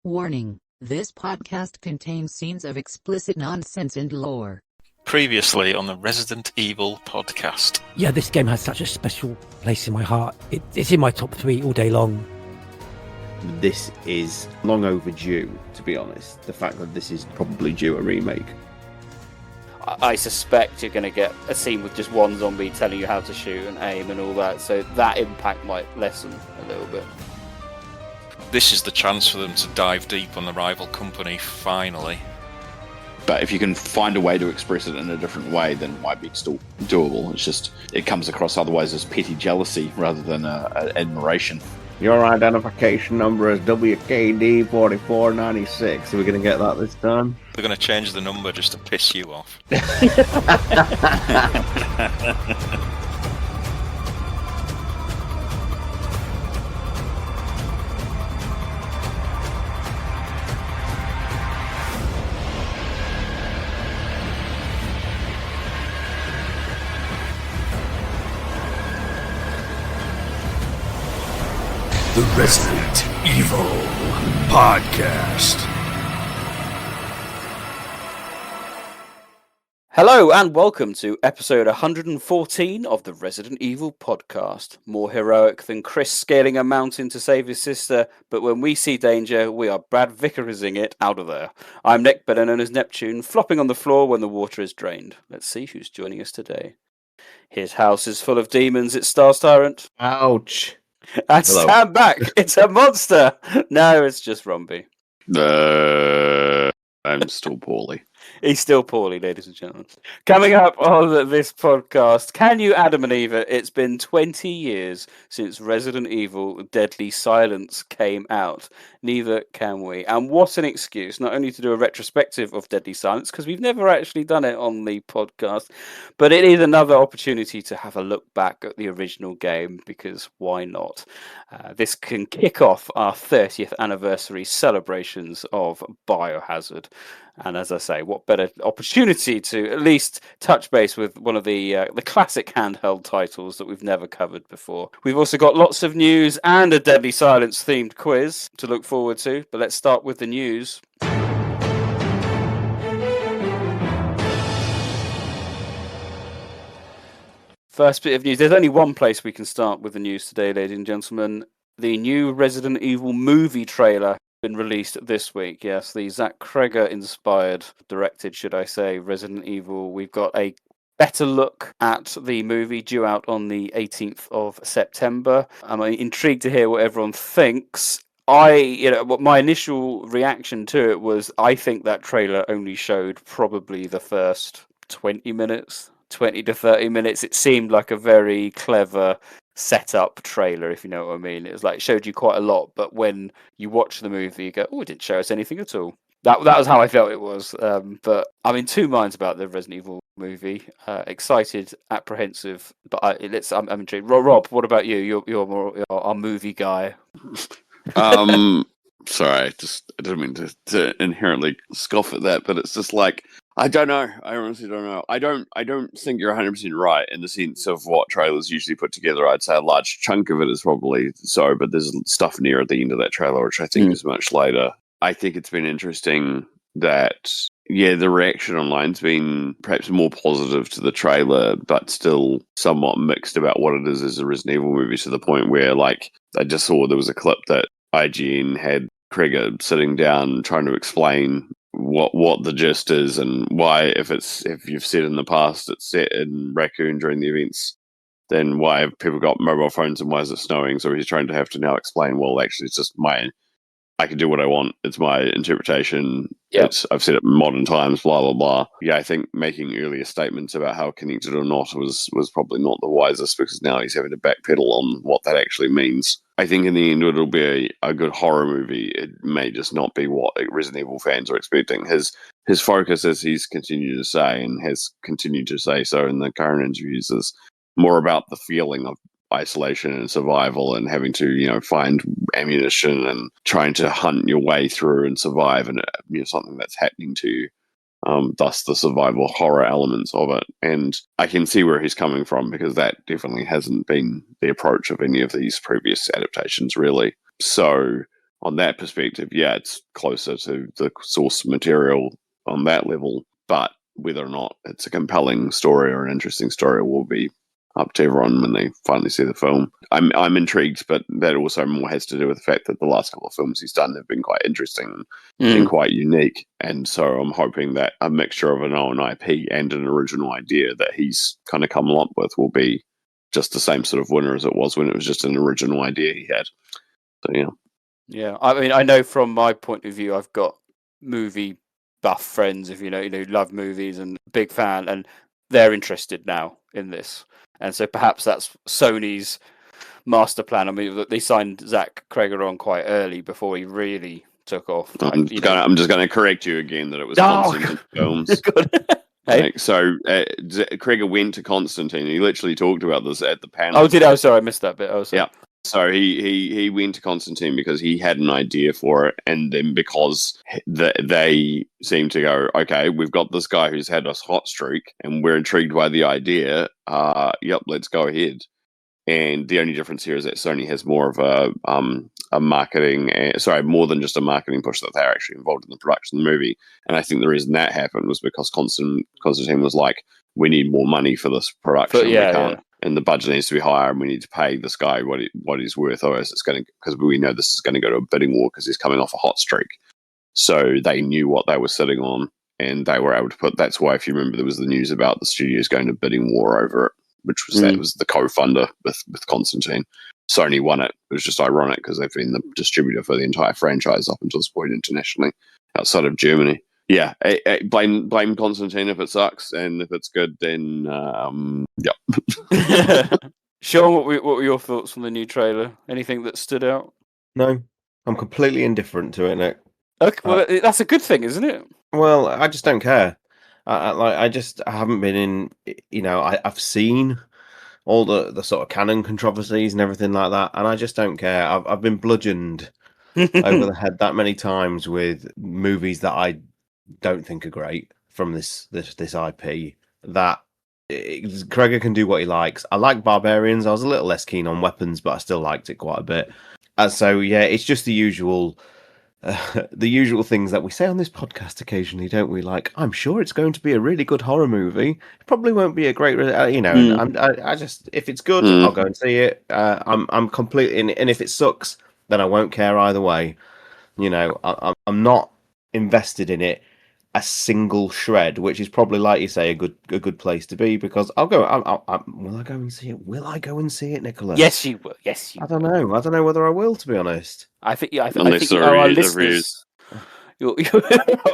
Warning, this podcast contains scenes of explicit nonsense and lore. Previously on the Resident Evil podcast. Yeah, this game has such a special place in my heart. It's in my top 3 all day long. This is long overdue, to be honest. The fact that this is probably due a remake. I suspect you're going to get a scene with just one zombie telling you how to shoot and aim and all that, so that impact might lessen a little bit. This is the chance for them to dive deep on the rival company, finally. But if you can find a way to express it in a different way, then it might be still doable. It's just, it comes across otherwise as petty jealousy rather than admiration. Your identification number is WKD4496. Are we going to get that this time? They're going to change the number just to piss you off. The Resident Evil Podcast. Hello and welcome to episode 114 of the Resident Evil Podcast. More heroic than Chris scaling a mountain to save his sister, but when we see danger, we are Brad Vickerizing it out of there. I'm Nick, better known as Neptune, flopping on the floor when the water is drained. Let's see who's joining us today. His house is full of demons, it's STARS TyranT. Ouch. And Hello. stand back, it's a monster! No, it's just Rombie. I'm still poorly. He's still poorly, ladies and gentlemen. Coming up on this podcast, can you Adam and Eve it? It's been 20 years since Resident Evil Deadly Silence came out. Neither can we. And what an excuse, not only to do a retrospective of Deadly Silence, because we've never actually done it on the podcast, but it is another opportunity to have a look back at the original game, because why not? This can kick off our 30th anniversary celebrations of Biohazard. And as I say, what better opportunity to at least touch base with one of the classic handheld titles that we've never covered before. We've also got lots of news and a Deadly Silence themed quiz to look forward to, but let's start with the news. First bit of news. There's only one place we can start with the news today, ladies and gentlemen. The new Resident Evil movie trailer been released this week. Yes, the Zach Cregger inspired, directed, should I say, Resident Evil. We've got a better look at the movie due out on the 18th of September. I'm intrigued to hear what everyone thinks. My initial reaction to it was, I think that trailer only showed probably the first 20 to 30 minutes. It seemed like a very clever setup trailer, if you know what I mean. It was like, showed you quite a lot, but when you watch the movie, you go, oh, it didn't show us anything at all. That was how I felt it was. But I'm in two minds about the Resident Evil movie. Excited, apprehensive, but I'm intrigued. Rob, what about you? You're more our movie guy. Sorry, I didn't mean to inherently scoff at that, but it's just like, I don't know. I honestly don't know. I don't think you're 100% right in the sense of what trailers usually put together. I'd say a large chunk of it is probably so, but there's stuff near at the end of that trailer, which I think is much later. I think it's been interesting that, the reaction online's been perhaps more positive to the trailer, but still somewhat mixed about what it is as a Resident Evil movie, to the point where, like, I just saw there was a clip that IGN had Cregger sitting down trying to explain what the gist is and why, if you've said in the past it's set in Raccoon during the events, then why have people got mobile phones and why is it snowing? So he's trying to have to now explain, well, actually it's just I can do what I want. It's my interpretation. Yep. I've said it in modern times, blah, blah, blah. Yeah, I think making earlier statements about how connected or not was probably not the wisest, because now he's having to backpedal on what that actually means. I think in the end it'll be a good horror movie. It may just not be what Resident Evil fans are expecting. His focus, as he's continued to say, and has continued to say so in the current interviews, is more about the feeling of isolation and survival and having to, find ammunition and trying to hunt your way through and survive, and something that's happening to you. Thus the survival horror elements of it. And I can see where he's coming from, because that definitely hasn't been the approach of any of these previous adaptations, really. So on that perspective, yeah, it's closer to the source material on that level. But whether or not it's a compelling story or an interesting story will be up to everyone when they finally see the film. I'm intrigued, but that also more has to do with the fact that the last couple of films he's done have been quite interesting and quite unique. And so I'm hoping that a mixture of a known IP and an original idea that he's kind of come up with will be just the same sort of winner as it was when it was just an original idea he had. So yeah. Yeah, I mean, I know from my point of view, I've got movie buff friends, if you know, love movies and big fan, and they're interested now in this. And so perhaps that's Sony's master plan. I mean, they signed Zach Cregger on quite early before he really took off. I'm just going to correct you again that it was Constantine Films. Hey? So Cregger went to Constantine. He literally talked about this at the panel. Oh, did I? Oh, sorry, I missed that bit. Oh, sorry. Yeah. So he went to Constantine because he had an idea for it, and then because they seemed to go, okay, we've got this guy who's had a hot streak, and we're intrigued by the idea. Yep, let's go ahead. And the only difference here is that Sony has more of a marketing, more than just a marketing push, that they're actually involved in the production of the movie. And I think the reason that happened was because Constantine was like, we need more money for this production. And the budget needs to be higher, and we need to pay this guy what he's worth, or else it's going to, because we know this is going to go to a bidding war because he's coming off a hot streak. So they knew what they were sitting on, and they were able to put. That's why, if you remember, there was the news about the studios going to bidding war over it, which was that was the co-funder with Constantine. Sony won it. It was just ironic because they've been the distributor for the entire franchise up until this point internationally, outside of Germany. Yeah, blame Constantine if it sucks, and if it's good, then yeah. Sean, what were your thoughts on the new trailer? Anything that stood out? No, I'm completely indifferent to it, Nick. Okay, well, that's a good thing, isn't it? Well, I just don't care. I haven't been in. I've seen all the sort of canon controversies and everything like that, and I just don't care. I've been bludgeoned over the head that many times with movies that I don't think are great from this IP. That Cregger can do what he likes. I like Barbarians. I was a little less keen on Weapons, but I still liked it quite a bit. So yeah, it's just the usual things that we say on this podcast occasionally, don't we? Like, I'm sure it's going to be a really good horror movie. It probably won't be a great, And I just, if it's good, I'll go and see it. I'm completely, and if it sucks, then I won't care either way. I'm not invested in it a single shred, which is probably, like you say, a good place to be, because I'll go. Will I go and see it? Will I go and see it, Nicholas? Yes, you will. Yes, you. I don't know. I don't know whether I will, to be honest. I think our listeners. Your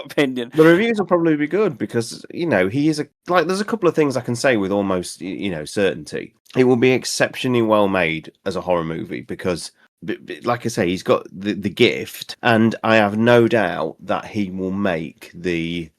opinion. The reviews will probably be good because he is there's a couple of things I can say with almost certainty. It will be exceptionally well made as a horror movie because, like I say, he's got the gift, and I have no doubt that he will make the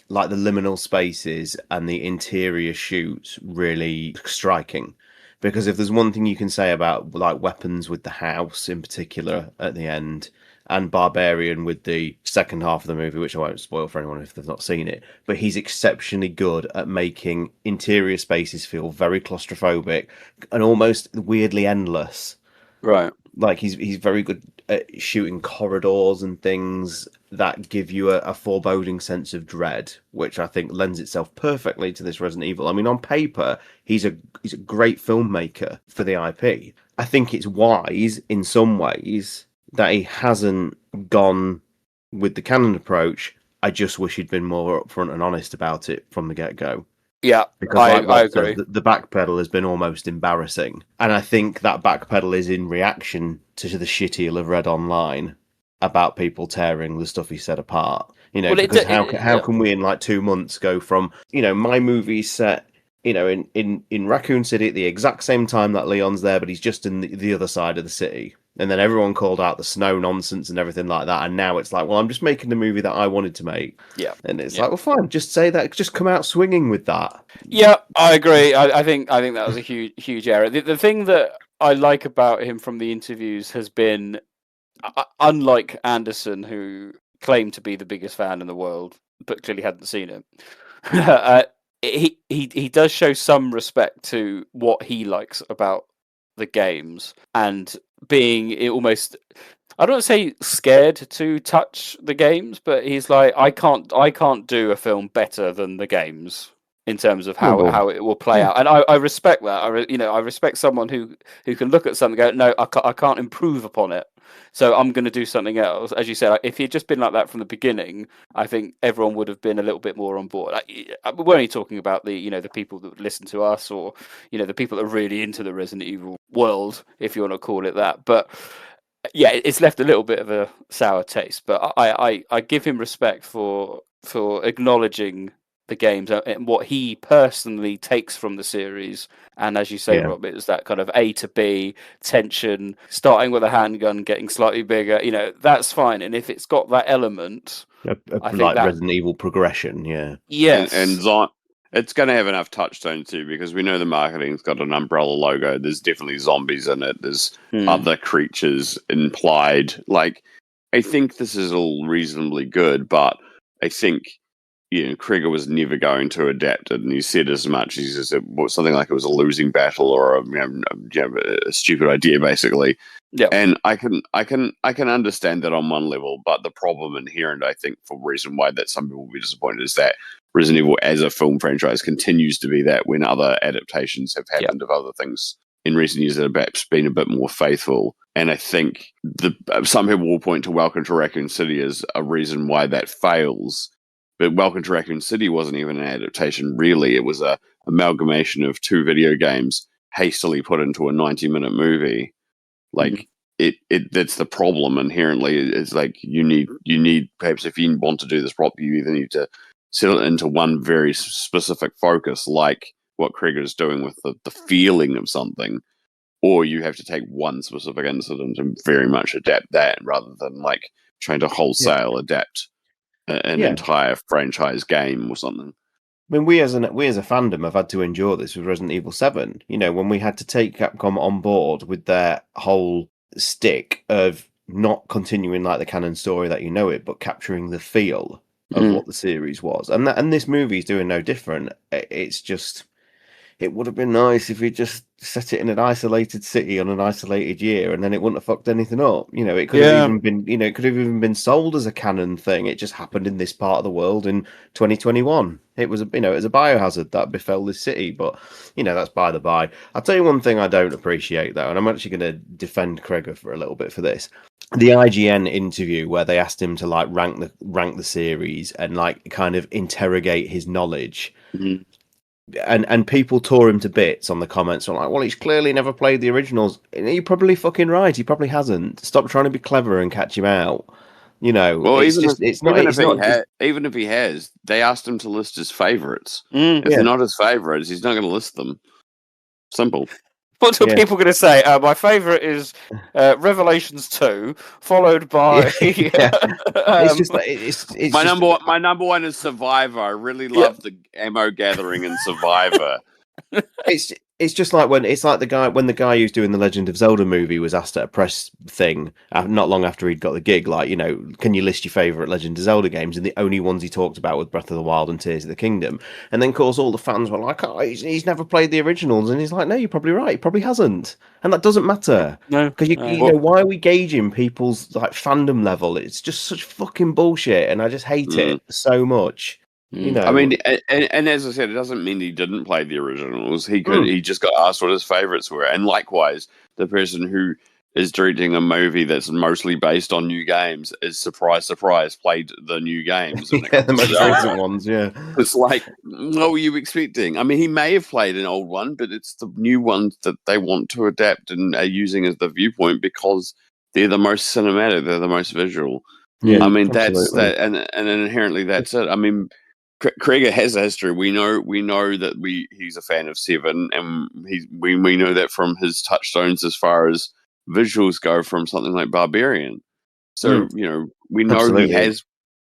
liminal spaces and the interior shoots really striking. Because if there's one thing you can say about Weapons with the house in particular at the end, and Barbarian with the second half of the movie, which I won't spoil for anyone if they've not seen it, but he's exceptionally good at making interior spaces feel very claustrophobic and almost weirdly endless. Right. Like he's very good at shooting corridors and things that give you a foreboding sense of dread, which I think lends itself perfectly to this Resident Evil. I mean, on paper, he's a great filmmaker for the IP. I think it's wise in some ways that he hasn't gone with the canon approach. I just wish he'd been more upfront and honest about it from the get-go. Yeah, because I agree. The backpedal has been almost embarrassing. And I think that backpedal is in reaction to the shit he'll have read online about people tearing the stuff he said apart. Because how can we in 2 months go from, my movie's set, in Raccoon City at the exact same time that Leon's there, but he's just in the other side of the city. And then everyone called out the snow nonsense and everything like that. And now it's like, well, I'm just making the movie that I wanted to make. Yeah. And it's like, well, fine, just say that. Just come out swinging with that. Yeah, I agree. I think that was a huge error. The thing that I like about him from the interviews has been, unlike Anderson, who claimed to be the biggest fan in the world, but clearly hadn't seen it. He does show some respect to what he likes about the games, and being almost, I don't say scared to touch the games, but he's like, I can't do a film better than the games in terms of how it will play out. And I respect that. I respect someone who can look at something and go, no, I can't improve upon it. So I'm going to do something else. As you said, if he'd just been like that from the beginning, I think everyone would have been a little bit more on board. We're only talking about the people that listen to us, or the people that are really into the Resident Evil world, if you want to call it that. But yeah, it's left a little bit of a sour taste. But I give him respect for acknowledging the games and what he personally takes from the series. And as you say, Rob, it's that kind of A to B tension, starting with a handgun, getting slightly bigger. That's fine. And if it's got that element, I think that Resident Evil progression, yes, and it's going to have enough touchstone too, because we know the marketing's got an umbrella logo. There's definitely zombies in it. There's other creatures implied. Like, I think this is all reasonably good, but I think Cregger was never going to adapt it, and he said as much. He said something like it was a losing battle or a stupid idea, basically. Yeah, and I can understand that on one level, but the problem inherent, I think, for the reason why that some people will be disappointed is that Resident Evil as a film franchise continues to be that when other adaptations have happened of other things in recent years that have perhaps been a bit more faithful. And I think some people will point to Welcome to Raccoon City as a reason why that fails. But Welcome to Raccoon City wasn't even an adaptation, really. It was a amalgamation of two video games hastily put into a 90-minute movie. Like, that's the problem inherently. It's like you need perhaps, if you want to do this properly, you either need to settle it into one very specific focus, like what Cregger is doing with the feeling of something, or you have to take one specific incident and very much adapt that, rather than like trying to wholesale adapt an entire franchise game or something. I mean, we as a fandom have had to endure this with Resident Evil 7. When we had to take Capcom on board with their whole stick of not continuing like the canon story that you know it, but capturing the feel of what the series was. And this movie's doing no different. It's just, it would have been nice if we just set it in an isolated city on an isolated year, and then it wouldn't have fucked anything up. It could have even been, it could have even been sold as a canon thing. It just happened in this part of the world in 2021. It was a biohazard that befell this city, but that's by the by. I'll tell you one thing I don't appreciate though, and I'm actually going to defend Cregger for a little bit for this. The IGN interview where they asked him to like rank the series and like kind of interrogate his knowledge. Mm-hmm. And people tore him to bits on the comments. I'm like, well, he's clearly never played the originals. And you're probably fucking right. He probably hasn't. Stop trying to be clever and catch him out. Well, even if he has, they asked him to list his favorites. If they're not his favorites, he's not going to list them. Simple. What are people going to say? My favourite is Revelations 2, followed by. It's just like my number one is Survivor. I really love the ammo gathering in Survivor. It's just like when the guy who's doing the Legend of Zelda movie was asked at a press thing not long after he'd got the gig, like, can you list your favourite Legend of Zelda games? And the only ones he talked about were Breath of the Wild and Tears of the Kingdom. And then, of course, all the fans were like, oh, he's never played the originals. And he's like, no, you're probably right. He probably hasn't. And that doesn't matter. No. Because why are we gauging people's like fandom level? It's just such fucking bullshit. And I just hate it so much. I mean, and as I said, it doesn't mean he didn't play the originals. He could. He just got asked what his favorites were, and likewise, the person who is directing a movie that's mostly based on new games is surprise, played the new games. The most recent ones. Yeah, it's like, what were you expecting? I mean, he may have played an old one, but it's the new ones that they want to adapt and are using as the viewpoint because they're the most cinematic, they're the most visual. Yeah, I mean, absolutely. that's that, and inherently that's it. I mean. Cregger has a history. We know that he's a fan of 7, and we know that from his touchstones as far as visuals go from something like Barbarian. So we know Absolutely.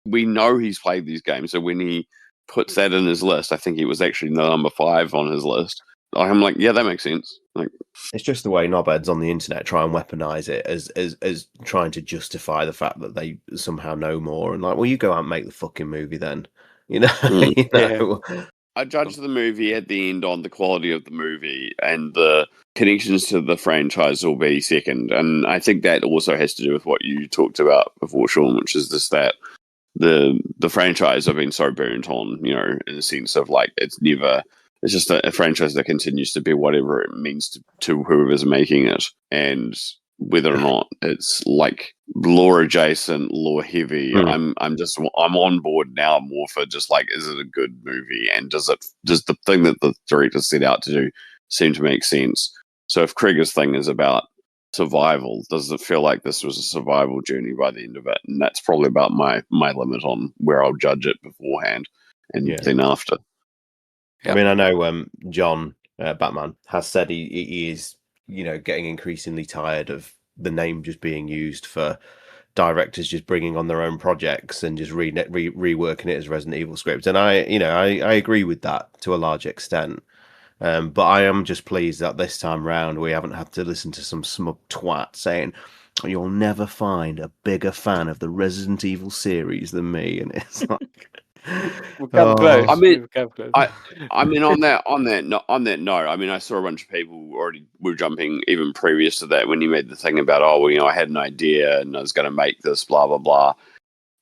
we know he's played these games. So when he puts that in his list, I think it was actually number 5 on his list. I'm like, yeah, that makes sense. Like, it's just the way knobheads on the internet try and weaponize it as trying to justify the fact that they somehow know more, and like, well, you go out and make the fucking movie then. I judge the movie at the end on the quality of the movie, and the connections to the franchise will be second. And I think that also has to do with what you talked about before, Sean, which is just that the franchise have been so burnt on, you know, in the sense of like it's just a franchise that continues to be whatever it means to whoever's making it, and whether or not it's like lore adjacent, lore heavy. I'm on board now more for just like, is it a good movie, and does the thing that the director set out to do seem to make sense? So if Cregger's thing is about survival, does it feel like this was a survival journey by the end of it? And that's probably about my limit on where I'll judge it beforehand and then after. I mean, I know John Batman has said he is, you know, getting increasingly tired of the name just being used for directors just bringing on their own projects and just reworking it as Resident Evil scripts. And I agree with that to a large extent. But I am just pleased that this time round we haven't had to listen to some smug twat saying, "You'll never find a bigger fan of the Resident Evil series than me." And it's like, close. I mean, on that note, I mean, I saw a bunch of people already were jumping even previous to that when you made the thing about, oh, well, you know, I had an idea and I was going to make this, blah blah blah,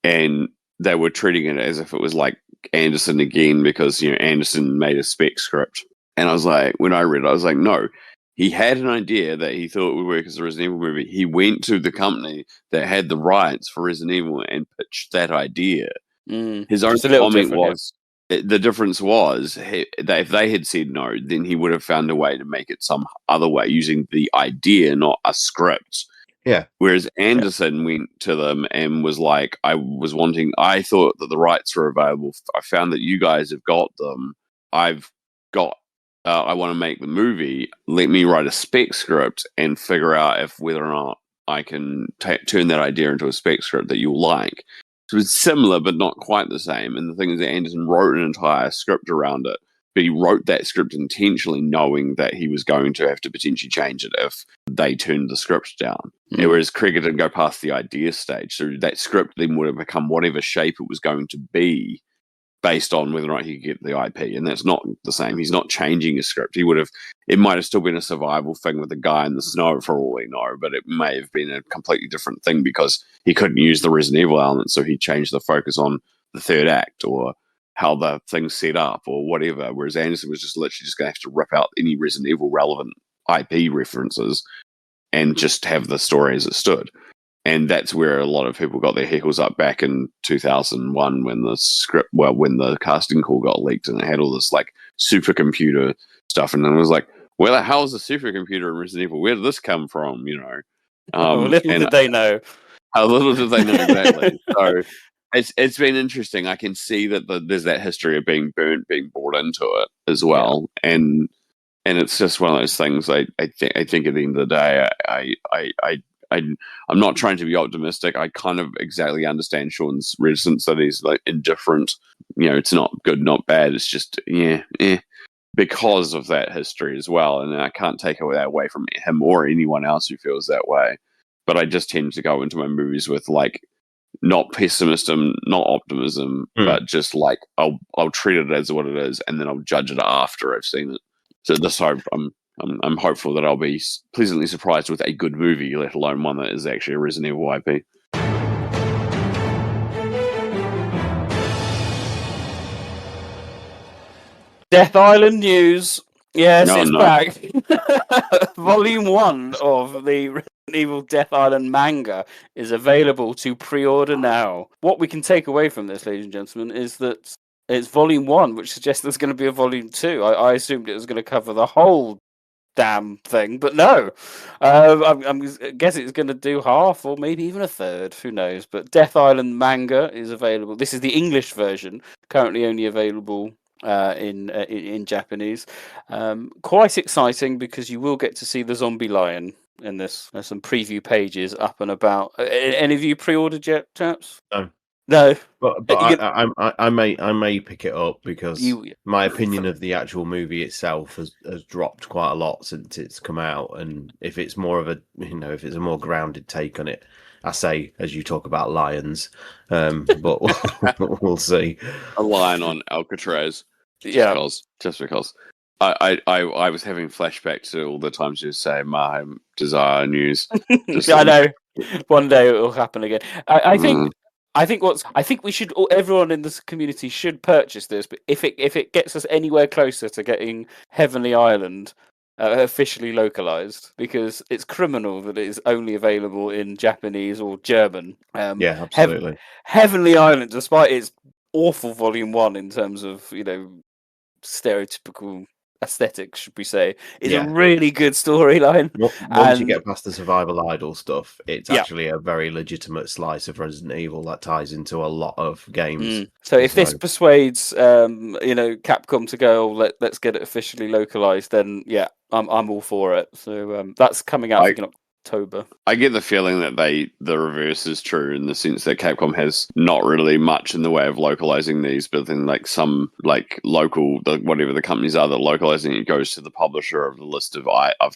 and they were treating it as if it was like Anderson again because, you know, Anderson made a spec script. And I was like, when I read it, I was like, no, he had an idea that he thought would work as a Resident Evil movie. He went to the company that had the rights for Resident Evil and pitched that idea. His own comment was, the difference was that if they had said no, then he would have found a way to make it some other way using the idea, not a script. Yeah. Whereas Anderson went to them and was like, I thought that the rights were available. I found that you guys have got them. I want to make the movie. Let me write a spec script and figure out whether or not I can turn that idea into a spec script that you'll like. So it's similar, but not quite the same. And the thing is that Anderson wrote an entire script around it, but he wrote that script intentionally knowing that he was going to have to potentially change it if they turned the script down. Whereas Cregger didn't go past the idea stage. So that script then would have become whatever shape it was going to be, based on whether or not he could get the IP, and that's not the same. He's not changing his script. It might have still been a survival thing with a guy in the snow for all we know, but it may have been a completely different thing because he couldn't use the Resident Evil element, so he changed the focus on the third act or how the thing's set up or whatever, whereas Anderson was just literally just going to have to rip out any Resident Evil relevant IP references and just have the story as it stood. And that's where a lot of people got their heckles up back in 2001 when the casting call got leaked and it had all this like supercomputer stuff. And then it was like, where the hell is the supercomputer in Resident Evil? Where did this come from? You know, little did they know. How little did they know exactly. So it's been interesting. I can see that there's that history of being burnt, being brought into it as well. Yeah. And it's just one of those things. I think at the end of the day, I'm not trying to be optimistic. I kind of exactly understand Sean's reticence that he's like indifferent. You know, it's not good, not bad. It's just, because of that history as well. And I can't take that away from him or anyone else who feels that way. But I just tend to go into my movies with like, not pessimism, not optimism, but just like, I'll treat it as what it is. And then I'll judge it after I've seen it. So this hope, I'm hopeful that I'll be pleasantly surprised with a good movie, let alone one that is actually a Resident Evil IP. Death Island news. Yes, it's back. Volume 1 of the Resident Evil Death Island manga is available to pre-order now. What we can take away from this, ladies and gentlemen, is that it's Volume 1, which suggests there's going to be a Volume 2. I assumed it was going to cover the whole damn thing, but no. I'm guessing it's going to do half or maybe even a third. Who knows? But Death Island manga is available. This is the English version, currently only available in Japanese. Quite exciting because you will get to see the zombie lion in this. There's some preview pages up and about. Any of you pre-ordered yet, chaps? No, but I may pick it up because my opinion of the actual movie itself has dropped quite a lot since it's come out, and if it's more of a if it's a more grounded take on it, I say as you talk about lions, but we'll see. A lion on Alcatraz. Yeah. Just because. I was having flashbacks to all the times you say my desire news. I know. One day it will happen again. I think. Mm. I think we should. Everyone in this community should purchase this. But if it gets us anywhere closer to getting Heavenly Island officially localized, because it's criminal that it is only available in Japanese or German. Yeah, absolutely. Heavenly Island, despite its awful Volume 1 in terms of stereotypical aesthetics, should we say, is a really good storyline. Once you get past the survival idol stuff, it's actually a very legitimate slice of Resident Evil that ties into a lot of games. So if this persuades Capcom to go, let's get it officially localized, then yeah, I'm all for it. So that's coming out in October. I get the feeling that the reverse is true, in the sense that Capcom has not really much in the way of localizing these, but then some local, whatever the companies are that are localizing it, goes to the publisher of the list of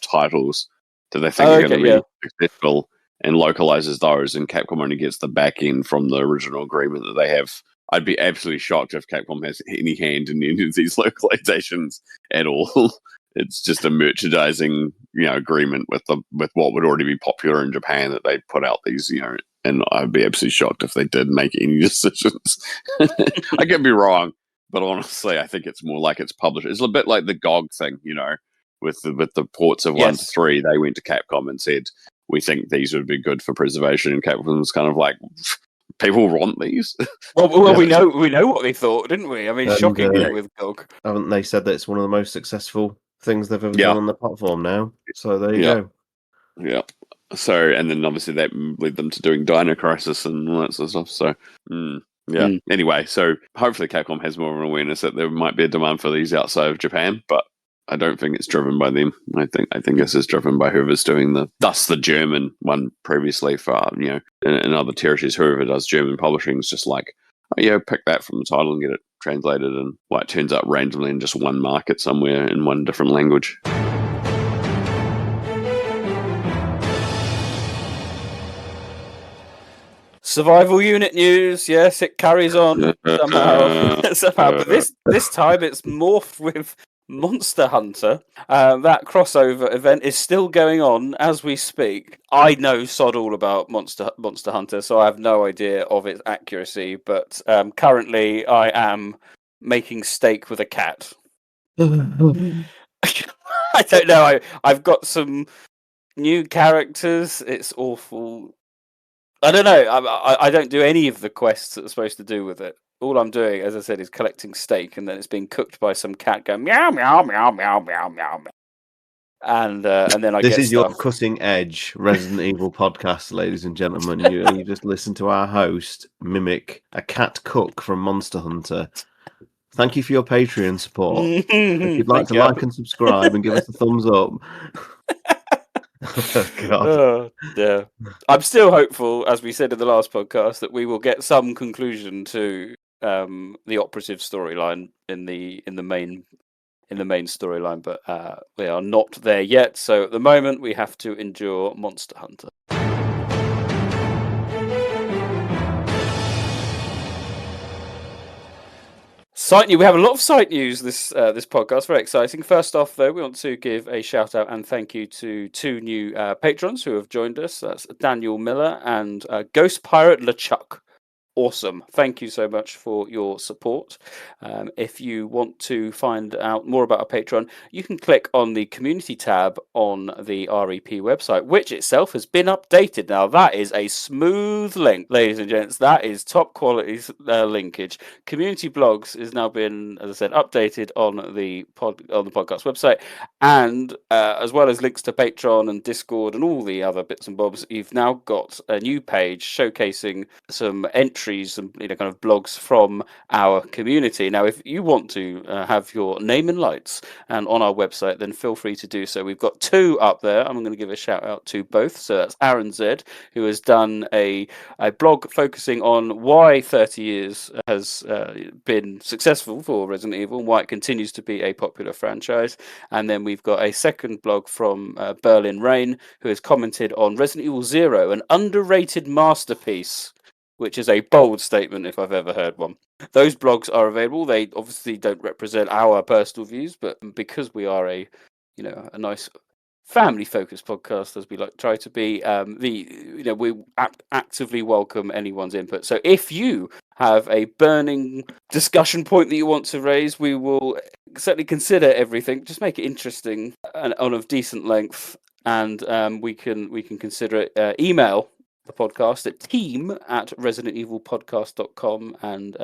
titles that they think are going to be successful and localizes those, and Capcom only gets the back end from the original agreement that they have. I'd be absolutely shocked if Capcom has any hand in any of these localizations at all. It's just a merchandising, agreement with what would already be popular in Japan, that they put out these, and I'd be absolutely shocked if they did make any decisions. I could be wrong, but honestly, I think it's more like it's published. It's a bit like the GOG thing, with the ports of 1 to 3. They went to Capcom and said, we think these would be good for preservation, and Capcom was kind of like, people want these. Well, we know what they thought, didn't we? I mean, shockingly with GOG. Haven't they said that it's one of the most successful things they've ever done on the platform now? So there you go. Yeah. So, and then obviously that led them to doing Dino Crisis and all that sort of stuff. So, Anyway, so hopefully Capcom has more of an awareness that there might be a demand for these outside of Japan, but I don't think it's driven by them. I think this is driven by whoever's doing the German one previously for, in other territories. Whoever does German publishing is just like, pick that from the title and get it translated, and it turns up randomly in just one market somewhere in one different language. Survival unit news, yes, it carries on somehow. But this time it's morphed with Monster Hunter. That crossover event is still going on as we speak. I know sod all about Monster Hunter, so I have no idea of its accuracy, but currently I am making steak with a cat. I don't know. I've got some new characters. It's awful. I don't know. I don't do any of the quests that are supposed to do with it. All I'm doing, as I said, is collecting steak, and then it's being cooked by some cat going meow meow meow meow meow meow, and then I this get is stuff. Your cutting edge Resident Evil podcast, ladies and gentlemen. You just listen to our host mimic a cat cook from Monster Hunter. Thank you for your Patreon support. If you'd like to like and subscribe and give us a thumbs up. Oh, God. Oh, yeah. I'm still hopeful, as we said in the last podcast, that we will get some conclusion to the operative storyline in the main storyline, but we are not there yet. So at the moment, we have to endure Monster Hunter. Site news. We have a lot of site news this podcast. Very exciting. First off, though, we want to give a shout out and thank you to 2 new patrons who have joined us. That's Daniel Miller and Ghost Pirate LeChuck. Awesome. Thank you so much for your support. If you want to find out more about our Patreon, you can click on the community tab on the REP website, which itself has been updated. Now, that is a smooth link, ladies and gents. That is top quality linkage. Community blogs is now been, as I said, updated on the podcast website, and as well as links to Patreon and Discord and all the other bits and bobs, you've now got a new page showcasing some entries and kind of blogs from our community. Now, if you want to have your name in lights and on our website, then feel free to do so. We've got 2 up there. I'm going to give a shout out to both. So that's Aaron Z, who has done a blog focusing on why 30 years has been successful for Resident Evil and why it continues to be a popular franchise. And then we've got a second blog from Berlin Rain, who has commented on Resident Evil 0, an underrated masterpiece. which is a bold statement if I've ever heard one. Those blogs are available. They obviously don't represent our personal views, but because we are a nice family-focused podcast, as we like try to be, we actively welcome anyone's input. So if you have a burning discussion point that you want to raise, we will certainly consider everything. Just make it interesting and on of decent length, and we can consider it. Email the podcast at team@residentevilpodcast.com, and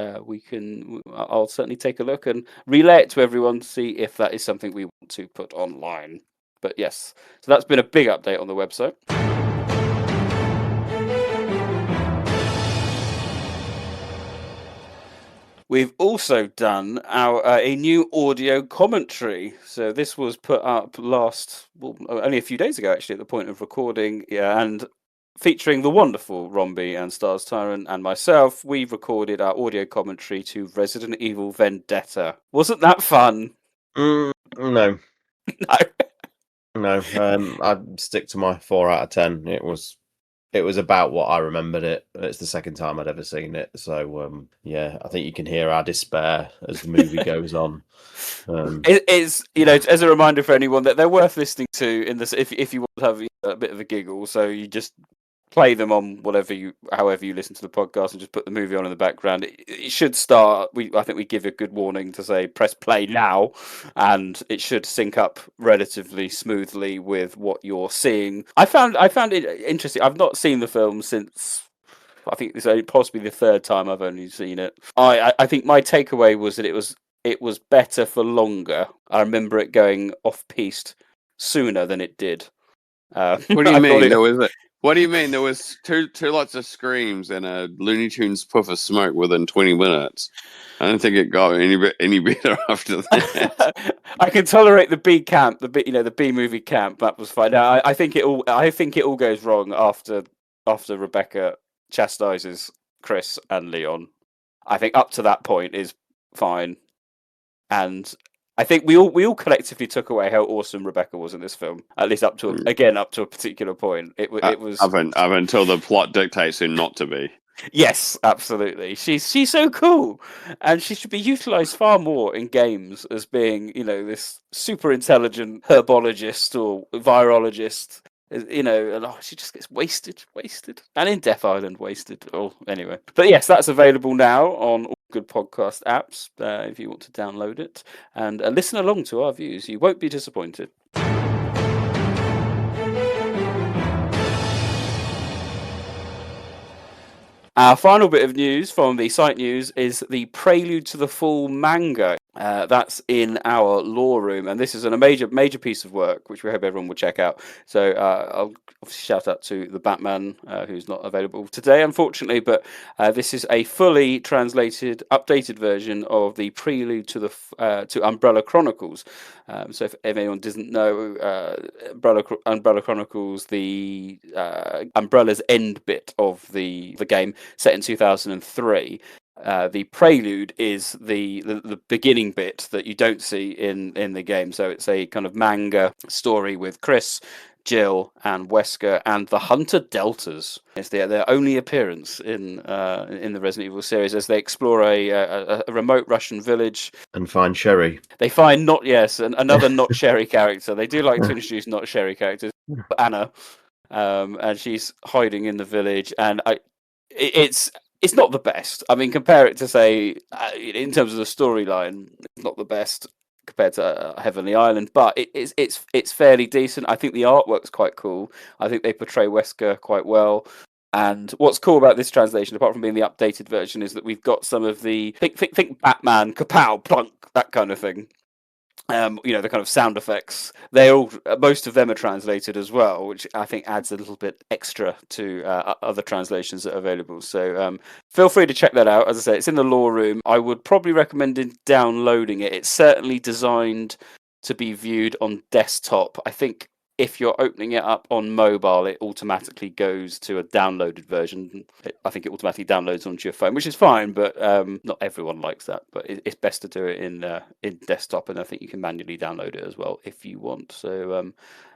I'll certainly take a look and relay it to everyone to see if that is something we want to put online. But yes, so that's been a big update on the website. We've also done a new audio commentary. So this was put up only a few days ago, actually, at the point of recording, and featuring the wonderful Rombie and STARS TyranT and myself. We've recorded our audio commentary to Resident Evil Vendetta. Wasn't that fun? No. No. No, I'd stick to my 4 out of 10. It was about what I remembered it. It's the second time I'd ever seen it, so yeah, I think you can hear our despair as the movie goes on. It's as a reminder for anyone that they're worth listening to in this if you want to have a bit of a giggle. So you just play them on however you listen to the podcast, and just put the movie on in the background. It should start. I think we give a good warning to say press play now, and it should sync up relatively smoothly with what you're seeing. I found it interesting. I've not seen the film since. I think it's possibly the third time I've only seen it. I think my takeaway was that it was better for longer. I remember it going off piste sooner than it did. What do you mean? What do you mean? There was two lots of screams and a Looney Tunes puff of smoke within 20 minutes. I don't think it got any better after that. I can tolerate the B camp, the B movie camp. That was fine. Now, I think it all goes wrong after Rebecca chastises Chris and Leon. I think up to that point is fine, and I think we all collectively took away how awesome Rebecca was in this film. At least up to a particular point. It was up until the plot dictates her not to be. Yes, absolutely. She's so cool, and she should be utilized far more in games as being this super intelligent herbologist or virologist. And she just gets wasted, and in Death Island, wasted. Oh, anyway. But yes, that's available now on all good podcast apps if you want to download it and listen along to our views. You won't be disappointed. Our final bit of news from the site news is the Prelude to the Fall manga. That's in our lore room, and this is a major piece of work which we hope everyone will check out. So I'll obviously shout out to the Batman, who's not available today, unfortunately, but this is a fully translated, updated version of the Prelude to Umbrella Chronicles. So if anyone doesn't know, Umbrella Chronicles, the Umbrella's end bit of the game, set in 2003. The prelude is the beginning bit that you don't see in the game. So it's a kind of manga story with Chris, Jill, and Wesker, and the Hunter Deltas. It's their only appearance in the Resident Evil series as they explore a remote Russian village and find Sherry. They find another not Sherry character. They do like to introduce not Sherry characters. Anna, and she's hiding in the village, and it's not the best. I mean, compare it to, say, in terms of the storyline, it's not the best compared to Heavenly Island, but it's fairly decent. I think the artwork's quite cool. I think they portray Wesker quite well. And what's cool about this translation, apart from being the updated version, is that we've got some of the think Batman, kapow, plunk, that kind of thing. The kind of sound effects. Most of them are translated as well, which I think adds a little bit extra to other translations that are available. So feel free to check that out. As I say, it's in the lore room. I would probably recommend downloading it. It's certainly designed to be viewed on desktop. I think if you're opening it up on mobile, it automatically goes to a downloaded version. I think it automatically downloads onto your phone, which is fine, but not everyone likes that. But it's best to do it in desktop, and I think you can manually download it as well if you want. So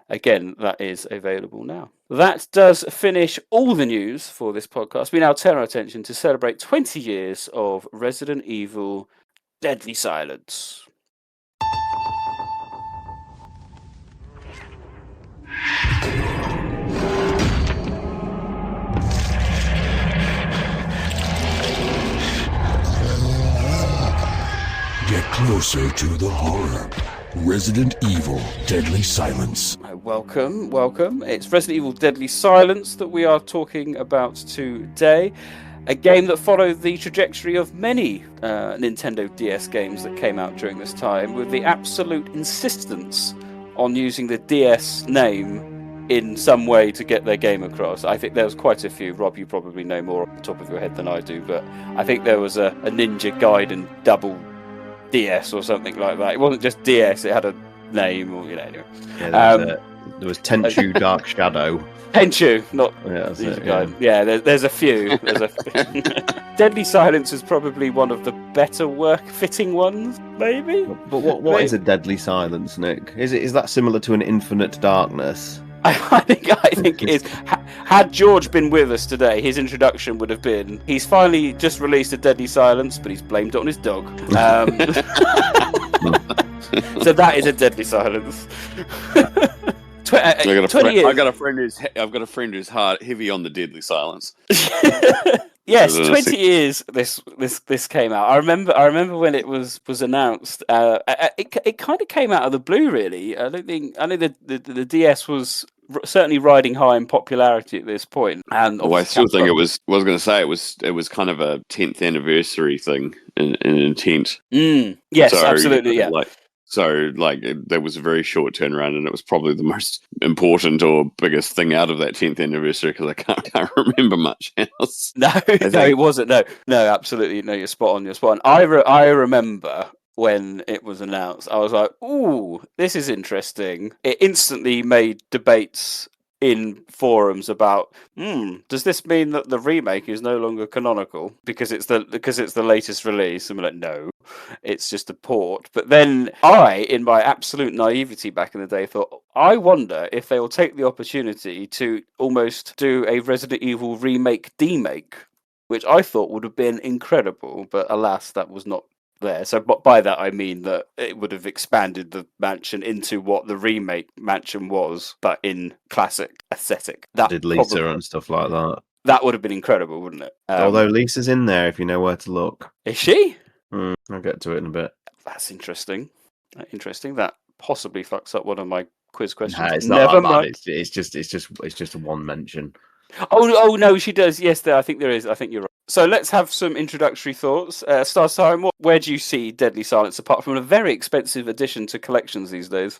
again, that is available now. That does finish all the news for this podcast. We now turn our attention to celebrate 20 years of Resident Evil Deadly Silence. Get closer to the horror. Resident Evil Deadly Silence. Welcome, welcome. It's Resident Evil Deadly Silence that we are talking about today. A game that followed the trajectory of many Nintendo DS games that came out during this time, with the absolute insistence on using the DS name in some way to get their game across. I think there was quite a few. Rob, you probably know more off the top of your head than I do, but I think there was a Ninja Gaiden double DS or something like that. It wasn't just DS, it had a name, or anyway. Yeah, there was Tenchu Dark Shadow. Tenchu, not that's Ninja it, Gaiden. Yeah, there's a few. Deadly Silence is probably one of the better work-fitting ones, maybe? But what is a Deadly Silence, Nick? Is that similar to an Infinite Darkness? I think it is. Had George been with us today, his introduction would have been, he's finally just released a Deadly Silence, but he's blamed it on his dog. So that is a Deadly Silence. I've got a friend who's hard heavy on the Deadly Silence. Yes, 20 years this came out. I remember when it was announced. It kind of came out of the blue, really. I know the DS was certainly riding high in popularity at this point. And I still think it was. I was going to say it was kind of a 10th anniversary thing in intent. Yes, so, absolutely. Yeah. There was a very short turnaround, and it was probably the most important or biggest thing out of that 10th anniversary, because I can't remember much else. No, it wasn't. No, absolutely. No, you're spot on. I remember when it was announced, I was like, ooh, this is interesting. It instantly made debates in forums about, does this mean that the remake is no longer canonical because it's the latest release? And we're like, no, it's just a port. But then I, in my absolute naivety back in the day, thought, I wonder if they will take the opportunity to almost do a Resident Evil remake-demake, which I thought would have been incredible, but alas, that was not there. So by that I mean that it would have expanded the mansion into what the remake mansion was, but in classic aesthetic. That did Lisa and stuff like that. That would have been incredible, wouldn't it? Although Lisa's in there if you know where to look. Is she? I'll get to it in a bit. That's interesting. That possibly fucks up one of my quiz questions. Nah, it's not that bad. It's just a one mention. Oh no, she does. Yes, I think there is. I think you're right. So let's have some introductory thoughts. STARS TyranT, where do you see Deadly Silence apart from a very expensive addition to collections these days?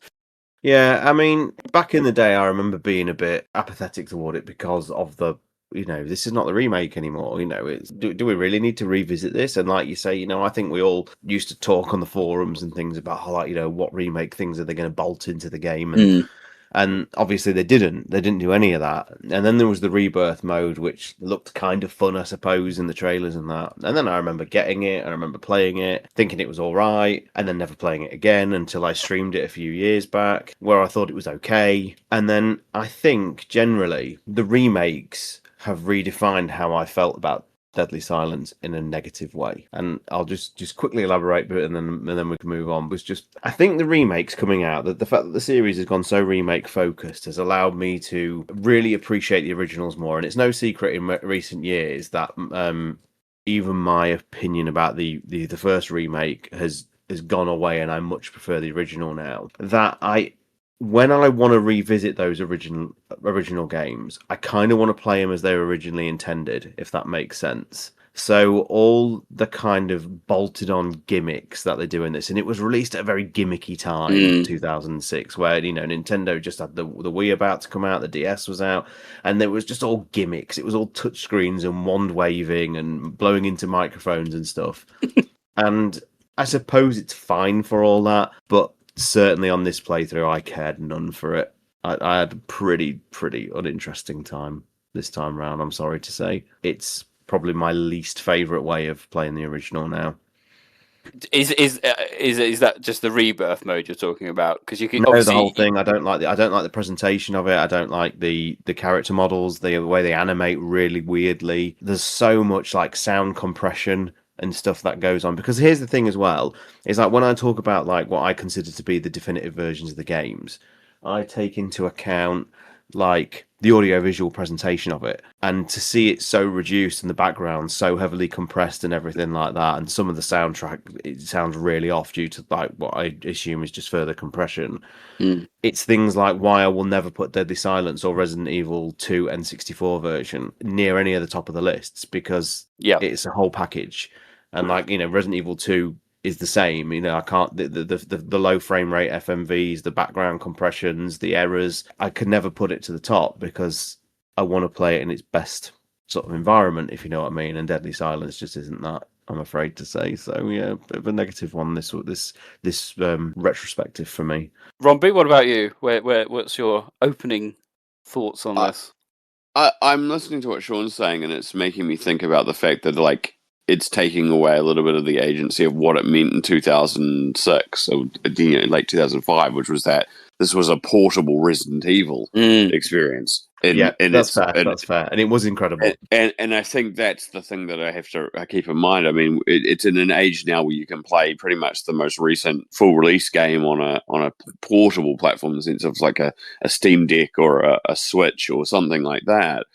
Yeah, I mean, back in the day, I remember being a bit apathetic toward it because of the, this is not the remake anymore. Do we really need to revisit this? And like you say, I think we all used to talk on the forums and things about what remake things are they going to bolt into the game, and obviously they didn't do any of that. And then there was the REbirth mode, which looked kind of fun, I suppose, in the trailers and that. And then I remember getting it, I remember playing it, thinking it was all right, and then never playing it again until I streamed it a few years back, where I thought it was okay. And then I think, generally, the remakes have redefined how I felt about Deadly Silence in a negative way, and I'll just quickly elaborate a bit, and then we can move on. Was just, I think the remakes coming out, that the fact that the series has gone so remake focused has allowed me to really appreciate the originals more. And it's no secret in recent years that even my opinion about the first remake has gone away, and I much prefer the original now. When I want to revisit those original games, I kind of want to play them as they were originally intended, if that makes sense. So all the kind of bolted on gimmicks that they do in this, and it was released at a very gimmicky time in 2006, where Nintendo just had the Wii about to come out, the DS was out, and there was just all gimmicks. It was all touchscreens and wand waving and blowing into microphones and stuff. And I suppose it's fine for all that, but certainly on this playthrough, I cared none for it. I had a pretty uninteresting time this time round, I'm sorry to say. It's probably my least favourite way of playing the original now. Is that just the rebirth mode you're talking about? Because you can No, obviously the whole thing. I don't like the presentation of it. I don't like the character models, the way they animate really weirdly. There's so much like sound compression and stuff that goes on. Because here's the thing as well, is like when I talk about like what I consider to be the definitive versions of the games, I take into account like the audio-visual presentation of it, and to see it so reduced and the background so heavily compressed and everything like that, and some of the soundtrack, it sounds really off due to like what I assume is just further compression. It's things like why I will never put Deadly Silence or Resident Evil 2 N64 version near any of the top of the lists, because it's a whole package. And like, you know, Resident Evil 2 is the same. You know, I can't the low frame rate FMVs, the background compressions, the errors. I could never put it to the top because I want to play it in its best sort of environment, if you know what I mean. And Deadly Silence just isn't that, I'm afraid to say. So yeah, a bit of a negative one. This retrospective for me. Rombie, what about you? What's your opening thoughts on this? I'm listening to what Sean's saying, and it's making me think about the fact that like it's taking away a little bit of the agency of what it meant in 2006 or late 2005, which was that this was a portable Resident Evil experience. That's fair, and it was incredible. And I think that's the thing that I have to keep in mind. I mean, it's in an age now where you can play pretty much the most recent full release game on a portable platform, in the sense of like a Steam Deck or a Switch or something like that.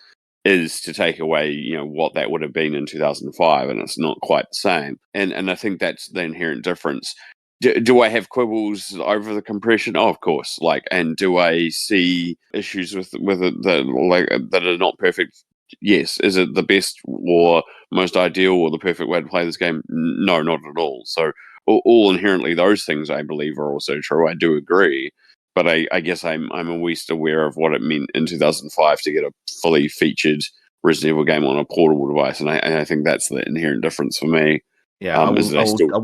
Is to take away, you know, what that would have been in 2005, and it's not quite the same. And I think that's the inherent difference. Do I have quibbles over the compression? Oh, of course. Like, and do I see issues with it that are not perfect? Yes. Is it the best or most ideal or the perfect way to play this game? No, not at all. So all inherently those things I believe are also true. I do agree. But I guess I'm at least aware of what it meant in 2005 to get a fully featured Resident Evil game on a portable device, and I think that's the inherent difference for me. Yeah, I will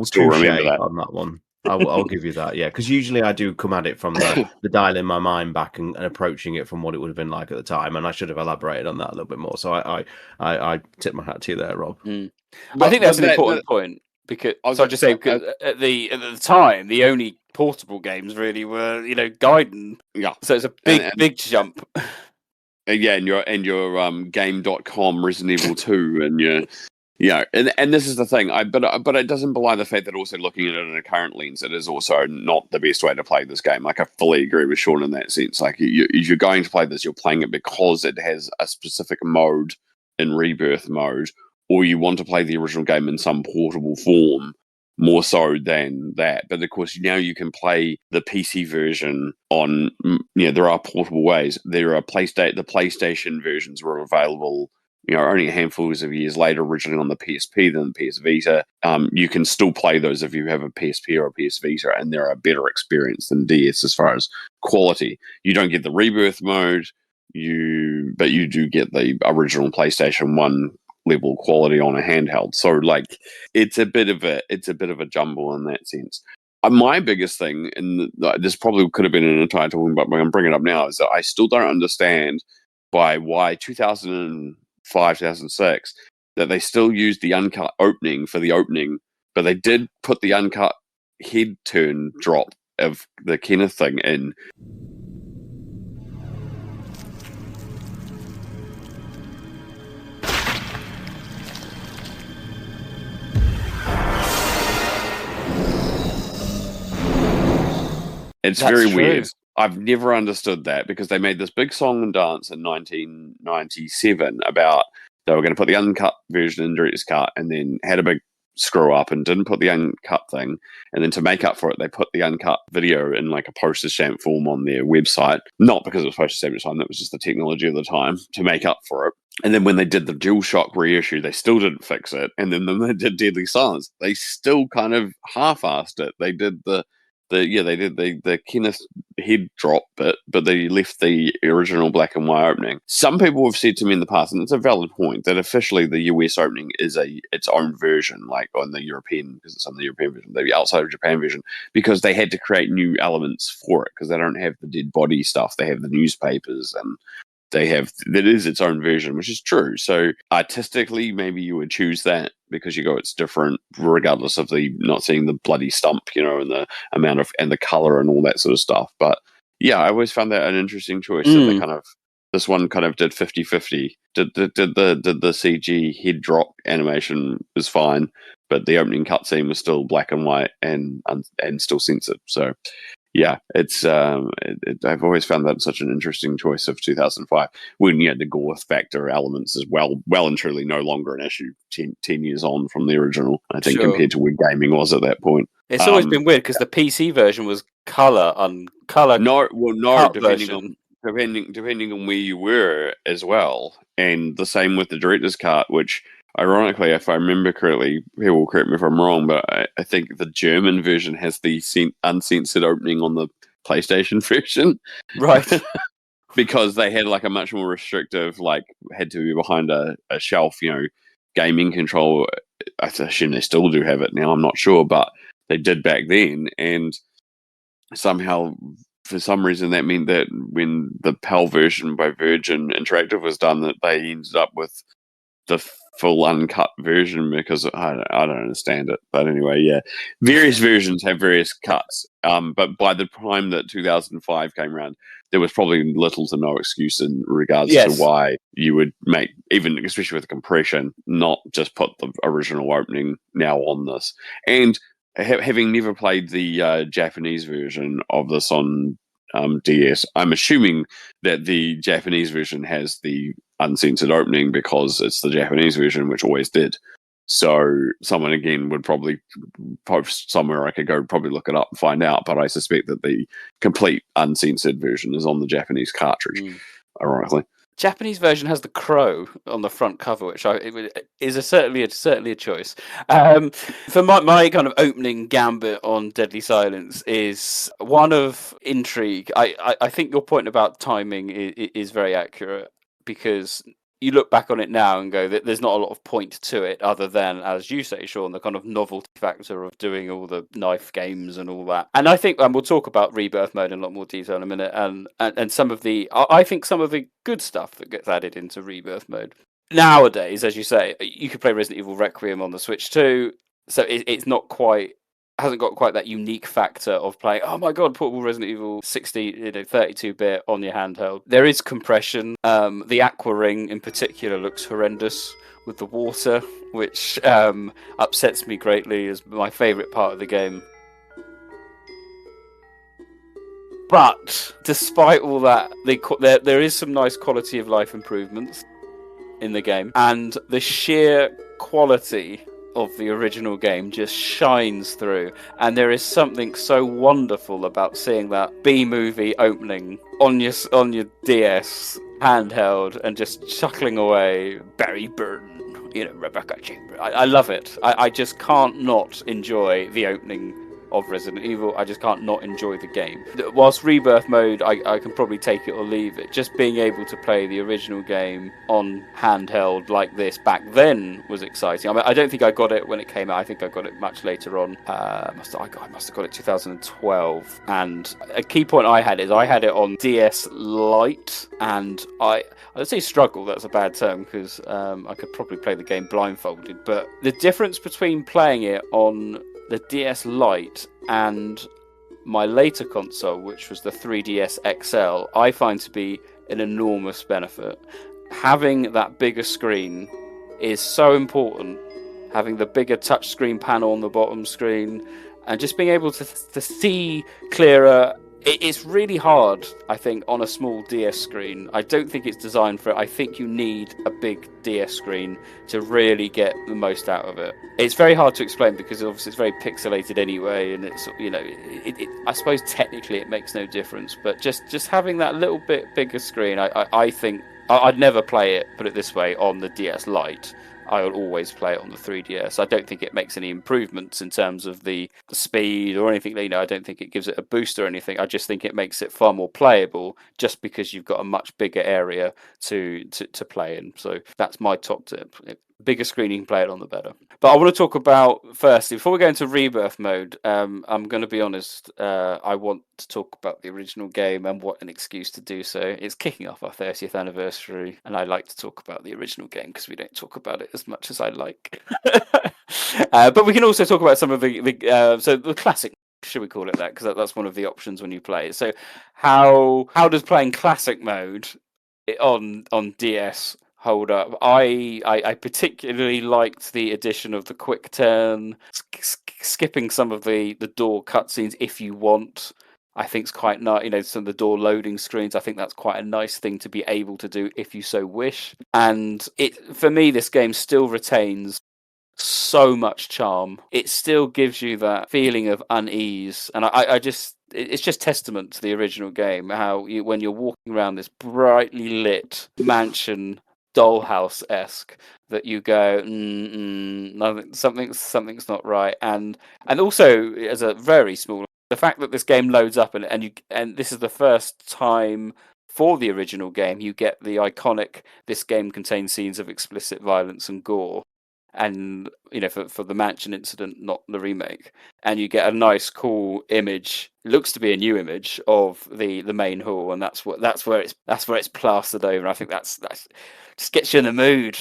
still remember that on that one. I'll give you that. Yeah, because usually I do come at it from the dialing my mind back and approaching it from what it would have been like at the time, and I should have elaborated on that a little bit more. So I tip my hat to you there, Rob. I think that's an important point. Because I was just saying, because at the time, the only portable games really were, you know, Gaiden. Yeah. So it's a big jump. Yeah, and your game.com Resident Evil 2 and your and this is the thing. But it doesn't belie the fact that also looking at it in a current lens, it is also not the best way to play this game. Like I fully agree with Sean in that sense. Like if you're going to play this, you're playing it because it has a specific mode in Rebirth mode, or you want to play the original game in some portable form more so than that. But of course, now you can play the PC version on, there are portable ways. There are the PlayStation versions were available, only a handful of years later, originally on the PSP than the PS Vita. You can still play those if you have a PSP or a PS Vita, and they're a better experience than DS as far as quality. You don't get the Rebirth mode, but you do get the original PlayStation 1 level quality on a handheld. So like it's a bit of a jumble in that sense. My biggest thing, and this probably could have been an entire talking about, but I'm bringing it up now, is that I still don't understand why 2005, 2006 that they still used the uncut opening for the opening, but they did put the uncut head turn drop of the Kenneth thing in. It's very weird. I've never understood that, because they made this big song and dance in 1997 about they were going to put the uncut version in Director's Cut, and then had a big screw up and didn't put the uncut thing. And then to make up for it, they put the uncut video in like a postage stamp form on their website. Not because it was postage stamp at the time, that was just the technology of the time to make up for it. And then when they did the DualShock reissue, they still didn't fix it. And then when they did Deadly Silence, they still kind of half-assed it. They did the Kenneth head drop bit, but they left the original black and white opening. Some people have said to me in the past, and it's a valid point, that officially the US opening is its own version, like on the European, because it's on the European version, the outside of Japan version, because they had to create new elements for it, because they don't have the dead body stuff. They have the newspapers and that is its own version, which is true. So artistically, maybe you would choose that because you go, it's different, regardless of the not seeing the bloody stump, and the amount of and the color and all that sort of stuff. But yeah, I always found that an interesting choice. That they kind of this one kind of did 50-50. Did the CG head drop animation was fine, but the opening cutscene was still black and white and still censored. So yeah, it's I've always found that such an interesting choice of 2005 when the gore factor elements is well and truly no longer an issue 10 years on from the original. I think compared to where gaming was at that point. It's always been weird because the PC version was color. No, depending on where you were as well, and the same with the director's cut, which. Ironically, if I remember correctly, people will correct me if I'm wrong, but I think the German version has the uncensored opening on the PlayStation version. Right. Because they had like a much more restrictive, had to be behind a shelf, gaming control. I assume they still do have it now, I'm not sure, but they did back then. And somehow, for some reason, that meant that when the PAL version by Virgin Interactive was done, that they ended up with the full uncut version because I don't understand it. But anyway, yeah, various versions have various cuts. But by the time that 2005 came around, there was probably little to no excuse in regards to why you would make, even especially with the compression, not just put the original opening now on this. And having never played the Japanese version of this on DS, I'm assuming that the Japanese version has the uncensored opening because it's the Japanese version, which always did. So someone again would probably post somewhere I could go probably look it up and find out, but I suspect that the complete uncensored version is on the Japanese cartridge, ironically. Japanese version has the crow on the front cover, which is certainly a choice. For my kind of opening gambit on Deadly Silence is one of intrigue. I think your point about timing is very accurate, because you look back on it now and go that there's not a lot of point to it other than, as you say, Sean, the kind of novelty factor of doing all the knife games and all that. And I think, and we'll talk about Rebirth mode in a lot more detail in a minute, and some of the, I think some of the good stuff that gets added into Rebirth mode. Nowadays, as you say, you could play Resident Evil Requiem on the Switch too, so it's not quite, hasn't got quite that unique factor of playing, oh my god, portable Resident Evil 32-bit on your handheld. There is compression. The Aqua Ring in particular looks horrendous with the water, which upsets me greatly as my favourite part of the game. But despite all that, there is some nice quality of life improvements in the game, and the sheer quality of the original game just shines through, and there is something so wonderful about seeing that B-movie opening on your DS handheld and just chuckling away Barry Burton, Rebecca Chambers. I love it. I just can't not enjoy the opening of Resident Evil. I just can't not enjoy the game. Whilst Rebirth mode, I can probably take it or leave it. Just being able to play the original game on handheld like this back then was exciting. I mean, I don't think I got it when it came out. I think I got it much later on. I must have got it 2012. And a key point I had is I had it on DS Lite, and I'd say struggle, that's a bad term, because I could probably play the game blindfolded. But the difference between playing it on the DS Lite and my later console, which was the 3DS XL, I find to be an enormous benefit. Having that bigger screen is so important. Having the bigger touchscreen panel on the bottom screen and just being able to see clearer. It's really hard, I think, on a small DS screen. I don't think it's designed for it. I think you need a big DS screen to really get the most out of it. It's very hard to explain because obviously it's very pixelated anyway, and it's, I suppose technically it makes no difference, but just having that little bit bigger screen, I think I'd never play it, put it this way, on the DS Lite. I will always play it on the 3DS. I don't think it makes any improvements in terms of the speed or anything. I don't think it gives it a boost or anything. I just think it makes it far more playable just because you've got a much bigger area to play in. So that's my top tip. bigger screen you can play it on, the better. But I want to talk about, firstly, before we go into Rebirth mode, I'm going to be honest, I want to talk about the original game, and what an excuse to do so. It's kicking off our 30th anniversary, and I like to talk about the original game because we don't talk about it as much as I like. But we can also talk about some of the classic, should we call it that? Because that's one of the options when you play it. So how does playing classic mode on DS hold up? I particularly liked the addition of the quick turn, skipping some of the door cutscenes if you want. I think it's quite nice, some of the door loading screens. I think that's quite a nice thing to be able to do if you so wish. And for me, this game still retains so much charm. It still gives you that feeling of unease, and it's just testament to the original game how when you're walking around this brightly lit mansion, dollhouse-esque, that you go, something's not right, and also as a very small, the fact that this game loads up and this is the first time for the original game you get the iconic, this game contains scenes of explicit violence and gore. And for the mansion incident, not the remake, and you get a nice, cool image. It looks to be a new image of the main hall, and that's where it's plastered over. I think that's just gets you in the mood.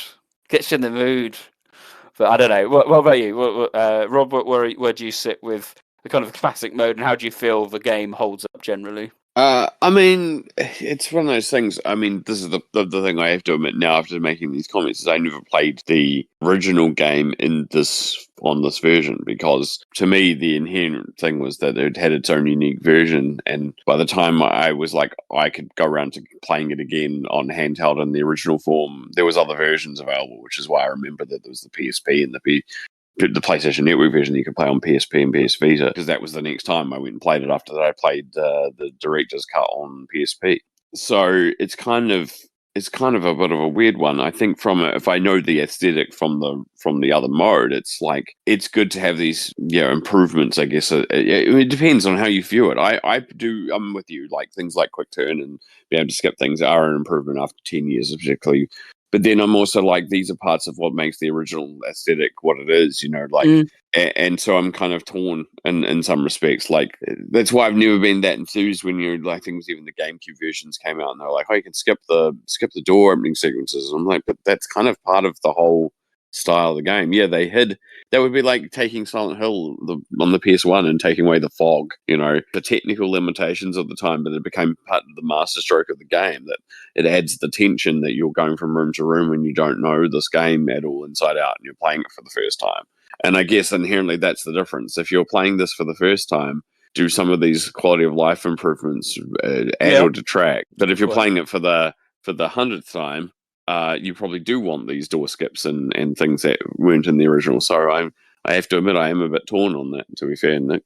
But I don't know. What about you, Rob? Where do you sit with the kind of classic mode, and how do you feel the game holds up generally? I mean, it's one of those things. I mean, this is the thing I have to admit now after making these comments is I never played the original game on this version, because to me the inherent thing was that it had its own unique version, and by the time I was like I could go around to playing it again on handheld in the original form, there was other versions available, which is why I remember that there was the PSP and the PlayStation Network version you could play on PSP and PS Vita, because that was the next time I went and played it after that I played the director's cut on PSP. So it's kind of a bit of a weird one. I think if I know the aesthetic from the other mode, it's like it's good to have these improvements. I guess it depends on how you view it. I'm with you. Like things like quick turn and being able to skip things are an improvement after 10 years, particularly. But then I'm also like, these are parts of what makes the original aesthetic what it is, and so I'm kind of torn in some respects. Like, that's why I've never been that enthused when things, even the GameCube versions came out and they're like, oh, you can skip the door opening sequences. And I'm like, but that's kind of part of the whole style of the game. Yeah, that would be like taking Silent Hill on the PS1 and taking away the fog, the technical limitations of the time, but it became part of the masterstroke of the game, that it adds the tension that you're going from room to room when you don't know this game at all inside out and you're playing it for the first time. And I guess inherently that's the difference. If you're playing this for the first time, do some of these quality of life improvements add or detract? But if you're playing it for the 100th time, you probably do want these door skips and things that weren't in the original. So I have to admit I am a bit torn on that, to be fair, Nick.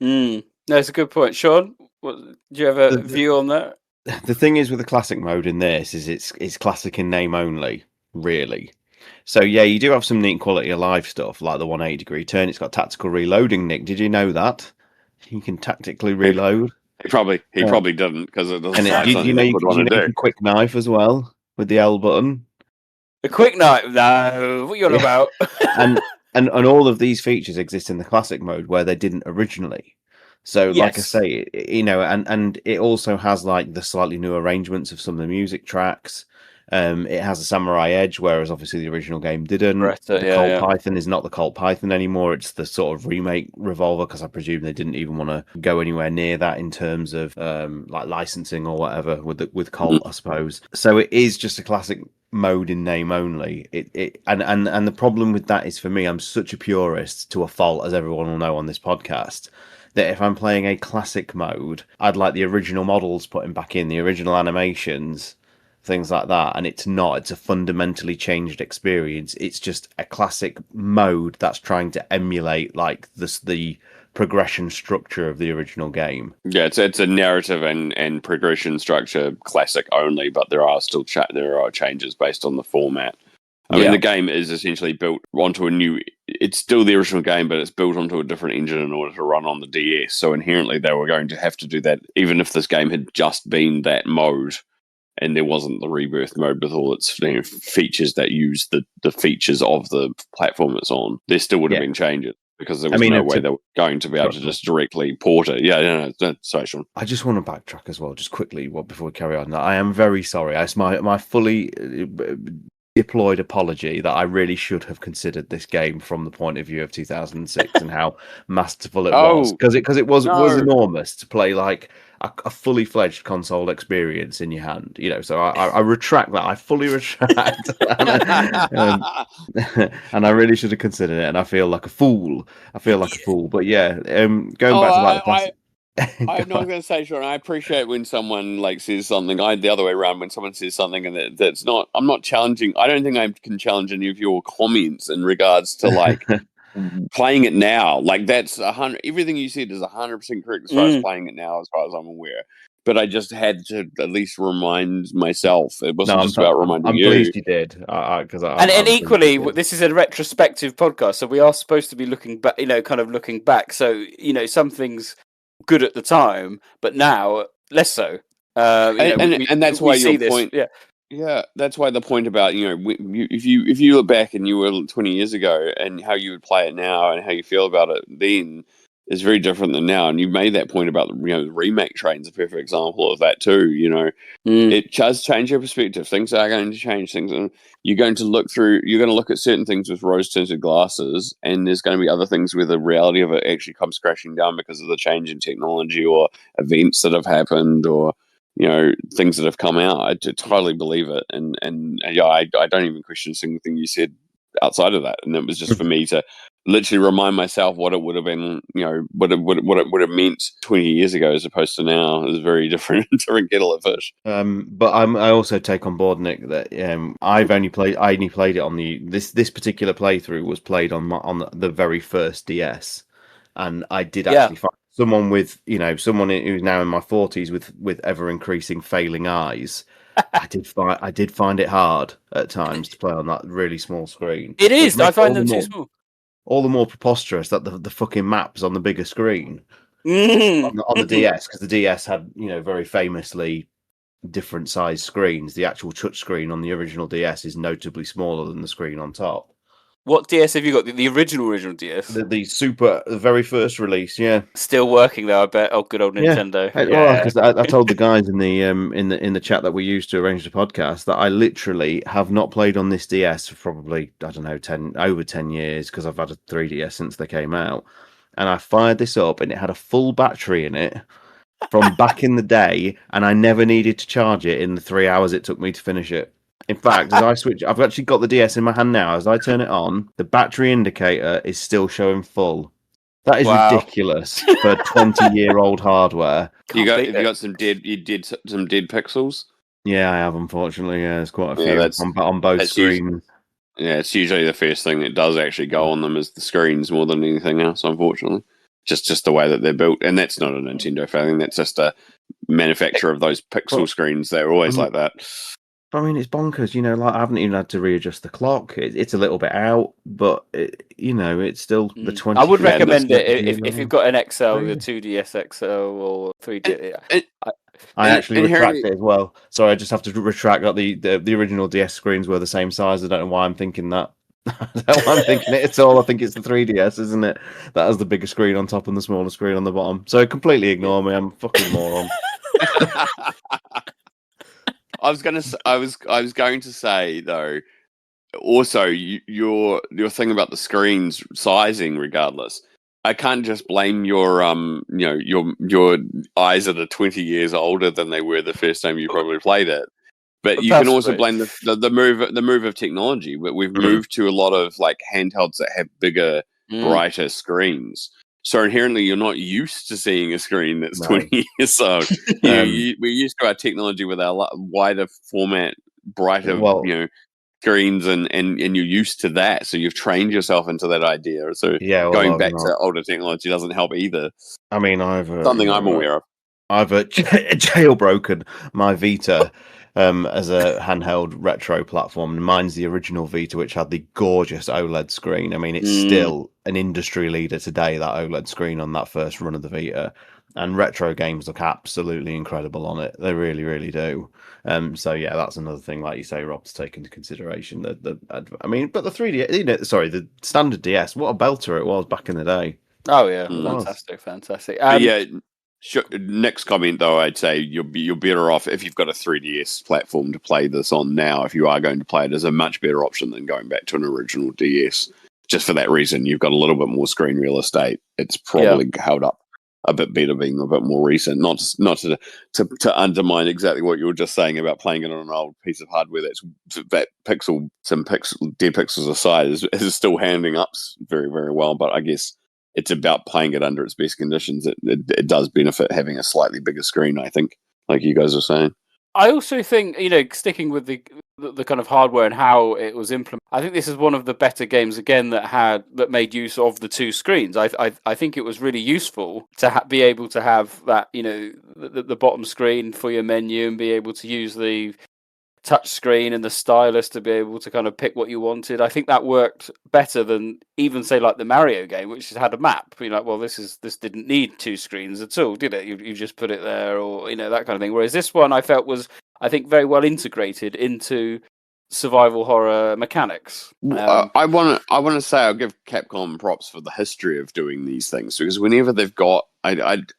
No, it's a good point. Sean, do you have a view on that? The thing is with the classic mode in this is it's classic in name only, really. So yeah, you do have some neat quality of life stuff, like the 180-degree turn. It's got tactical reloading, Nick. Did you know that? You can tactically reload. He probably didn't, because it doesn't sound something you would want to do. Quick knife as well with the L button. A quick knife? No, what are you on about? and all of these features exist in the classic mode where they didn't originally. So, like I say, and it also has like the slightly new arrangements of some of the music tracks. It has a samurai edge, whereas obviously the original game didn't. The Colt Python is not the Colt Python anymore. It's the sort of remake revolver, because I presume they didn't even want to go anywhere near that in terms of like licensing or whatever with Colt, I suppose. So it is just a classic mode in name only. And the problem with that is, for me, I'm such a purist to a fault, as everyone will know on this podcast, that if I'm playing a classic mode, I'd like the original models putting back in, the original animations, things like that. And it's a fundamentally changed experience. It's just a classic mode that's trying to emulate like the progression structure of the original game. Yeah, it's a narrative and progression structure classic only, but there are still changes based on the format. I mean, the game is essentially built onto it's still the original game, but it's built onto a different engine in order to run on the DS. So inherently they were going to have to do that, even if this game had just been that mode. and there wasn't the Rebirth mode with all its features that use the features of the platform it's on, there still would have been changes. Because there was no way they were going to be able to just directly port it. Yeah, no, sorry, Sean. I just want to backtrack as well, just quickly, before we carry on. I am very sorry. It's my fully deployed apology that I really should have considered this game from the point of view of 2006 and how masterful it was. Because it was enormous to play like a fully fledged console experience in your hand, So I retract that. I fully retract, and I really should have considered it. And I feel like a fool. But yeah, going back to like the classic. I'm not going to say, Sean. I appreciate when someone says something. The other way around, when someone says something and that's not. I'm not challenging. I don't think I can challenge any of your comments in regards to playing it now. That's 100. Everything you said is 100% correct as far as playing it now, as far as I'm aware. But I just had to at least remind myself. It wasn't just about reminding you. I'm pleased you did. And equally, this is a retrospective podcast, so we are supposed to be looking back. Kind of looking back. So some things good at the time, but now less so. And that's why your point. Yeah, that's why the point about if you look back and you were 20 years ago and how you would play it now and how you feel about it then is very different than now. And you made that point about the remake train's a perfect example of that too. It does change your perspective. Things are going to change. You're going to look at certain things with rose-tinted glasses, and there's going to be other things where the reality of it actually comes crashing down because of the change in technology or events that have happened or things that have come out. I totally believe it, and I don't even question a single thing you said outside of that. And it was just for me to literally remind myself what it would have been, what it would have meant 20 years ago as opposed to now. It was very different kettle of fish. But I also take on board, Nick, that I only played it on this particular playthrough was played on the very first DS, and I did actually find someone with someone who's now in my 40s with ever increasing failing eyes. I did find it hard at times to play on that really small screen. It is. I find them too small. All the more preposterous that the fucking map's on the bigger screen on the DS, because the DS had very famously different size screens. The actual touch screen on the original DS is notably smaller than the screen on top. What DS have you got? The original DS? The very first release, yeah. Still working though, I bet. Oh, good old Nintendo. Well, because I told the guys in the chat that we used to arrange the podcast that I literally have not played on this DS for probably, I don't know, over 10 years, because I've had a 3DS since they came out. And I fired this up and it had a full battery in it from back in the day, and I never needed to charge it in the 3 hours it took me to finish it. In fact, as I switch, I've actually got the DS in my hand now. As I turn it on, the battery indicator is still showing full. That is ridiculous for 20-year-old hardware. Have you got some dead pixels? Yeah, I have, unfortunately. Yeah, there's quite a few on both screens. It's usually the first thing that does actually go on them is the screens more than anything else, unfortunately. Just the way that they're built. And that's not a Nintendo failing. That's just a manufacturer of those pixel screens. They're always like that. I mean, it's bonkers, I haven't even had to readjust the clock. It's a little bit out, but it's still the 20. I would recommend it if you've got an XL, the 2DS XL or 3D. I actually retract it as well. So I just have to retract that the original DS screens were the same size. I don't know why I'm thinking that. I don't know why I'm thinking it at all. I think it's the 3DS, isn't it? That has the bigger screen on top and the smaller screen on the bottom. So completely ignore me. I'm a fucking moron. I was going to say though. Also, your thing about the screens sizing, regardless. I can't just blame your your eyes that are 20 years older than they were the first time you probably played it. But you can also blame the move of technology. We've moved to a lot of handhelds that have bigger, brighter screens. So inherently, you're not used to seeing a screen that's 20 years old. We're used to our technology with our wider format, brighter, screens, and you're used to that. So you've trained yourself into that idea. So going back to older technology doesn't help either. I mean, I'm aware of. I've jailbroken my Vita as a handheld retro platform. Mine's the original Vita, which had the gorgeous OLED screen. I mean, it's still an industry leader today, that OLED screen on that first run of the Vita. And retro games look absolutely incredible on it. They really, really do. So yeah, that's another thing, like you say, Rob, to take into consideration. But the 3D, sorry, the standard DS, what a belter it was back in the day. Oh yeah, Mm. fantastic. But yeah, next comment though, I'd say you're better off if you've got a 3DS platform to play this on now. If you are going to play it, as a much better option than going back to an original DS. Just for that reason, you've got a little bit more screen real estate. It's probably held up a bit better being a bit more recent. Not to undermine exactly what you were just saying about playing it on an old piece of hardware dead pixels aside is still handing up very, very well. But I guess it's about playing it under its best conditions. It does benefit having a slightly bigger screen, I think, like you guys are saying. I also think, sticking with the kind of hardware and how it was implemented, I think this is one of the better games again that made use of the two screens. I think it was really useful to be able to have that, the bottom screen for your menu and be able to use the touch screen and the stylus to be able to kind of pick what you wanted. I think that worked better than even say like the Mario game, which had a map. You're like, well, this didn't need two screens at all, did it? You just put it there, or that kind of thing. Whereas this one I felt was, I think, very well integrated into survival horror mechanics. I want to say I'll give Capcom props for the history of doing these things, because whenever they've got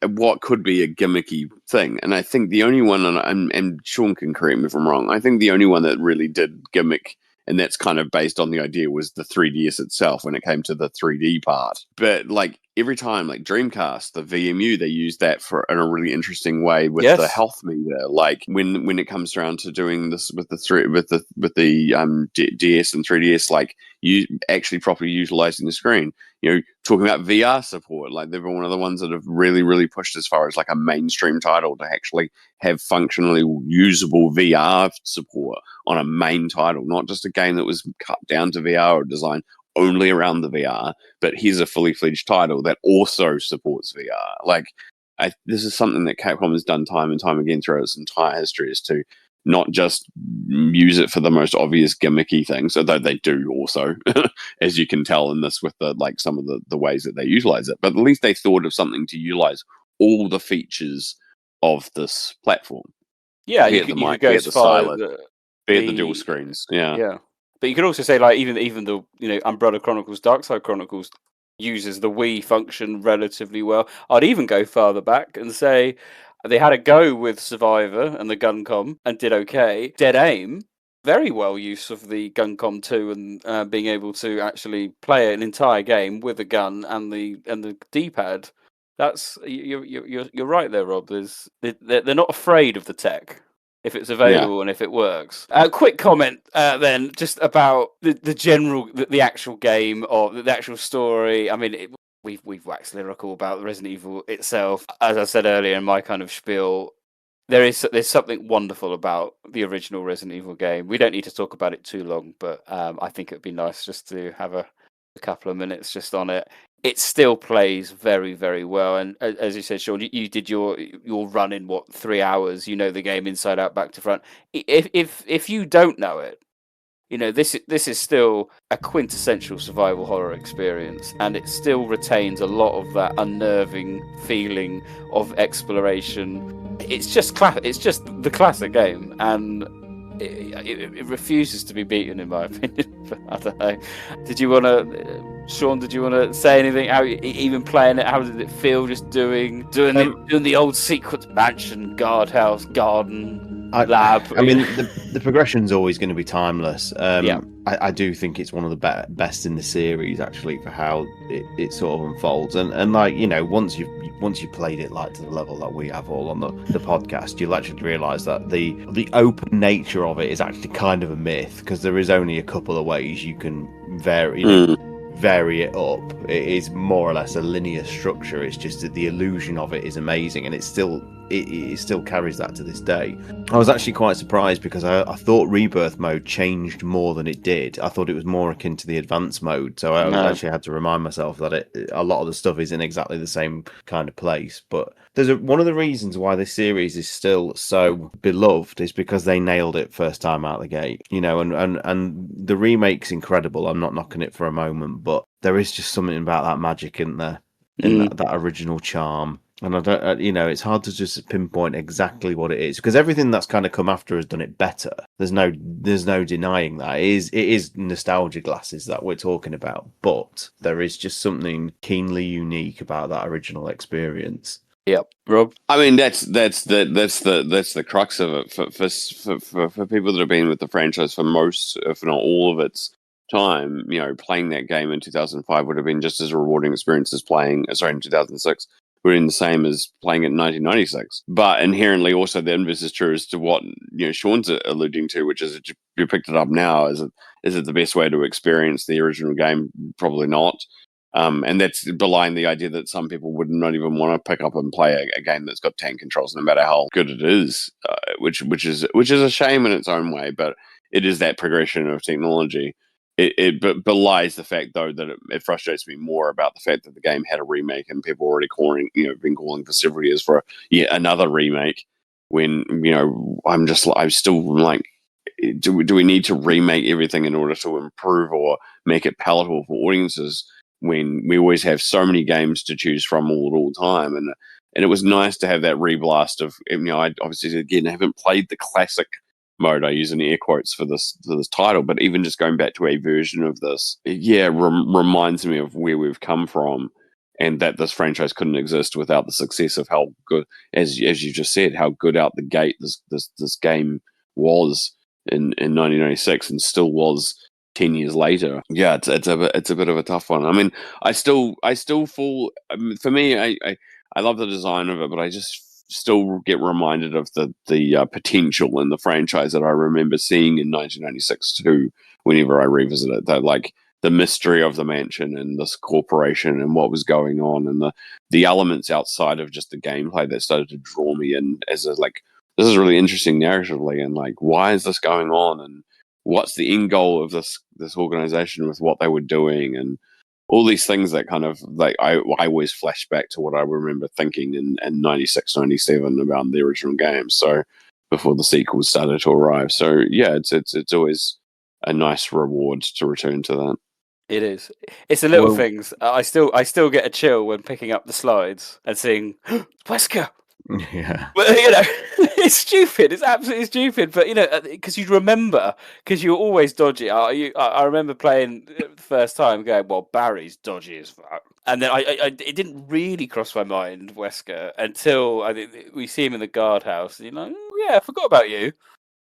what could be a gimmicky thing, and I think the only one, and Sean can correct me if I'm wrong, I think the only one that really did gimmick, and that's kind of based on the idea, was the 3DS itself when it came to the 3D part. But like every time, like Dreamcast, the VMU, they used that in a really interesting way with the health meter. Like when it comes around to doing this with the DS and 3DS, like you actually properly utilizing the screen. Talking about VR support, like they're one of the ones that have really, really pushed as far as like a mainstream title to actually have functionally usable VR support on a main title, not just a game that was cut down to VR or designed only around the VR, but here's a fully fledged title that also supports VR. Like, this is something that Capcom has done time and time again throughout its entire history, is to not just use it for the most obvious gimmicky things, although they do also, as you can tell in this with some of the ways that they utilize it. But at least they thought of something to utilize all the features of this platform. Yeah, you could go as far as the dual screens. Yeah. But you could also say, like, even the Umbrella Chronicles, Darkside Chronicles uses the Wii function relatively well. I'd even go farther back and say they had a go with Survivor and the Guncom and did okay. Dead Aim, very well use of the Guncom 2 and being able to actually play an entire game with a gun and the D-pad. That's you're right there, Rob. They're not afraid of the tech if it's available and if it works. Quick comment then, just about the actual game or the actual story. I mean, we've waxed lyrical about Resident Evil itself. As I said earlier in my kind of spiel, there's something wonderful about the original Resident Evil game. We don't need to talk about it too long, but I think it'd be nice just to have a couple of minutes just on it. It still plays very, very well, and as you said, Sean, you did your run in 3 hours. You know the game inside out, back to front. If you don't know it, this is still a quintessential survival horror experience, and it still retains a lot of that unnerving feeling of exploration. It's just It's just the classic game, and it refuses to be beaten, in my opinion. I don't know. Sean, did you want to say anything? How, even playing it, how did it feel? Just doing the old secret mansion, guardhouse, garden, lab. I mean, the progression's always going to be timeless. I do think it's one of the best in the series, actually, for how it sort of unfolds. And like, once you've played it like to the level that we have all on the podcast, you'll actually realise that the open nature of it is actually kind of a myth, because there is only a couple of ways you can vary it up. It is more or less a linear structure. It's just that the illusion of it is amazing, and it still carries that to this day. I was actually quite surprised, because I thought Rebirth mode changed more than it did. I thought it was more akin to the advanced mode, so I actually had to remind myself that a lot of the stuff is in exactly the same kind of place. But there's one of the reasons why this series is still so beloved is because they nailed it first time out the gate, and the remake's incredible. I'm not knocking it for a moment, but there is just something about that magic, isn't there? In that original charm. And I don't, it's hard to just pinpoint exactly what it is because everything that's kind of come after has done it better. There's no denying that. It is nostalgia glasses that we're talking about, but there is just something keenly unique about that original experience. Yep, Rob. I mean, that's the crux of it for people that have been with the franchise for most, if not all, of its time. Playing that game in 2005 would have been just as a rewarding experience as playing. Sorry, in 2006. Would have been the same as playing it in 1996. But inherently, also the inverse is true as to what Sean's alluding to, which is you picked it up now. Is it the best way to experience the original game? Probably not. And that's belying the idea that some people would not even want to pick up and play a game that's got tank controls, no matter how good it is, which is a shame in its own way. But it is that progression of technology. It belies the fact, though, that it frustrates me more about the fact that the game had a remake and people already been calling for several years for yet another remake. When I'm still like, do we need to remake everything in order to improve or make it palatable for audiences? When we always have so many games to choose from all time, and it was nice to have that reblast of I obviously again haven't played the classic mode. I use in air quotes for this title, but even just going back to a version of this, reminds me of where we've come from, and that this franchise couldn't exist without the success of how good, as you just said, how good out the gate this game was in 1996 and still was 10 years later. Yeah, it's a bit of a tough one. I mean, I still fall. For me, I love the design of it, but I just still get reminded of the potential in the franchise that I remember seeing in 1996 too. Whenever I revisit it, that like the mystery of the mansion and this corporation and what was going on, and the elements outside of just the gameplay that started to draw me in as this is really interesting narratively, and like why is this going on, and what's the end goal of this organization with what they were doing, and all these things that kind of like I always flash back to what I remember thinking in 96, 97 about the original game. So before the sequels started to arrive. So yeah, it's always a nice reward to return to that. It is. It's the little things. I still get a chill when picking up the slides and seeing Wesker. Yeah. Well, it's stupid. It's absolutely stupid. But because you remember, because you're always dodgy. I remember playing the first time, going, "Well, Barry's dodgy as fuck," and then it didn't really cross my mind, Wesker, until I think we see him in the guardhouse, and you're like, "Oh, yeah, I forgot about you."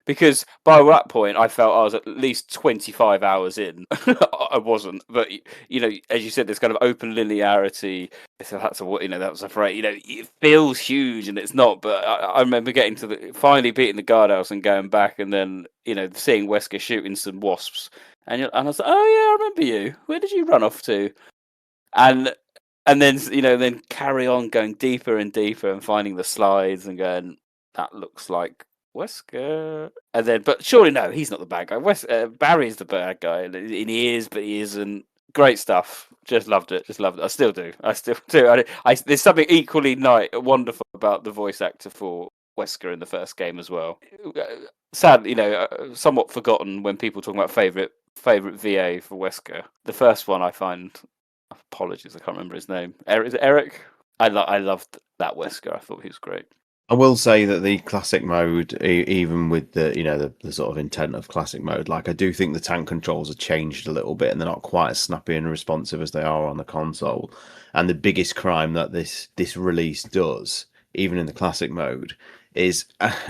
Because by that point, I felt I was at least 25 hours in. I wasn't, but as you said, this kind of open linearity. So that's that was a phrase. It feels huge, and it's not. But I remember getting to finally beating the guardhouse and going back, and then seeing Wesker shooting some wasps, and I was like, oh yeah, I remember you. Where did you run off to? And then then carry on going deeper and deeper and finding the slides and going, that looks like Wesker, and then, but surely no, he's not the bad guy. Barry's the bad guy, and he is, but he isn't. Great stuff. Just loved it. I still do. There's something equally wonderful about the voice actor for Wesker in the first game as well. Sad, somewhat forgotten when people talk about favorite VA for Wesker. The first one I find. Apologies, I can't remember his name. Is it Eric? I loved that Wesker. I thought he was great. I will say that the classic mode, even with the sort of intent of classic mode, like I do think the tank controls have changed a little bit, and they're not quite as snappy and responsive as they are on the console. And the biggest crime that this release does, even in the classic mode, is,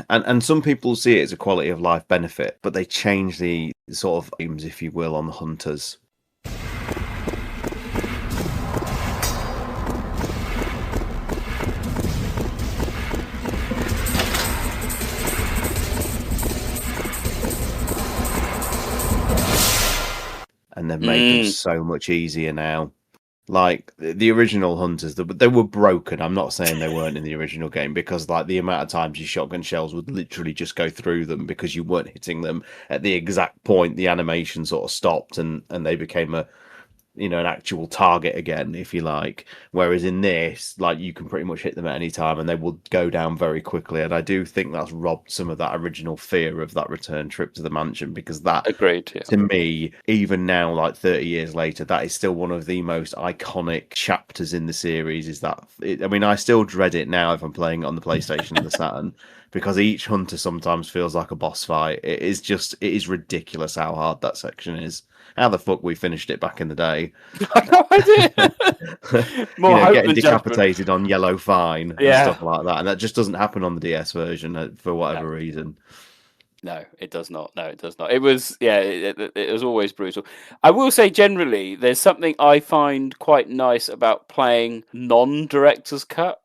and some people see it as a quality of life benefit, but they change the sort of aims, if you will, on the hunters. And they've made them so much easier now. Like the original hunters, they were broken. I'm not saying they weren't in the original game, because like the amount of times your shotgun shells would literally just go through them because you weren't hitting them at the exact point the animation sort of stopped, and they became an actual target again, if you like. Whereas in this, like, you can pretty much hit them at any time and they will go down very quickly. And I do think that's robbed some of that original fear of that return trip to the mansion, because that, Agreed, yeah. to me, even now, like 30 years later, that is still one of the most iconic chapters in the series. I mean, I still dread it now if I'm playing it on the PlayStation and the Saturn, because each hunter sometimes feels like a boss fight. It is ridiculous how hard that section is. How the fuck we finished it back in the day? I have no idea. More hope getting than decapitated judgment. on yellow fine and Yeah. stuff like that, and that just doesn't happen on the DS version for whatever reason. No, it does not. No, it does not. It was, it was always brutal. I will say, generally, there's something I find quite nice about playing non-director's cut,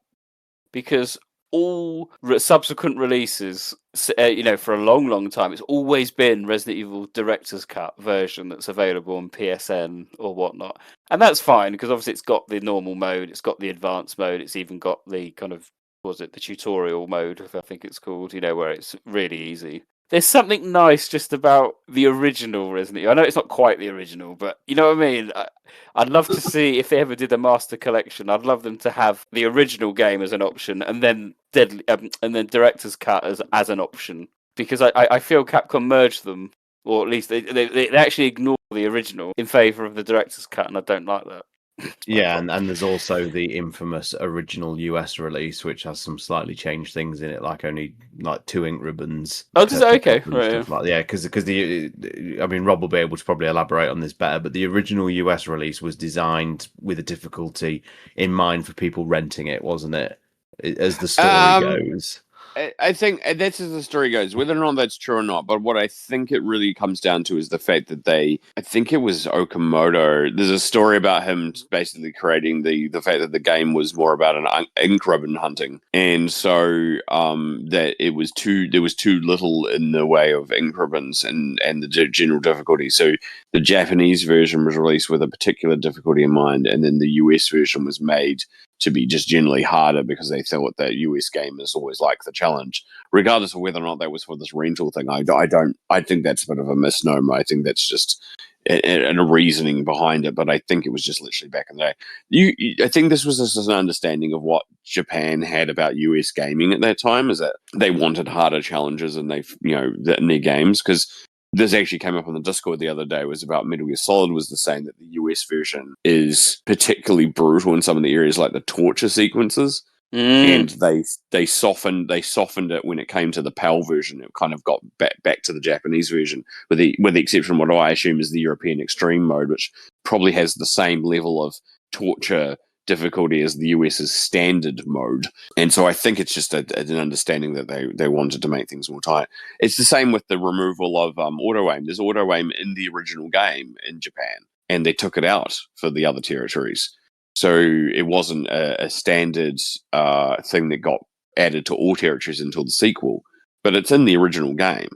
because all subsequent releases, for a long, long time, it's always been Resident Evil director's cut version that's available on PSN or whatnot, and that's fine because obviously it's got the normal mode, it's got the advanced mode, it's even got the kind of the tutorial mode, I think it's called, where it's really easy. There's something nice just about the original Resident Evil. I know it's not quite the original, but you know what I mean? I'd love to see if they ever did a master collection. I'd love them to have the original game as an option, and then director's cut as an option, because I feel Capcom merged them, or at least they actually ignore the original in favor of the director's cut, and I don't like that. Yeah, and there's also the infamous original US release, which has some slightly changed things in it, like only like 2 ink ribbons. Oh, is that okay? Right, yeah, because Rob will be able to probably elaborate on this better, but the original US release was designed with a difficulty in mind for people renting it, wasn't it? As the story goes. I think that's as the story goes, whether or not that's true or not. But what I think it really comes down to is the fact that I think it was Okamoto. There's a story about him basically creating the fact that the game was more about an ink ribbon hunting, and so that there was too little in the way of ink ribbons and the general difficulty. So the Japanese version was released with a particular difficulty in mind, and then the US version was made to be just generally harder because they thought that US gamers always like the challenge, regardless of whether or not that was for this rental thing. I think that's a bit of a misnomer. I think that's just a reasoning behind it, but I think it was just literally back in the day. I think this was just an understanding of what Japan had about US gaming at that time, is that they wanted harder challenges in their games, because this actually came up on the Discord the other day, was about Metal Gear Solid was saying that the US version is particularly brutal in some of the areas, like the torture sequences. And they softened it when it came to the PAL version. It kind of got back to the Japanese version, with the exception of what I assume is the European Extreme mode, which probably has the same level of torture difficulty as the US's standard mode. And so I think it's just an understanding that they wanted to make things more tight. It's the same with the removal of auto aim. There's auto aim in the original game in Japan, and they took it out for the other territories. So it wasn't a standard thing that got added to all territories until the sequel, but it's in the original game.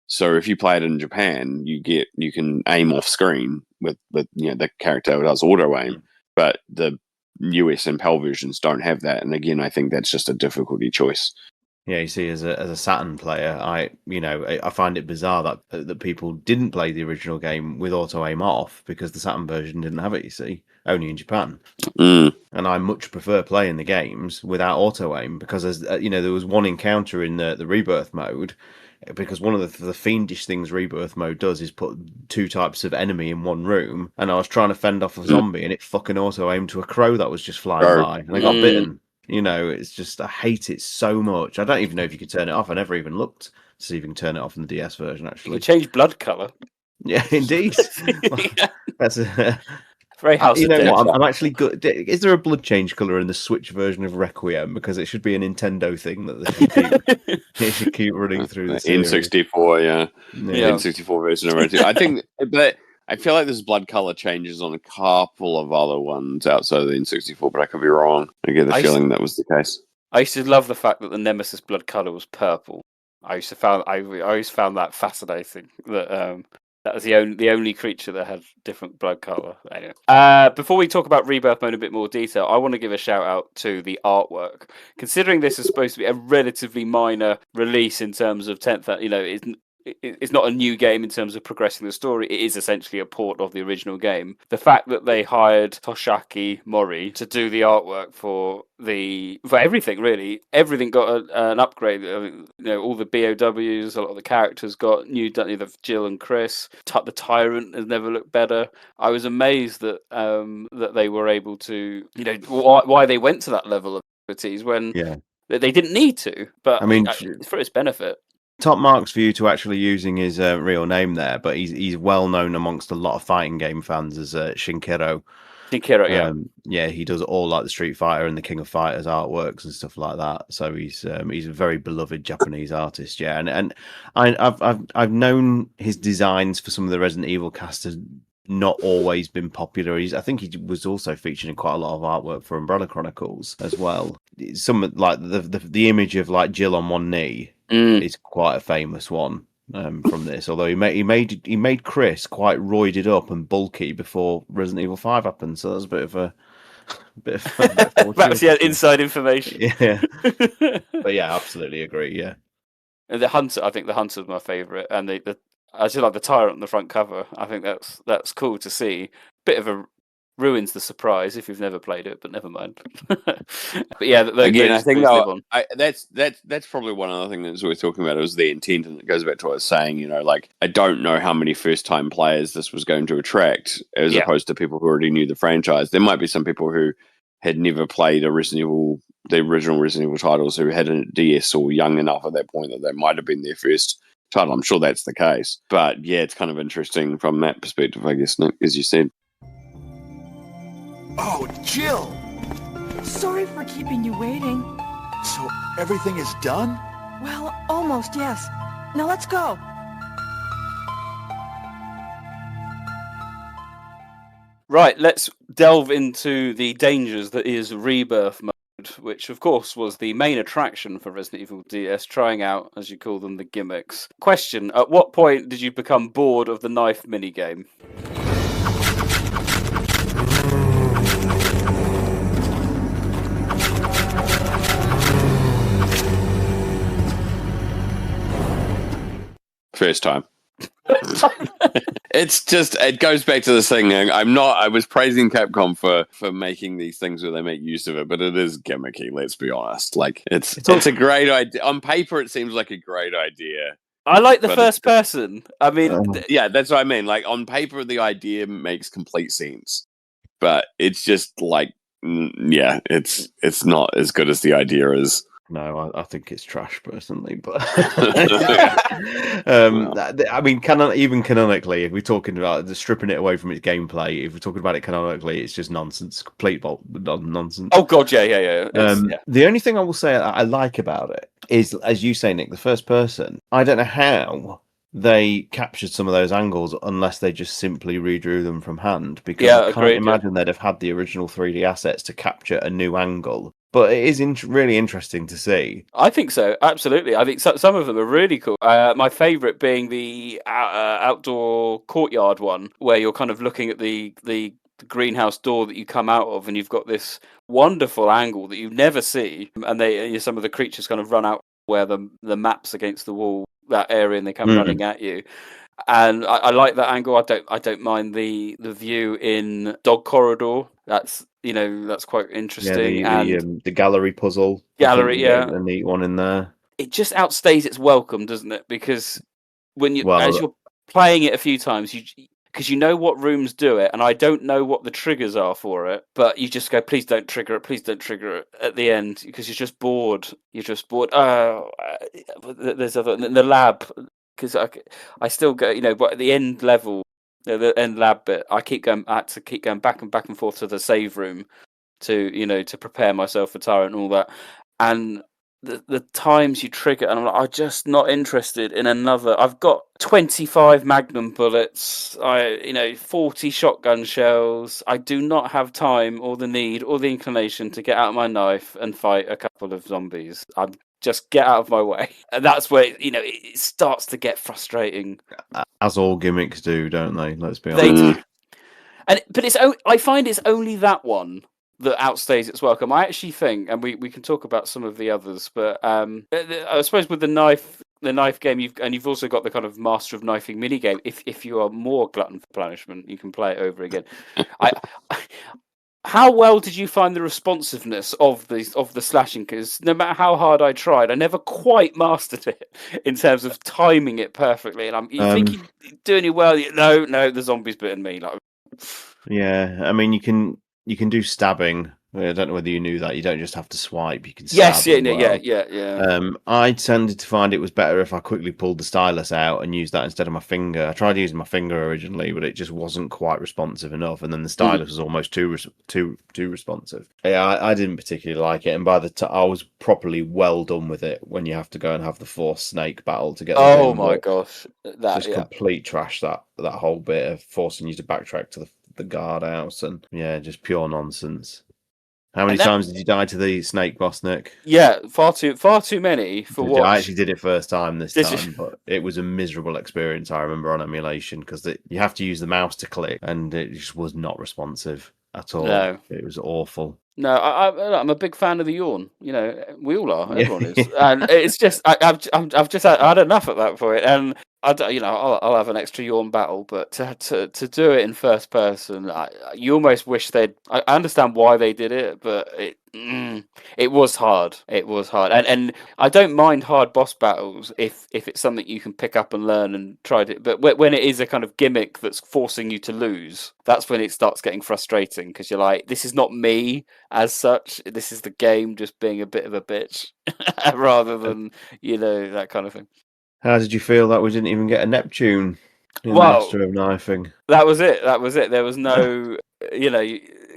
So if you play it in Japan, you can aim off screen with the character who does auto aim, but the US and PAL versions don't have that. And again, I think that's just a difficulty choice. Yeah, you see, as a Saturn player, I find it bizarre that people didn't play the original game with auto aim off, because the Saturn version didn't have it. You see, only in Japan. And I much prefer playing the games without auto aim, because there was one encounter in the REbirth mode. Because one of the fiendish things REbirth mode does is put 2 types of enemy in one room, and I was trying to fend off a zombie, and it fucking auto aimed to a crow that was just flying by, and I got bitten. It's just, I hate it so much. I don't even know if you could turn it off. I never even looked to see if you can turn it off in the DS version, actually. You can change blood colour. Yeah, indeed. That's very House of Dead. What? I'm actually good. Is there a blood change colour in the Switch version of Requiem? Because it should be a Nintendo thing that they should keep running through the series. N64, yeah. N64 version of Requiem. I think, but I feel like there's blood color changes on a couple of other ones outside of the N64, but I could be wrong. I get the feeling that was the case. I used to love the fact that the Nemesis blood color was purple. I always found that fascinating. That was the only creature that had different blood color. Anyway. Before we talk about REbirth mode in a bit more detail, I want to give a shout out to the artwork. Considering this is supposed to be a relatively minor release in terms of 10th, it's not a new game in terms of progressing the story. It is essentially a port of the original game. The fact that they hired Toshiaki Mori to do the artwork for everything, really, everything got an upgrade. All the BOWs, a lot of the characters got new. Jill and Chris, the Tyrant has never looked better. I was amazed that that they were able to, why they went to that level of expertise when they didn't need to. But I mean, it's for its benefit. Top marks for you to actually using his real name there, but he's well known amongst a lot of fighting game fans as Shinkiro. Shinkiro, yeah, he does all like the Street Fighter and the King of Fighters artworks and stuff like that. So he's a very beloved Japanese artist. Yeah, and I've known his designs for some of the Resident Evil cast has not always been popular. I think he was also featured in quite a lot of artwork for Umbrella Chronicles as well. Some like the image of like Jill on one knee is quite a famous one from this. Although he made Chris quite roided up and bulky before Resident Evil 5 happened. So that's a bit of perhaps inside information. Yeah, but yeah, absolutely agree. Yeah, and the Hunter. I think the Hunter's my favourite, and I just like the Tyrant on the front cover. I think that's cool to see. Bit of a ruins the surprise if you've never played it, but never mind. But yeah, again, I think that's probably one other thing that's worth talking about. It was the intent, and it goes back to what I was saying. I don't know how many first-time players this was going to attract, as opposed to people who already knew the franchise. There might be some people who had never played the original Resident Evil titles, who had a DS or young enough at that point that they might have been their first title. I'm sure that's the case, but yeah, it's kind of interesting from that perspective, I guess, Nick, as you said. Oh, Jill! Sorry for keeping you waiting. So everything is done? Well, almost, yes. Now let's go. Right, let's delve into the dangers that is REbirth mode, which of course was the main attraction for Resident Evil DS, trying out, as you call them, the gimmicks. Question, at what point did you become bored of the knife minigame? First time. It goes back to this thing. I was praising Capcom for making these things where they make use of it, but it is gimmicky, let's be honest. Like it's a great idea. On paper it seems like a great idea. I like the first person. I mean, yeah, that's what I mean. Like on paper the idea makes complete sense. But it's just like it's not as good as the idea is. No, I think it's trash personally, but I mean, canonically, if we're talking about stripping it away from its gameplay, if we're talking about it canonically, it's just nonsense, complete nonsense. Oh god, yeah. The only thing I will say I like about it is, as you say, Nick, the first person. I don't know how they captured some of those angles unless they just simply redrew them from hand, because I can't imagine they'd have had the original 3D assets to capture a new angle. But it is really interesting to see. I think so, absolutely. I think some of them are really cool. My favourite being the outdoor courtyard one, where you're kind of looking at the greenhouse door that you come out of, and you've got this wonderful angle that you never see, and some of the creatures kind of run out where the map's against the wall, that area, and they come running at you. And I like that angle. I don't mind the view in Dog Corridor. That's quite interesting. Yeah, the gallery puzzle. Gallery, a neat one in there. It just outstays its welcome, doesn't it? Because as you're playing it a few times, because you know what rooms do it, and I don't know what the triggers are for it, but you just go, please don't trigger it at the end, because you're just bored. There's other in the lab. Because I still go, but at the end level, the end lab bit, I had to keep going back and forth to the save room to prepare myself for Tyrant and all that. And the times you trigger, and I'm just not interested in another. I've got 25 Magnum bullets, 40 shotgun shells. I do not have time or the need or the inclination to get out my knife and fight a couple of zombies. Just get out of my way. And that's where, it starts to get frustrating. As all gimmicks do, don't they? Let's be honest. But I find it's only that one that outstays its welcome. I actually think, and we can talk about some of the others, but I suppose with the knife the knife game, you've also got the kind of Master of Knifing mini game. If you are more glutton for punishment, you can play it over again. How well did you find the responsiveness of the slashing? Because no matter how hard I tried, I never quite mastered it in terms of timing it perfectly. And you think you're doing it well. No, the zombie's bitten me. Like, yeah, I mean, you can do stabbing. I don't know whether you knew that. You don't just have to swipe. You can stab. Yeah. I tended to find it was better if I quickly pulled the stylus out and used that instead of my finger. I tried using my finger originally, but it just wasn't quite responsive enough. And then the stylus was almost too responsive. Yeah, I didn't particularly like it. And by the time I was properly well done with it, when you have to go and have the force snake battle to get. Oh my gosh, complete trash. That whole bit of forcing you to backtrack to the guardhouse, and just pure nonsense. How many times did you die to the snake boss, Nick? Yeah, far too many for what. I actually did it first time this time, but it was a miserable experience. I remember on emulation because you have to use the mouse to click, and it just was not responsive at all. No. It was awful. No, I'm a big fan of the yawn. You know, we all are. Everyone is, and it's just I've just had enough at that point, and I'll have an extra yawn battle, but to do it in first person, you almost wish they'd. I understand why they did it, but it was hard. It was hard, and I don't mind hard boss battles if it's something you can pick up and learn and try to. But when it is a kind of gimmick that's forcing you to lose, that's when it starts getting frustrating because you're like, this is not me as such. This is the game just being a bit of a bitch, rather than that kind of thing. How did you feel that we didn't even get a Neptune in Master of Knifing? That was it. There was no,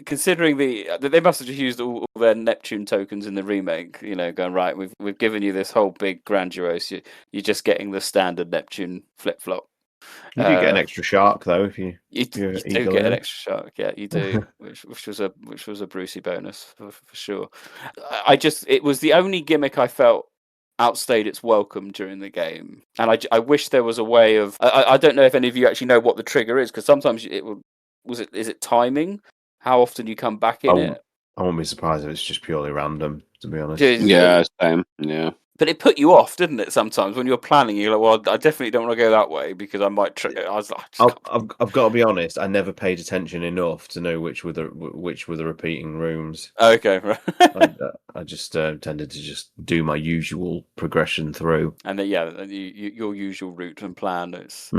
considering they must have just used all their Neptune tokens in the remake. Going right, we've given you this whole big grandiose. You're just getting the standard Neptune flip flop. You do get an extra shark though if you do get an extra shark. Yeah, you do, which was a Brucey bonus for sure. It was the only gimmick I felt outstayed its welcome during the game, and I wish there was a way of. I don't know if any of you actually know what the trigger is, because sometimes is it timing? How often you come back in it? I won't be surprised if it's just purely random, to be honest. Yeah, same. Yeah. But it put you off, didn't it? Sometimes when you're planning, you're like, "Well, I definitely don't want to go that way because I might." I was like, I've got to be honest. I never paid attention enough to know which were the repeating rooms. Okay, right. I just tended to just do my usual progression through, and then your usual route and plan. It's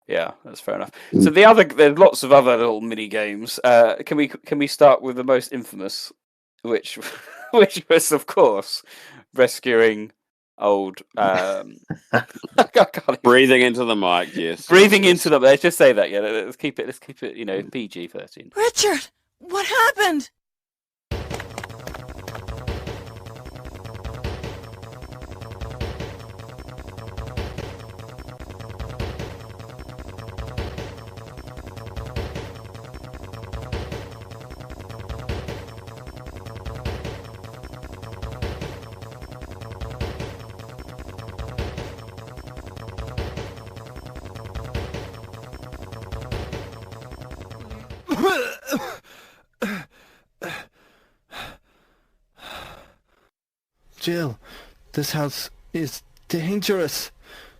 yeah, that's fair enough. So there's lots of other little mini games. Can we start with the most infamous, which was of course rescuing old breathing into the mic. Yes, breathing into the. Let's just say that. Yeah, let's keep it. PG-13. Richard, what happened? Jill, this house is dangerous.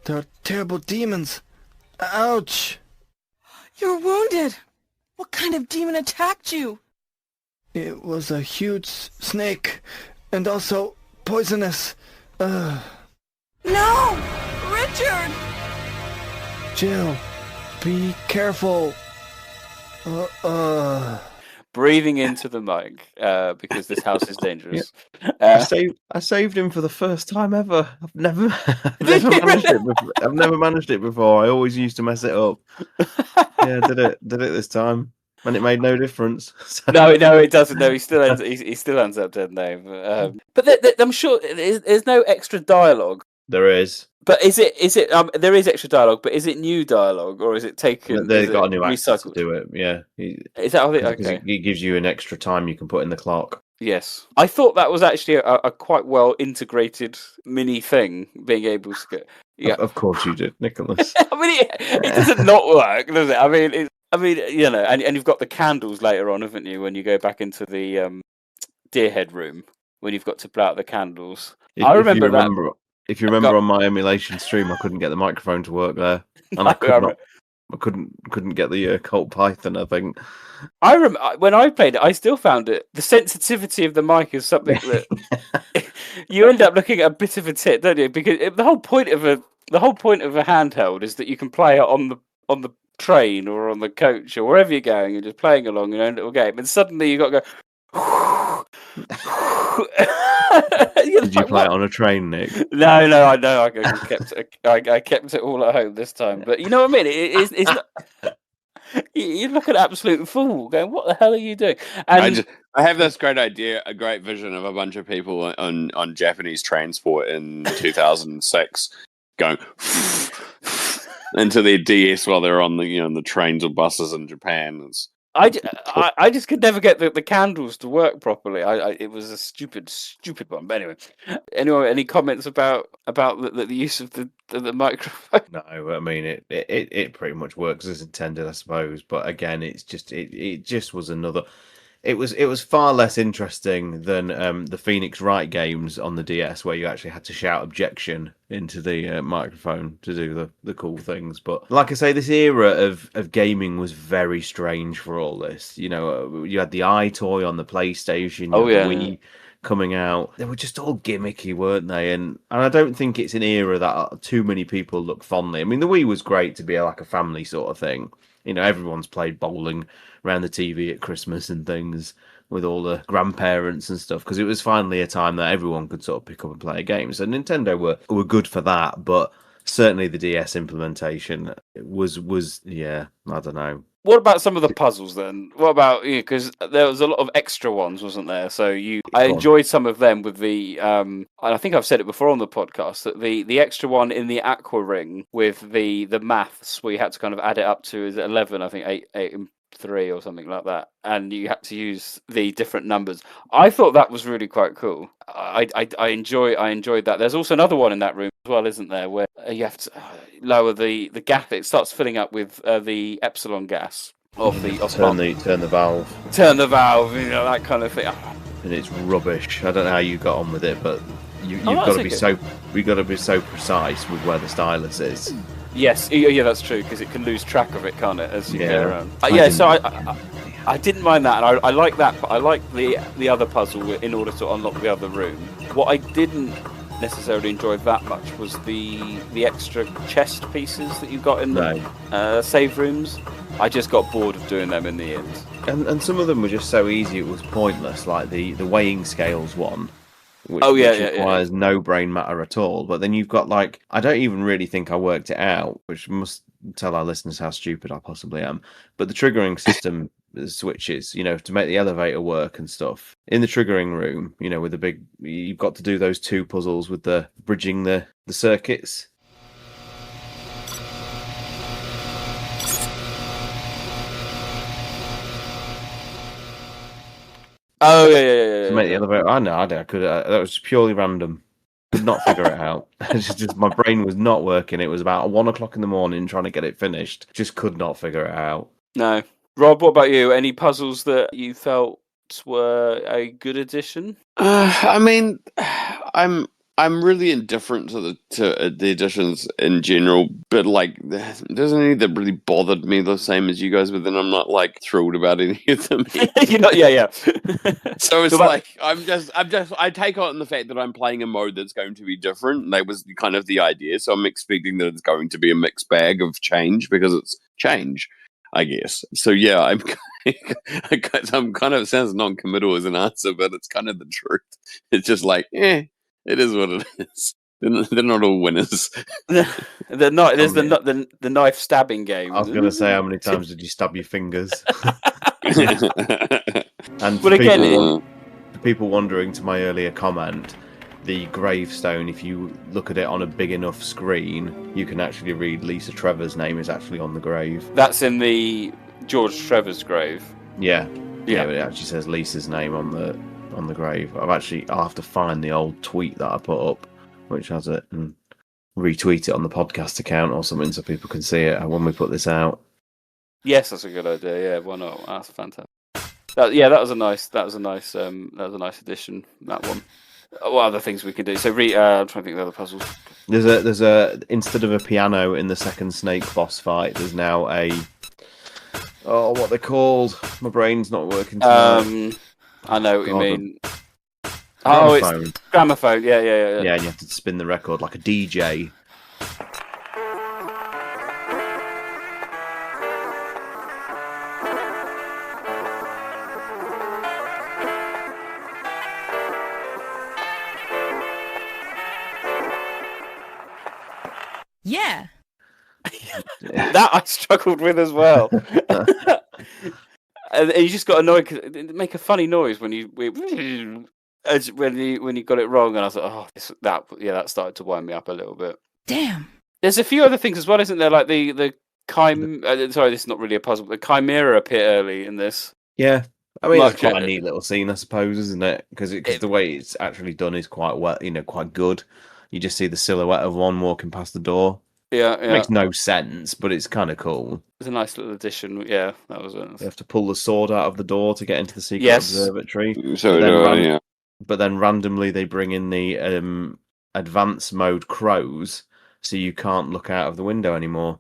There are terrible demons. Ouch! You're wounded. What kind of demon attacked you? It was a huge snake, and also poisonous. No! Richard! Jill, be careful. Breathing into the mic because this house is dangerous. I saved him for the first time ever. I've never managed it before. I always used to mess it up. Yeah, did it this time, and it made no difference. So. No, it doesn't. No, he still ends up dead. No, but I'm sure there's no extra dialogue. There is. But is it? There is extra dialogue, but is it new dialogue or is it taken? They've got a new actor to do it. Yeah. Is that okay? It gives you an extra time you can put in the clock. Yes, I thought that was actually a quite well integrated mini thing. Being able to get. Yeah, of course you did, Nicholas. I mean, it doesn't not work, does it? I mean, and you've got the candles later on, haven't you? When you go back into the Deerhead room, when you've got to blow out the candles. I remember that. If you remember on my emulation stream, I couldn't get the microphone to work there, and I couldn't get the Colt Python. I think. When I played it, I still found it. The sensitivity of the mic is something that you end up looking at a bit of a tit, don't you? Because the whole point of a handheld is that you can play it on the train or on the coach or wherever you're going, and just playing along your own little game. And suddenly you got to go. Did you play it on a train, Nick? No, I know. I kept it all at home this time. But you know what I mean? It's not. You look at an absolute fool going, what the hell are you doing? And I have this great idea, a great vision of a bunch of people on Japanese transport in 2006 going into their DS while they're on the trains or buses in Japan. I just could never get the candles to work properly. It was a stupid one. But anyway, any comments about the use of the microphone? No, I mean it pretty much works as intended, I suppose. But again, it just was another. It was far less interesting than the Phoenix Wright games on the DS, where you actually had to shout objection into the microphone to do the cool things. But like I say, this era of gaming was very strange for all this. You know, you had the iToy on the PlayStation, the Wii coming out. They were just all gimmicky, weren't they? And I don't think it's an era that too many people look fondly. I mean, the Wii was great to be like a family sort of thing. You know, everyone's played bowling around the TV at Christmas and things with all the grandparents and stuff, because it was finally a time that everyone could sort of pick up and play games. And Nintendo were good for that, but certainly the DS implementation was I don't know. What about some of the puzzles then? What about because there was a lot of extra ones, wasn't there? So I enjoyed some of them with the and I think I've said it before on the podcast that the extra one in the Aqua Ring with the maths where you had to kind of add it up to is 11, I think 8 and 3 or something like that, and you had to use the different numbers. I thought that was really quite cool. I enjoyed that. There's also another one in that room as well, isn't there, where you have to lower the gas. It starts filling up with the epsilon gas of the turn the valve. Turn the valve, that kind of thing. And it's rubbish. I don't know how you got on with it, but you've got to be so precise with where the stylus is. Yes, yeah, that's true, because it can lose track of it, can't it, as you go around? So I didn't mind that, and I like that, but I like the other puzzle in order to unlock the other room. What I didn't necessarily enjoy that much was the extra chest pieces that you got in the save rooms. I just got bored of doing them in the end. And some of them were just so easy it was pointless, like the weighing scales one. Which requires no brain matter at all. But then you've got I don't even really think I worked it out, which must tell our listeners how stupid I possibly am. But the triggering system switches, to make the elevator work and stuff. In the triggering room, with the big, you've got to do those 2 puzzles with the bridging the circuits. Oh yeah. To make the elevator. I know. I could. That was purely random. Could not figure it out. It's just my brain was not working. It was about 1 o'clock in the morning trying to get it finished. Just could not figure it out. No, Rob. What about you? Any puzzles that you felt were a good addition? I mean, I'm really indifferent to the additions in general, but there's any that really bothered me the same as you guys, but then I'm not thrilled about any of them. You're not, yeah. So it's I take on the fact that I'm playing a mode that's going to be different. That was kind of the idea, so I'm expecting that it's going to be a mixed bag of change because it's change, I guess. So yeah, I'm kind of, it sounds non-committal as an answer, but it's kind of the truth. It's just it is what it is. They're not all winners. They're not. There's the knife stabbing game. I was going to say, how many times did you stab your fingers? And for people wondering to my earlier comment, the gravestone, if you look at it on a big enough screen, you can actually read Lisa Trevor's name is actually on the grave. That's in the George Trevor's grave. Yeah, but it actually says Lisa's name on the grave. I'll have to find the old tweet that I put up, which has it, and retweet it on the podcast account or something so people can see it when we put this out. Yes, that's a good idea. Yeah, why not? That's fantastic. That was a nice addition. That one. What other things we can do? So, I'm trying to think of the other puzzles. There's a instead of a piano in the second snake boss fight, there's now a what they're called. My brain's not working tonight. I know what you mean. Gramophone. It's gramophone. Yeah. Yeah, and you have to spin the record like a DJ. Yeah. That I struggled with as well. And you just got annoyed because it make a funny noise when you got it wrong, and I was like, that started to wind me up a little bit. Damn. There's a few other things as well, isn't there? Like the sorry, this is not really a puzzle. The Chimera appear early in this. Yeah, I mean, it's quite a neat little scene, I suppose, isn't it? Because the way it's actually done is quite well, quite good. You just see the silhouette of one walking past the door. Yeah. It makes no sense, but it's kind of cool. It's a nice little addition. Yeah, that was it. You have to pull the sword out of the door to get into the secret observatory. But then randomly they bring in the advanced mode crows, so you can't look out of the window anymore.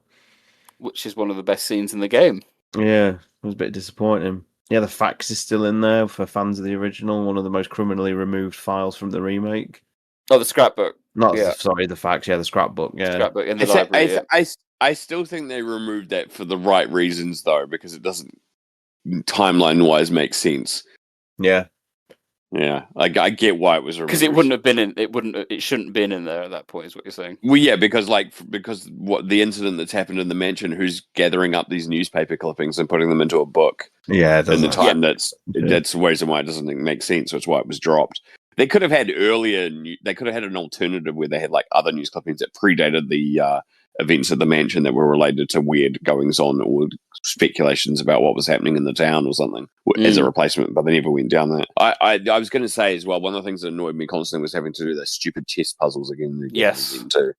Which is one of the best scenes in the game. Yeah, it was a bit disappointing. Yeah, the fax is still in there for fans of the original, one of the most criminally removed files from the remake. Oh, the scrapbook. Sorry, the fax. Yeah, the scrapbook. Yeah, scrapbook in the library. I still think they removed that for the right reasons, though, because it doesn't timeline-wise make sense. Yeah, I get why it was removed because it wouldn't have been in. It shouldn't have been in there at that point. Is what you're saying? Well, yeah, because what the incident that's happened in the mansion, who's gathering up these newspaper clippings and putting them into a book. Yeah, in the time that's the reason why it doesn't make sense. That's why it was dropped. They could have had they could have had an alternative where they had like other news clippings that predated the events at the mansion that were related to weird goings on or speculations about what was happening in the town or something as a replacement, but they never went down that. I was going to say as well, one of the things that annoyed me constantly was having to do those stupid chess puzzles again and again. Yes. Too.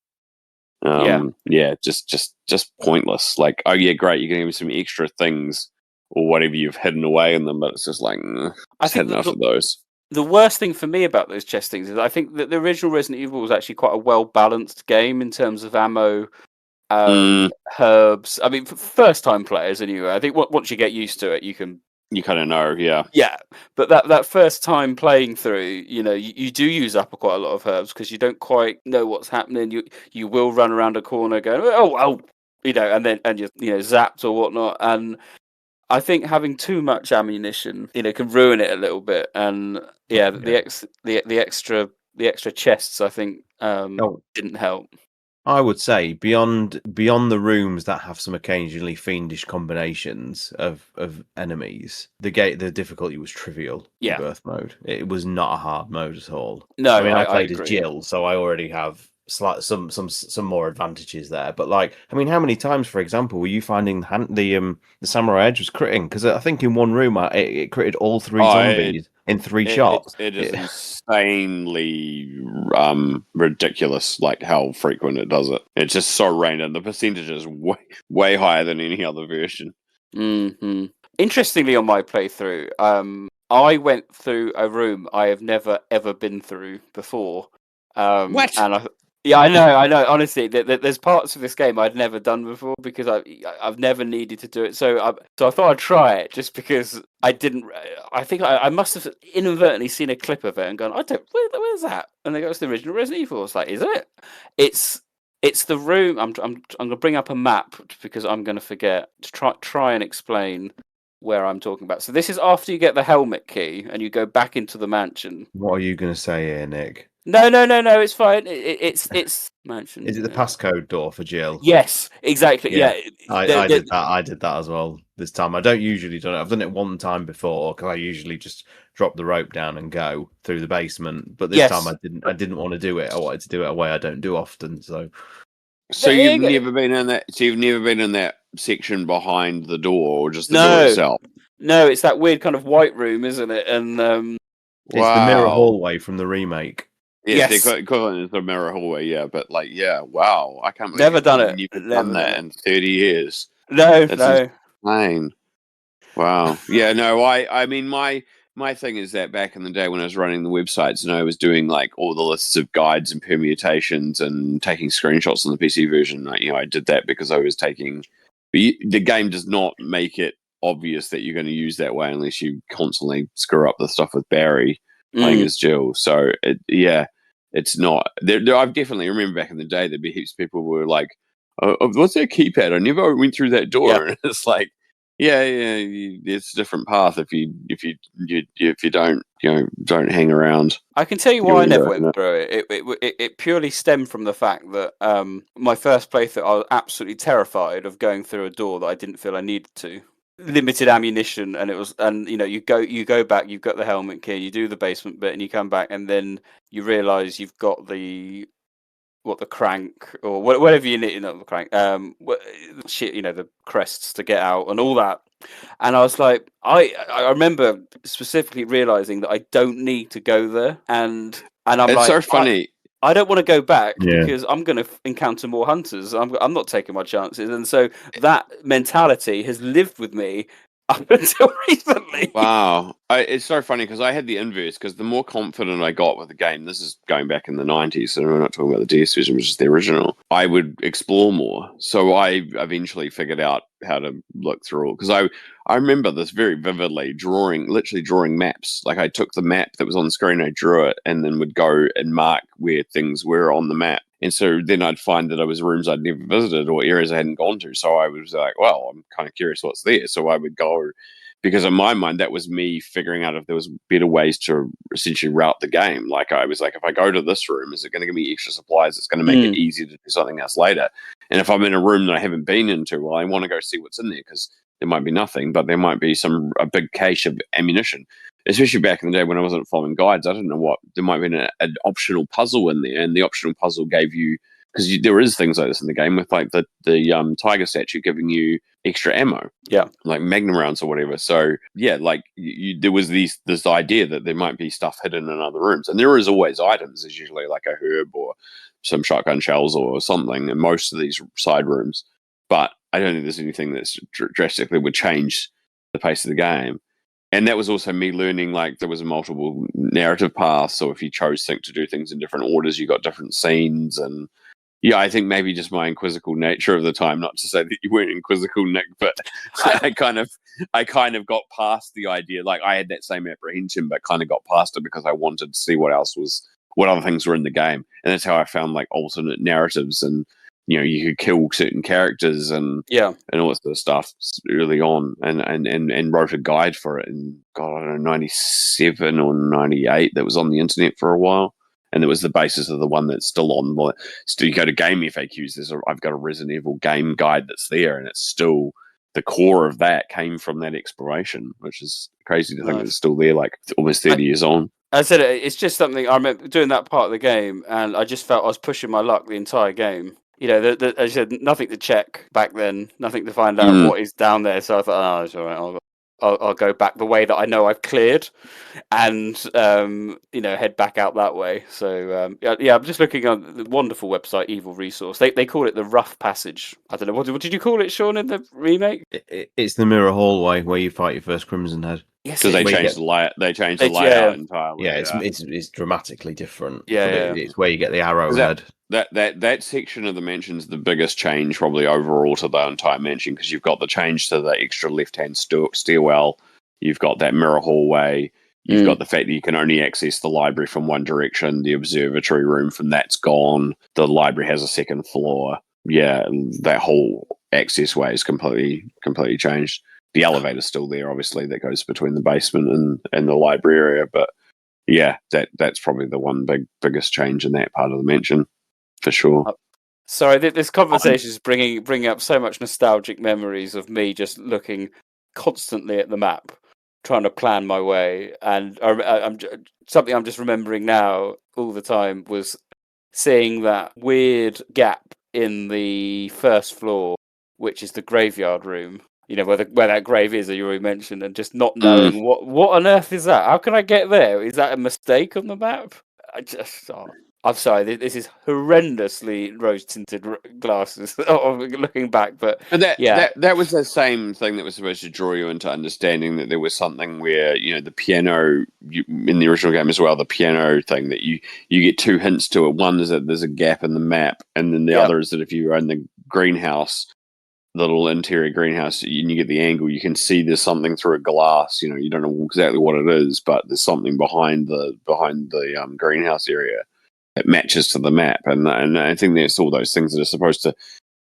Just pointless. Like, oh yeah, great, you're going to give me some extra things or whatever you've hidden away in them, but it's just like, I've had enough of those. The worst thing for me about those chess things is I think that the original Resident Evil was actually quite a well-balanced game in terms of ammo, herbs. I mean, for first-time players anyway, I think once you get used to it, you kind of know, yeah. Yeah, but that first time playing through, you do use up quite a lot of herbs because you don't quite know what's happening. You will run around a corner going, and you're zapped or whatnot, and I think having too much ammunition, can ruin it a little bit. And the extra chests, I think, didn't help. I would say beyond the rooms that have some occasionally fiendish combinations of enemies, the difficulty was trivial. Yeah, in Birth mode. It was not a hard mode at all. No, I mean I played agree. as Jill, so I already have some more advantages there. But like, I mean, how many times, for example, were you finding the Samurai Edge was critting? Because I think in one room it critted all three zombies in 3 shots. It is insanely ridiculous, like how frequent it does it. It's just so random. The percentage is way higher than any other version. Mm-hmm. Interestingly, on my playthrough, I went through a room I have never ever been through before. What? And I know. Honestly, there's parts of this game I'd never done before because I've never needed to do it. So I thought I'd try it just because I didn't. I think I must have inadvertently seen a clip of it and gone, where's that? And they go, it's the original Resident Evil. It's like, is it? It's the room. I'm going to bring up a map because I'm going to forget to try and explain where I'm talking about. So this is after you get the helmet key and you go back into the mansion. What are you going to say here, Nick? No, it's fine. It's mansion. Is it the passcode door for Jill? Yes, exactly. Yeah, I did that. I did that as well this time. I don't usually do it. I've done it one time before because I usually just drop the rope down and go through the basement. But this time I didn't want to do it. I wanted to do it a way I don't do often. So you've never been in that. So you've never been in that section behind the door, or just the door itself? No, it's that weird kind of white room, isn't it? And it's the mirror hallway from the remake. Yes, the equivalent is the mirror hallway, but wow. I can't believe never done it. You've done that in 30 years. No. Insane. Wow. Yeah, no, I mean, my my thing is that back in the day when I was running the websites and I was doing like all the lists of guides and permutations and taking screenshots on the PC version, I did that because I was taking. But the game does not make it obvious that you're going to use that way unless you constantly screw up the stuff with Barry playing as Jill. So it's not. I've definitely remember back in the day there'd be heaps of people who were like, "Oh, what's that keypad? I never went through that door." Yeah. And it's like, it's a different path if you don't hang around. I can tell you why I never went through it. It purely stemmed from the fact that my first playthrough, I was absolutely terrified of going through a door that I didn't feel I needed to. Limited ammunition, and you go back, you've got the helmet key, you do the basement bit, and you come back, and then you realise you've got the crank or whatever you need, not the crank, the crests to get out and all that. And I was like, I remember specifically realizing that I don't need to go there, and I'm it's like, so funny. I don't want to go back because I'm going to encounter more hunters. I'm not taking my chances, and so that mentality has lived with me up until recently. Wow. It's so funny because I had the inverse, because the more confident I got with the game, this is going back in the 90s, so we're not talking about the DS version, which is the original, I would explore more. So I eventually figured out how to look through all, because I remember this very vividly, literally drawing maps. Like I took the map that was on the screen, I drew it, and then would go and mark where things were on the map. And so then I'd find that there was rooms I'd never visited or areas I hadn't gone to. So I was like, well, I'm kind of curious what's there. So I would go, because in my mind, that was me figuring out if there was better ways to essentially route the game. Like I was like, if I go to this room, is it going to give me extra supplies? It's going to make it easier to do something else later. And if I'm in a room that I haven't been into, well, I want to go see what's in there, because there might be nothing, but there might be a big cache of ammunition. Especially back in the day when I wasn't following guides, I didn't know what there might be an optional puzzle in there, and the optional puzzle gave you, because there is things like this in the game with like the tiger statue giving you extra ammo, like magnum rounds or whatever. So like there was this idea that there might be stuff hidden in other rooms, and there is always items. There's usually like a herb or some shotgun shells or something in most of these side rooms, but I don't think there's anything that's drastically would change the pace of the game. And that was also me learning, like, there was a multiple narrative paths. So if you chose to do things in different orders, you got different scenes. And I think maybe just my inquisical nature of the time, not to say that you weren't inquisical, Nick, but I kind of got past the idea. Like I had that same apprehension, but kind of got past it because I wanted to see what other things were in the game. And that's how I found like alternate narratives, and you could kill certain characters and all that sort of stuff early on, and wrote a guide for it in, God, I don't know, 97 or 98 that was on the internet for a while. And it was the basis of the one that's still on. Still, you go to Game FAQs, I've got a Resident Evil game guide that's there, and it's still, the core of that came from that exploration, which is crazy to think it's still there, like almost 30 years on. I said it's just something I remember doing that part of the game, and I just felt I was pushing my luck the entire game. As I said, nothing to check back then, nothing to find out what is down there. So I thought, it's all right. I'll go back the way that I know I've cleared, and head back out that way. So I'm just looking on the wonderful website Evil Resource. They call it the Rough Passage. I don't know what did you call it, Sean, in the remake? It's the mirror hallway where you fight your first Crimson Head. Yes, because they changed the layout. They changed the layout entirely. Yeah, it's dramatically different. Yeah, it's where you get the arrowhead. That section of the mansion's the biggest change probably overall to the entire mansion, because you've got the change to the extra left-hand stairwell. You've got that mirror hallway. You've got the fact that you can only access the library from one direction. The observatory room from that's gone. The library has a second floor. Yeah, that whole access way is completely changed. The elevator's still there, obviously, that goes between the basement and the library area. But yeah, that's probably the one biggest change in that part of the mansion, for sure. Sorry, this conversation is bringing up so much nostalgic memories of me just looking constantly at the map, trying to plan my way. And something I'm just remembering now all the time was seeing that weird gap in the first floor, which is the graveyard room. Where that grave is, that you already mentioned, and just not knowing what on earth is that? How can I get there? Is that a mistake on the map? I'm sorry, this is horrendously rose-tinted glasses looking back, but And yeah. that was the same thing that was supposed to draw you into understanding that there was something where, the piano, in the original game as well, the piano thing, that you get two hints to it. One is that there's a gap in the map, and then the other is that if you're in the greenhouse, the little interior greenhouse, and you get the angle, you can see there's something through a glass. You don't know exactly what it is, but there's something behind the greenhouse area. It matches to the map, and I think there's all those things that are supposed to,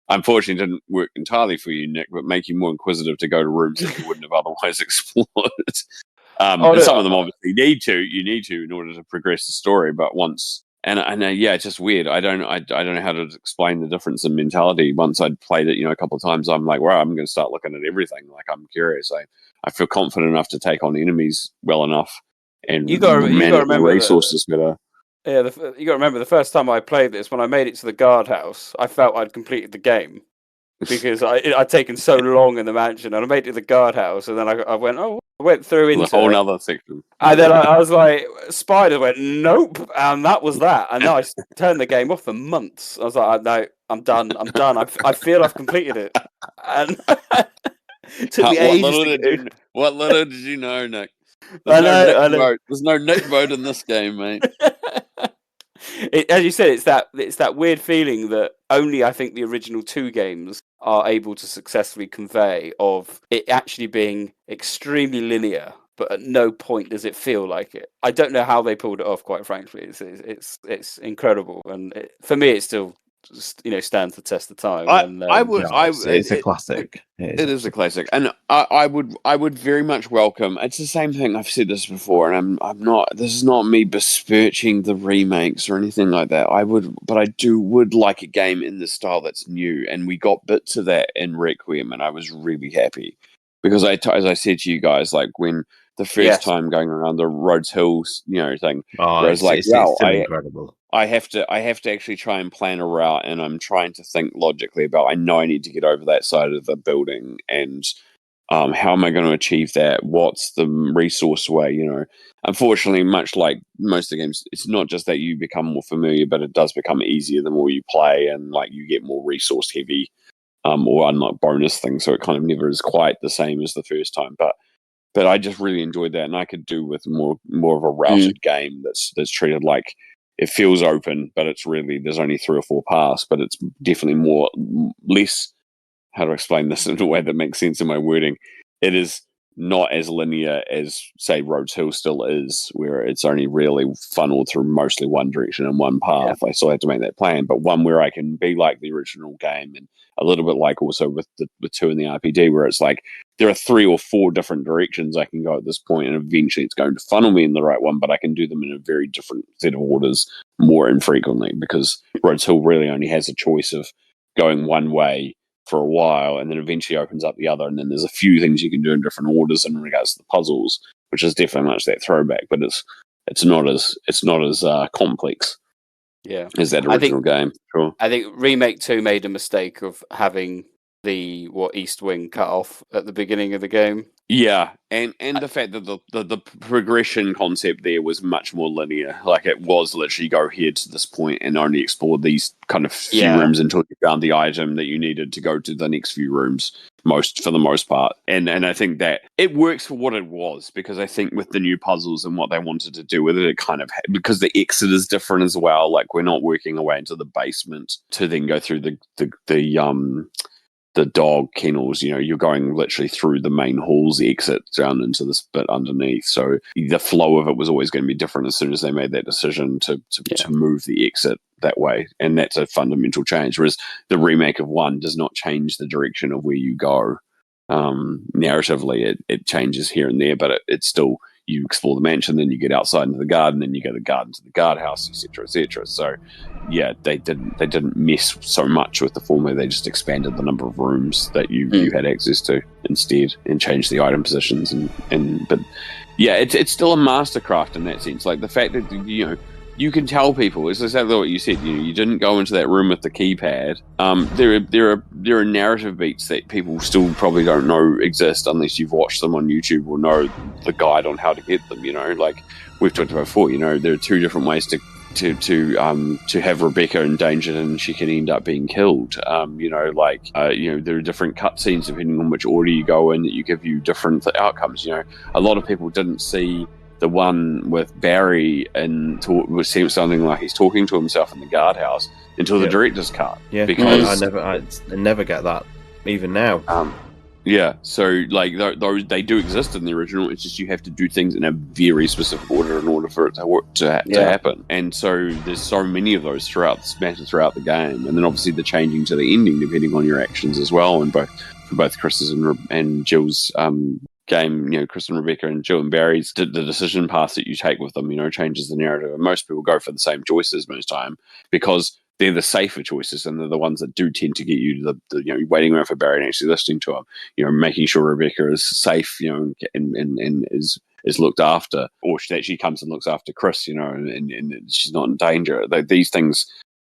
unfortunately, didn't work entirely for you, Nick, but make you more inquisitive to go to rooms that you wouldn't have otherwise explored. Some of them obviously you need to in order to progress the story. But once, and it's just weird. I don't know how to explain the difference in mentality. Once I'd played it, a couple of times, I'm like, wow, I'm going to start looking at everything. Like, I'm curious. I feel confident enough to take on enemies well enough, and you got to remember resources better. Yeah, you got to remember the first time I played this, when I made it to the guardhouse, I felt I'd completed the game because I'd taken so long in the mansion, and I made it to the guardhouse, and then I went through into a whole other section, and then I was like, Spider went, nope, and that was that, and then I turned the game off for months. I was like, no, I'm done. I feel I've completed it, and took me ages. What little did you know, Nick? I know. There's no Nick mode in this game, mate. As you said, it's that weird feeling that only I think the original two games are able to successfully convey, of it actually being extremely linear, but at no point does it feel like it. I don't know how they pulled it off, quite frankly. It's incredible, and for me, it still stands the test of time. It's a classic. It is a classic, and I would very much welcome. It's the same thing. I've said this before, and I'm not. This is not me besmirching the remakes or anything like that. But I would like a game in the style that's new, and we got bits of that in Requiem, and I was really happy because as I said to you guys, like when the first time going around the Rhodes Hills, thing, I was like, it's incredible. I have to actually try and plan a route, and I'm trying to think logically about, I know I need to get over that side of the building, and how am I going to achieve that? What's the resource way? Unfortunately, much like most of the games, it's not just that you become more familiar, but it does become easier the more you play, and like you get more resource heavy, or unlike bonus things. So it kind of never is quite the same as the first time, but I just really enjoyed that, and I could do with more of a routed game that's treated like, it feels open, but it's really, there's only 3 or 4 paths, but it's definitely less, how to explain this in a way that makes sense in my wording. It is not as linear as, say, Rhodes Hill still is, where it's only really funneled through mostly one direction and one path. I still have to make that plan, but one where I can be like the original game, and a little bit like also with 2 in the RPD, where it's like there are 3 or 4 different directions I can go at this point, and eventually it's going to funnel me in the right one, but I can do them in a very different set of orders more infrequently, because Rhodes Hill really only has a choice of going one way for a while, and then eventually opens up the other, and then there's a few things you can do in different orders in regards to the puzzles, which is definitely much that throwback, but it's not as complex. Yeah, as that original game. Sure. I think Remake 2 made a mistake of having the East Wing cut off at the beginning of the game. Yeah, and the fact that the progression concept there was much more linear. Like, it was literally go here to this point and only explore these kind of few rooms until you found the item that you needed to go to the next few rooms, for the most part. And I think that it works for what it was, because I think with the new puzzles and what they wanted to do with it, it kind of, because the exit is different as well. Like, we're not working our way into the basement to then go through the dog kennels, you're going literally through the main hall's exit down into this bit underneath. So the flow of it was always going to be different as soon as they made that decision to move the exit that way. And that's a fundamental change. Whereas the remake of 1 does not change the direction of where you go. Narratively, it changes here and there, but it's still, you explore the mansion, then you get outside into the garden, then you go the garden to the guardhouse, etc., etc. So, yeah, they didn't mess so much with the formula. They just expanded the number of rooms that you had access to instead, and changed the item positions. But yeah, it's still a mastercraft in that sense. Like, the fact that you can tell people, it's exactly what you said. You didn't go into that room with the keypad. There are narrative beats that people still probably don't know exist unless you've watched them on YouTube or know the guide on how to get them. Like we've talked about before, there are 2 different ways to to have Rebecca endangered and she can end up being killed. There are different cutscenes depending on which order you go in that you give you different outcomes. A lot of people didn't see the one with Barry and was sounding like he's talking to himself in the guardhouse until the director's cut. Yeah, because I never get that even now. So those they do exist in the original. It's just you have to do things in a very specific order in order for it to happen. And so there's so many of those throughout the game, and then obviously the changing to the ending depending on your actions as well. And for both Chris's and Jill's game, Chris and Rebecca and Jill and Barry's, the decision path that you take with them, changes the narrative. And most people go for the same choices most time because they're the safer choices, and they're the ones that do tend to get you to the waiting around for Barry and actually listening to him, making sure Rebecca is safe, and is looked after, or that she comes and looks after Chris, and she's not in danger. These things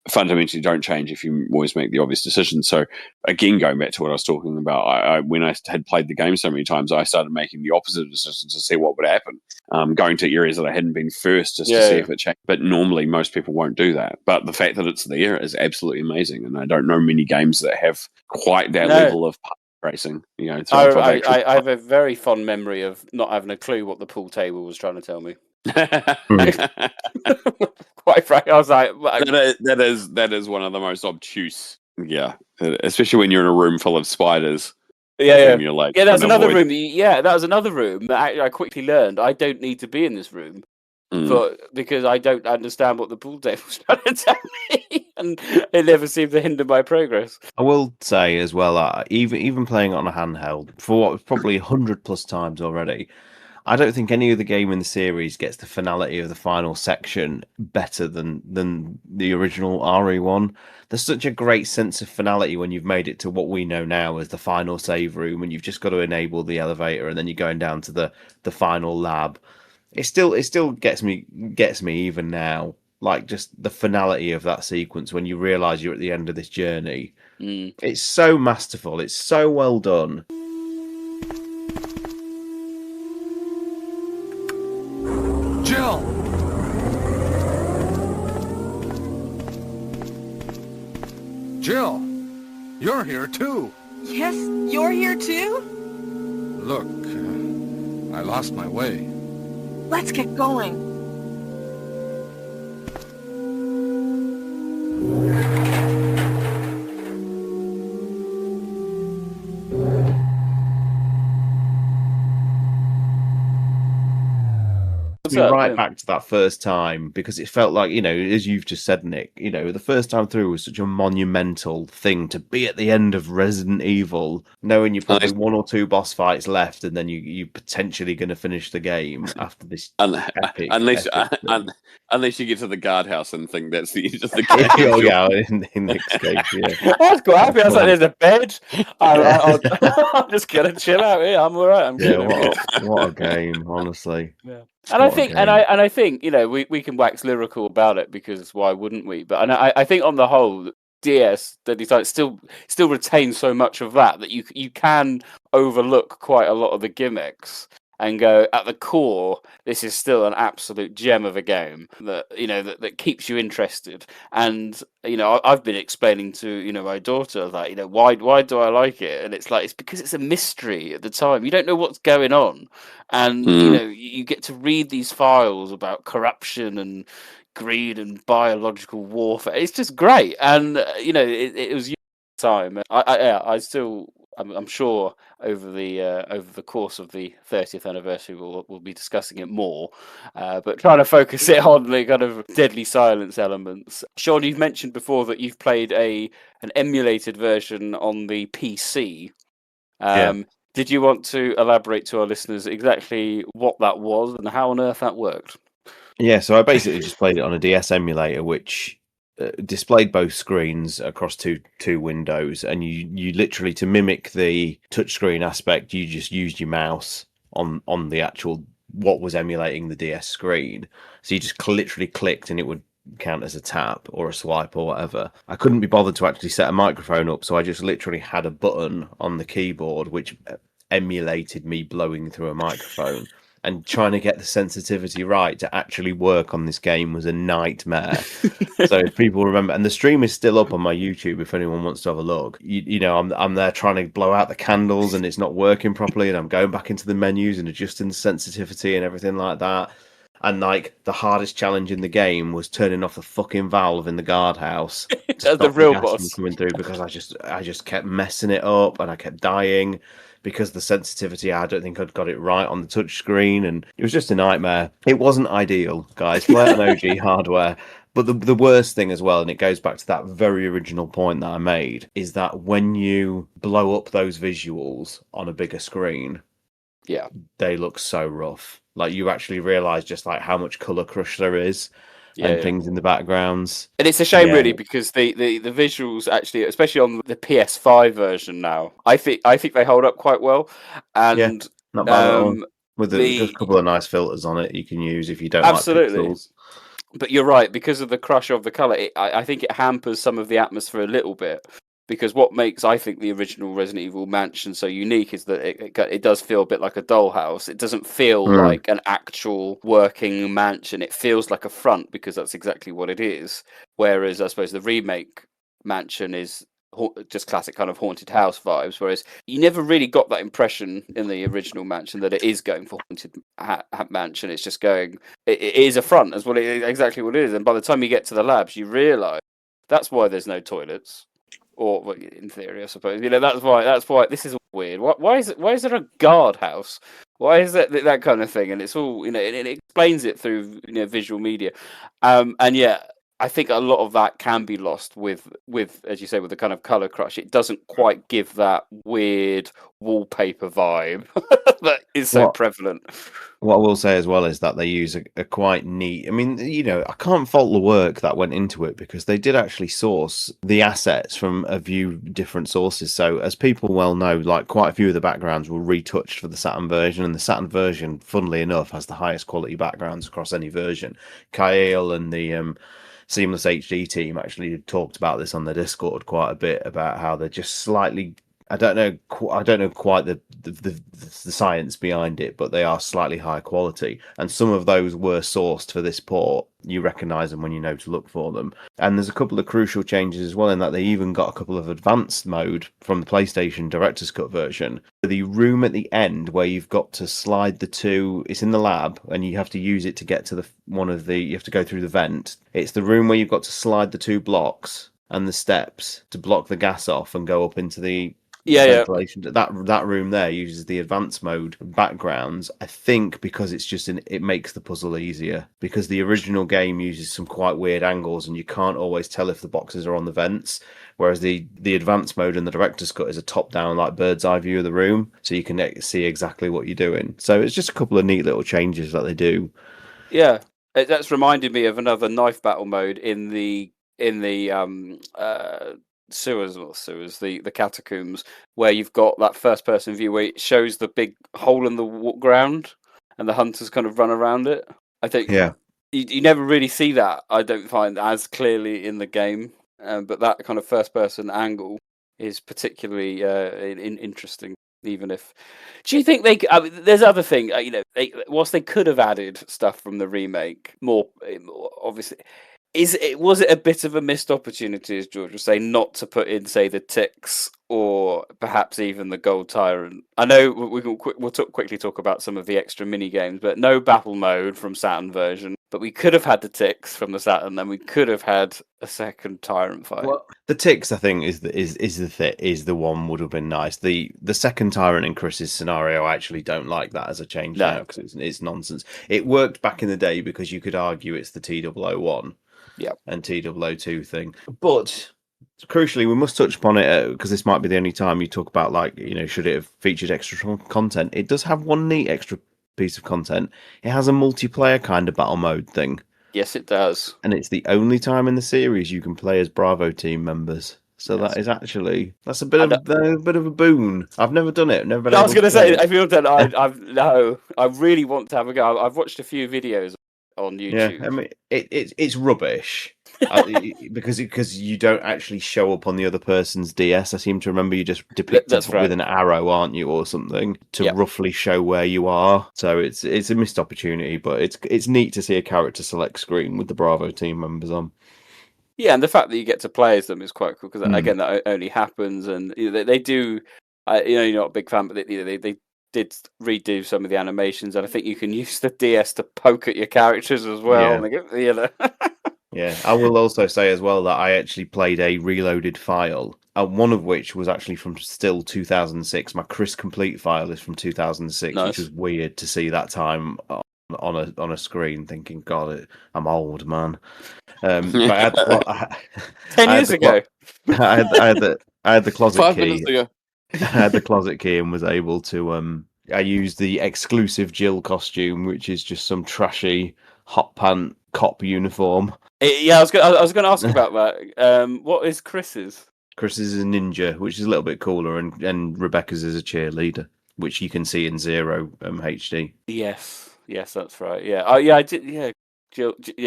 fundamentally don't change if you always make the obvious decision. So again, going back to what I was talking about, I when I had played the game so many times, I started making the opposite decisions to see what would happen, going to areas that I hadn't been first just to see if it changed. But normally most people won't do that, but the fact that it's there is absolutely amazing, and I don't know many games that have quite that level of racing. I have a very fond memory of not having a clue what the pool table was trying to tell me. Quite frankly, I was like, that is one of the most obtuse, especially when you're in a room full of spiders. You're like, that was another room. That was another room that I quickly learned I don't need to be in this room, because I don't understand what the pool table was trying to tell me, and it never seemed to hinder my progress. I will say as well, even playing it on a handheld for what was probably 100+ times already, I don't think any other game in the series gets the finality of the final section better than the original RE1. There's such a great sense of finality when you've made it to what we know now as the final save room, and you've just got to enable the elevator, and then you're going down to the final lab. It still gets me even now. Like just the finality of that sequence when you realise you're at the end of this journey. It's so masterful. It's so well done. Jill! Jill! You're here too! Yes, you're here too? Look, I lost my way. Let's get going. Right back to that first time, because it felt like, as you've just said, Nick, the first time through was such a monumental thing to be at the end of Resident Evil, knowing you're probably one or two boss fights left, and then you're potentially going to finish the game after this epic. Unless you get to the guardhouse and think that's the end of the game. in Nick's case, I was quite happy. I was like, there's a bed. I'm just going to chill out here. I'm all right. What a game, honestly. Yeah. And I think we can wax lyrical about it, because why wouldn't we? But I think on the whole, DS still retains so much of that you can overlook quite a lot of the gimmicks and go, at the core, this is still an absolute gem of a game that that keeps you interested. And I've been explaining to my daughter that why do I like it, and it's because it's a mystery at the time. You don't know what's going on, and you get to read these files about corruption and greed and biological warfare. It's just great, and it was time. I'm sure over the course of the 30th anniversary we'll be discussing it more, but trying to focus it on the kind of deadly silence elements. Sean, you've mentioned before that you've played an emulated version on the PC. Did you want to elaborate to our listeners exactly what that was and how on earth that worked? Yeah, so I basically just played it on a DS emulator, which displayed both screens across two windows, and you literally, to mimic the touchscreen aspect, you just used your mouse on the actual what was emulating the DS screen. So you just literally clicked, and it would count as a tap or a swipe or whatever. I couldn't be bothered to actually set a microphone up, so I just literally had a button on the keyboard which emulated me blowing through a microphone. and trying to get the sensitivity right to actually work on this game was a nightmare. So if people remember, and the stream is still up on my YouTube if anyone wants to have a look. You know, I'm there trying to blow out the candles and it's not working properly, and I'm going back into the menus and adjusting the sensitivity and everything like that. And like the hardest challenge in the game was turning off the fucking valve in the guardhouse. That's the real gas boss from coming through, because I just kept messing it up and I kept dying because the sensitivity, I don't think I'd got it right on the touch screen, and it was just a nightmare. It wasn't ideal, guys. Play it on OG hardware. But the worst thing as well, and it goes back to that very original point that I made, is that when you blow up those visuals on a bigger screen, yeah, they look so rough. Like you actually realise just like how much colour crush there is, and things in the backgrounds. And it's a shame, really, because the visuals actually, especially on the PS5 version now, I think they hold up quite well. And not bad at all. With just a couple of nice filters on it you can use if you don't like pixels. But you're right, because of the crush of the colour, I think it hampers some of the atmosphere a little bit. Because what makes, I think, the original Resident Evil Mansion so unique is that it does feel a bit like a dollhouse. It doesn't feel like an actual working mansion. It feels like a front, because that's exactly what it is. Whereas, I suppose, the remake mansion is just classic kind of haunted house vibes. Whereas you never really got that impression in the original mansion that it is going for haunted mansion. It's just going, it is a front, as exactly what it is. And by the time you get to the labs, you realise that's why there's no toilets. Or in theory, I suppose. You know, that's why this is weird. Why is there a guardhouse? Why is that kind of thing? And it's all, you know, it explains it through, you know, visual media. And yeah, I think a lot of that can be lost with as you say, with the kind of color crush. It doesn't quite give that weird wallpaper vibe that is so prevalent. What I will say as well is that they use a quite neat. I mean, you know, I can't fault the work that went into it, because they did actually source the assets from a few different sources. So, as people well know, like quite a few of the backgrounds were retouched for the Saturn version, and the Saturn version, funnily enough, has the highest quality backgrounds across any version. Kyle and the Seamless HD team actually talked about this on their Discord quite a bit, about how they're just slightly, I don't know quite the science behind it, but they are slightly higher quality, and some of those were sourced for this port. You recognise them when you know to look for them. And there's a couple of crucial changes as well, in that they even got a couple of advanced mode from the PlayStation Director's Cut version. The room at the end where you've got to slide the two, it's in the lab, and you have to use it to get to you have to go through the vent. It's the room where you've got to slide the two blocks and the steps to block the gas off and go up into the ventilation. That room there uses the advanced mode backgrounds, I think, because it's just it makes the puzzle easier, because the original game uses some quite weird angles and you can't always tell if the boxes are on the vents, whereas the advanced mode in the director's cut is a top down, like bird's eye view of the room, so you can see exactly what you're doing. So it's just a couple of neat little changes that they do. That's reminded me of another knife battle mode in the the catacombs, where you've got that first person view where it shows the big hole in the ground and the hunters kind of run around it. I think you never really see that, I don't find, as clearly in the game, but that kind of first person angle is particularly interesting. Even if, do you think there's other thing, you know, whilst they could have added stuff from the remake more obviously, was it a bit of a missed opportunity, as George was saying, not to put in, say, the ticks or perhaps even the Gold Tyrant? I know we'll quickly talk about some of the extra mini games, but no battle mode from Saturn version. But we could have had the ticks from the Saturn, and we could have had a second Tyrant fight. Well, the ticks, I think, is the one would have been nice. The second Tyrant in Chris's scenario, I actually don't like that as a change now, because it's nonsense. It worked back in the day because you could argue it's the T001 and T002 thing, but crucially, we must touch upon it because this might be the only time you talk about, like, you know, should it have featured extra content. It does have one neat extra piece of content. It has a multiplayer kind of battle mode thing. Yes, it does. And it's the only time in the series you can play as Bravo team members. So that is actually, that's a bit of a boon. I've never done it. Never been. I was going to say, if you've done it, I really want to have a go. I've watched a few videos on YouTube. Yeah, I mean, it's rubbish. Because you don't actually show up on the other person's DS. I seem to remember you just depicted That's right. with an arrow, aren't you, or something, to roughly show where you are. So it's a missed opportunity, but it's neat to see a character select screen with the Bravo team members on. Yeah, and the fact that you get to play as them is quite cool because again, that only happens, and they do. You're not a big fan, but they did redo some of the animations, and I think you can use the DS to poke at your characters as well. Yeah. Yeah, I will also say as well that I actually played a reloaded file, one of which was actually from still 2006. My Chris Complete file is from 2006, Nice. which was weird to see that time on a screen. Thinking, God, I'm old, man. But 10 years ago. I had the closet 5 key. minutes ago. I had the closet key and was able to. I used the exclusive Jill costume, which is just some trashy hot pant cop uniform. Yeah, I was going to ask about that. What is Chris's? Chris's is a ninja, which is a little bit cooler, and Rebecca's is a cheerleader, which you can see in Zero HD. Yes, that's right. Yeah, I did. Yeah,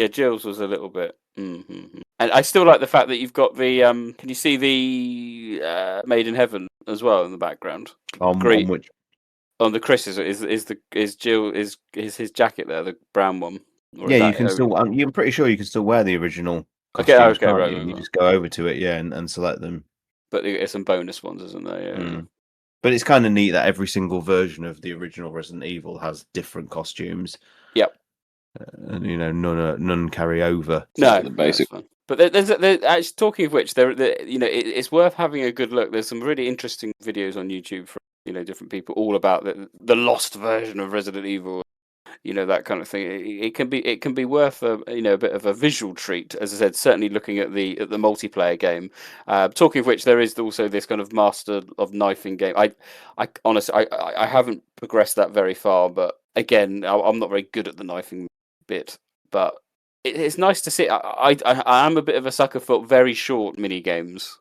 Jill's was a little bit. Mm-hmm. And I still like the fact that you've got the. Can you see the Made in Heaven as well in the background? On which? On the Chris's is Jill is his jacket there, the brown one. Yeah, you can still. I'm pretty sure you can still wear the original. Okay, right. You just go over to it, and select them. But there's some bonus ones, isn't there? Yeah. But it's kind of neat that every single version of the original Resident Evil has different costumes. Yep. And none carry over. No, the basic. But there's actually, talking of which, it's worth having a good look. There's some really interesting videos on YouTube from different people all about the lost version of Resident Evil. That kind of thing. It can be worth a bit of a visual treat, as I said. Certainly, looking at the multiplayer game. Talking of which, there is also this kind of Master of Knifing game. I honestly, I haven't progressed that very far, but again, I'm not very good at the knifing bit. But it's nice to see. I am a bit of a sucker for very short mini games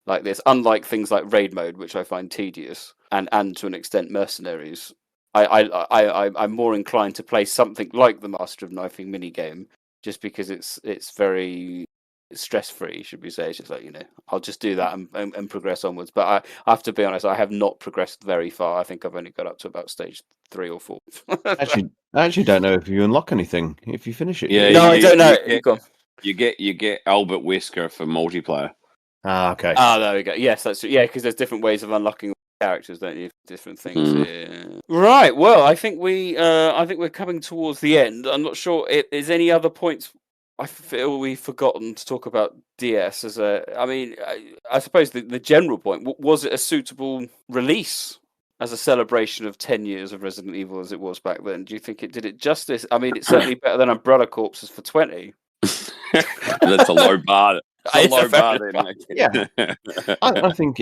like this. Unlike things like Raid Mode, which I find tedious, and to an extent Mercenaries. I'm more inclined to play something like the Master of Knifing minigame, just because it's very stress free, should we say? It's just like I'll just do that and progress onwards. But I have to be honest, I have not progressed very far. I think I've only got up to about stage 3 or 4. I actually don't know if you unlock anything if you finish it. Yeah, I don't know. You get Albert Wesker for multiplayer. Okay. There we go. Yes, that's because there's different ways of unlocking characters, don't you? Different things. Yeah. Right. Well, I think we're coming towards the end. I'm not sure. Is any other points? I feel we've forgotten to talk about DS as I suppose the general point, was it a suitable release as a celebration of 10 years of Resident Evil as it was back then? Do you think it did it justice? I mean, it's certainly better than Umbrella Corpses for 20. That's a low bar. Yeah, I think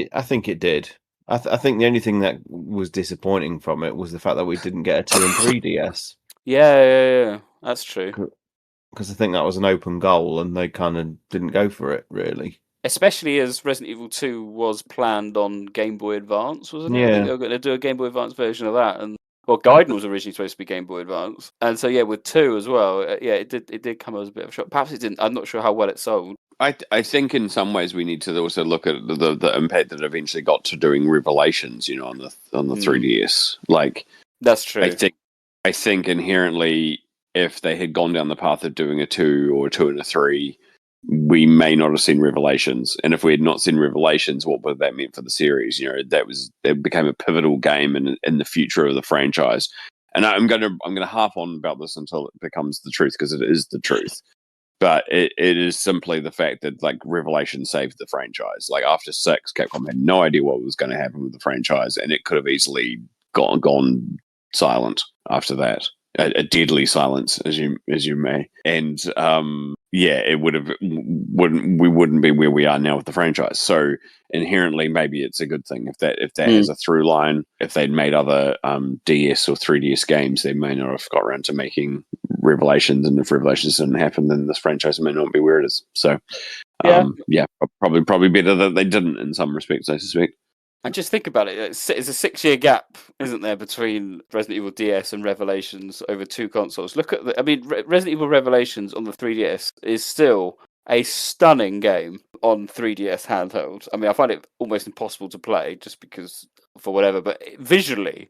it did. I think the only thing that was disappointing from it was the fact that we didn't get a 2 and 3 DS. Yeah, that's true. Because I think that was an open goal, and they kind of didn't go for it, really. Especially as Resident Evil 2 was planned on Game Boy Advance, wasn't it? Yeah. I think they were going to do a Game Boy Advance version of that, and Gaiden was originally supposed to be Game Boy Advance, and so with 2 as well. It did come as a bit of a shock. Perhaps it didn't. I'm not sure how well it sold. I think in some ways we need to also look at the impact that eventually got to doing Revelations, on the 3DS. Like, that's true. I think inherently, if they had gone down the path of doing a 2 or a 2 and a 3, we may not have seen Revelations. And if we had not seen Revelations, what would that mean for the series? It became a pivotal game in the future of the franchise. And I'm gonna harp on about this until it becomes the truth, because it is the truth. But it is simply the fact that Revelation saved the franchise. Like, after 6, Capcom had no idea what was going to happen with the franchise, and it could have easily gone silent after that. A deadly silence, as you may. And it we wouldn't be where we are now with the franchise. So inherently, maybe it's a good thing if that has a through line. If they'd made other DS or 3DS games, they may not have got around to making Revelations. And if Revelations didn't happen, then this franchise may not be where it is. So probably better that they didn't in some respects, I suspect. And just think about it. It's a 6-year gap, isn't there, between Resident Evil DS and Revelations over 2 consoles? Look at Resident Evil Revelations on the 3DS is still a stunning game on 3DS handheld. I mean, I find it almost impossible to play just because for whatever, but visually,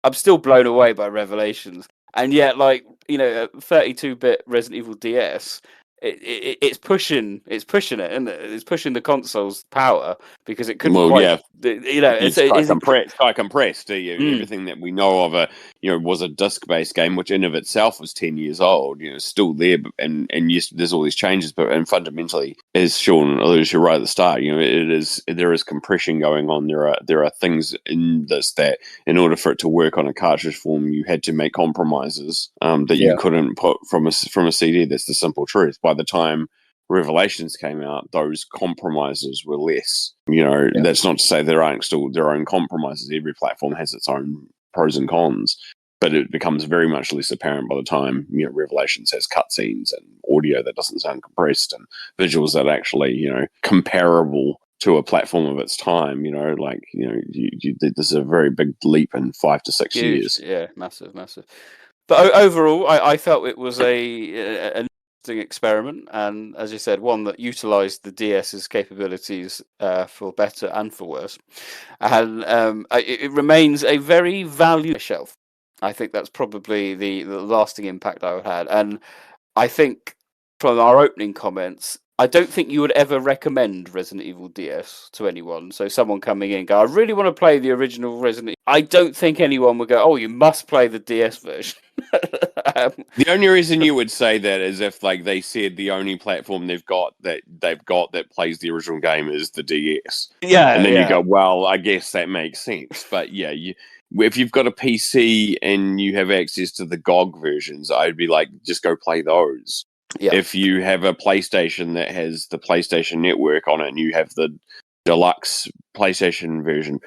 I'm still blown away by Revelations. And yet, like, a 32-bit Resident Evil DS, it's pushing it, isn't it? It's pushing the console's power because it couldn't It's quite compressed. Everything that we know of was a disc-based game, which in of itself was 10 years old. Still there, and yes, there's all these changes, and fundamentally, as Sean alluded to right at the start, there is compression going on. There are things in this that, in order for it to work on a cartridge form, you had to make compromises that you couldn't put from a CD. That's the simple truth. By the time Revelations came out, those compromises were less. That's not to say there aren't still their own compromises. Every platform has its own pros and cons, but it becomes very much less apparent by the time Revelations has cutscenes and audio that doesn't sound compressed and visuals that are actually comparable to a platform of its time. This is a very big leap in 5 to 6 years. Yeah, massive. But overall, I felt it was an interesting experiment, and as you said, one that utilised the DS's capabilities for better and for worse. And it remains a very valuable shelf. I think that's probably the lasting impact I had. And I think from our opening comments, I don't think you would ever recommend Resident Evil DS to anyone. So someone coming in go, I really want to play the original Resident Evil. I don't think anyone would go, oh, you must play the DS version. The only reason you would say that is if they said the only platform they've got that plays the original game is the DS. Yeah. And then you go, well, I guess that makes sense. But yeah, if you've got a PC and you have access to the GOG versions, I'd be like, just go play those. Yeah. If you have a PlayStation that has the PlayStation Network on it and you have the deluxe PlayStation version,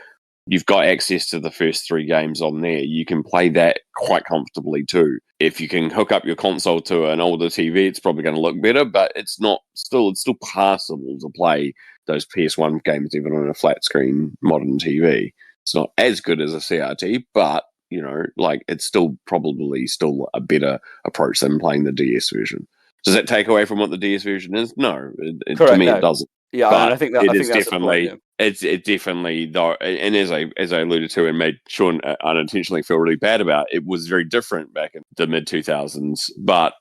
you've got access to the first 3 games on there. You can play that quite comfortably too. If you can hook up your console to an older TV, it's probably going to look better, but it's still passable to play those PS1 games even on a flat screen modern TV. It's not as good as a CRT, but it's still probably a better approach than playing the DS version. Does that take away from what the DS version is? No, to me it doesn't. Yeah, but and I think that's definitely the point, it's definitely though, and as I alluded to and made Sean unintentionally feel really bad about, it was very different back in the mid 2000s. But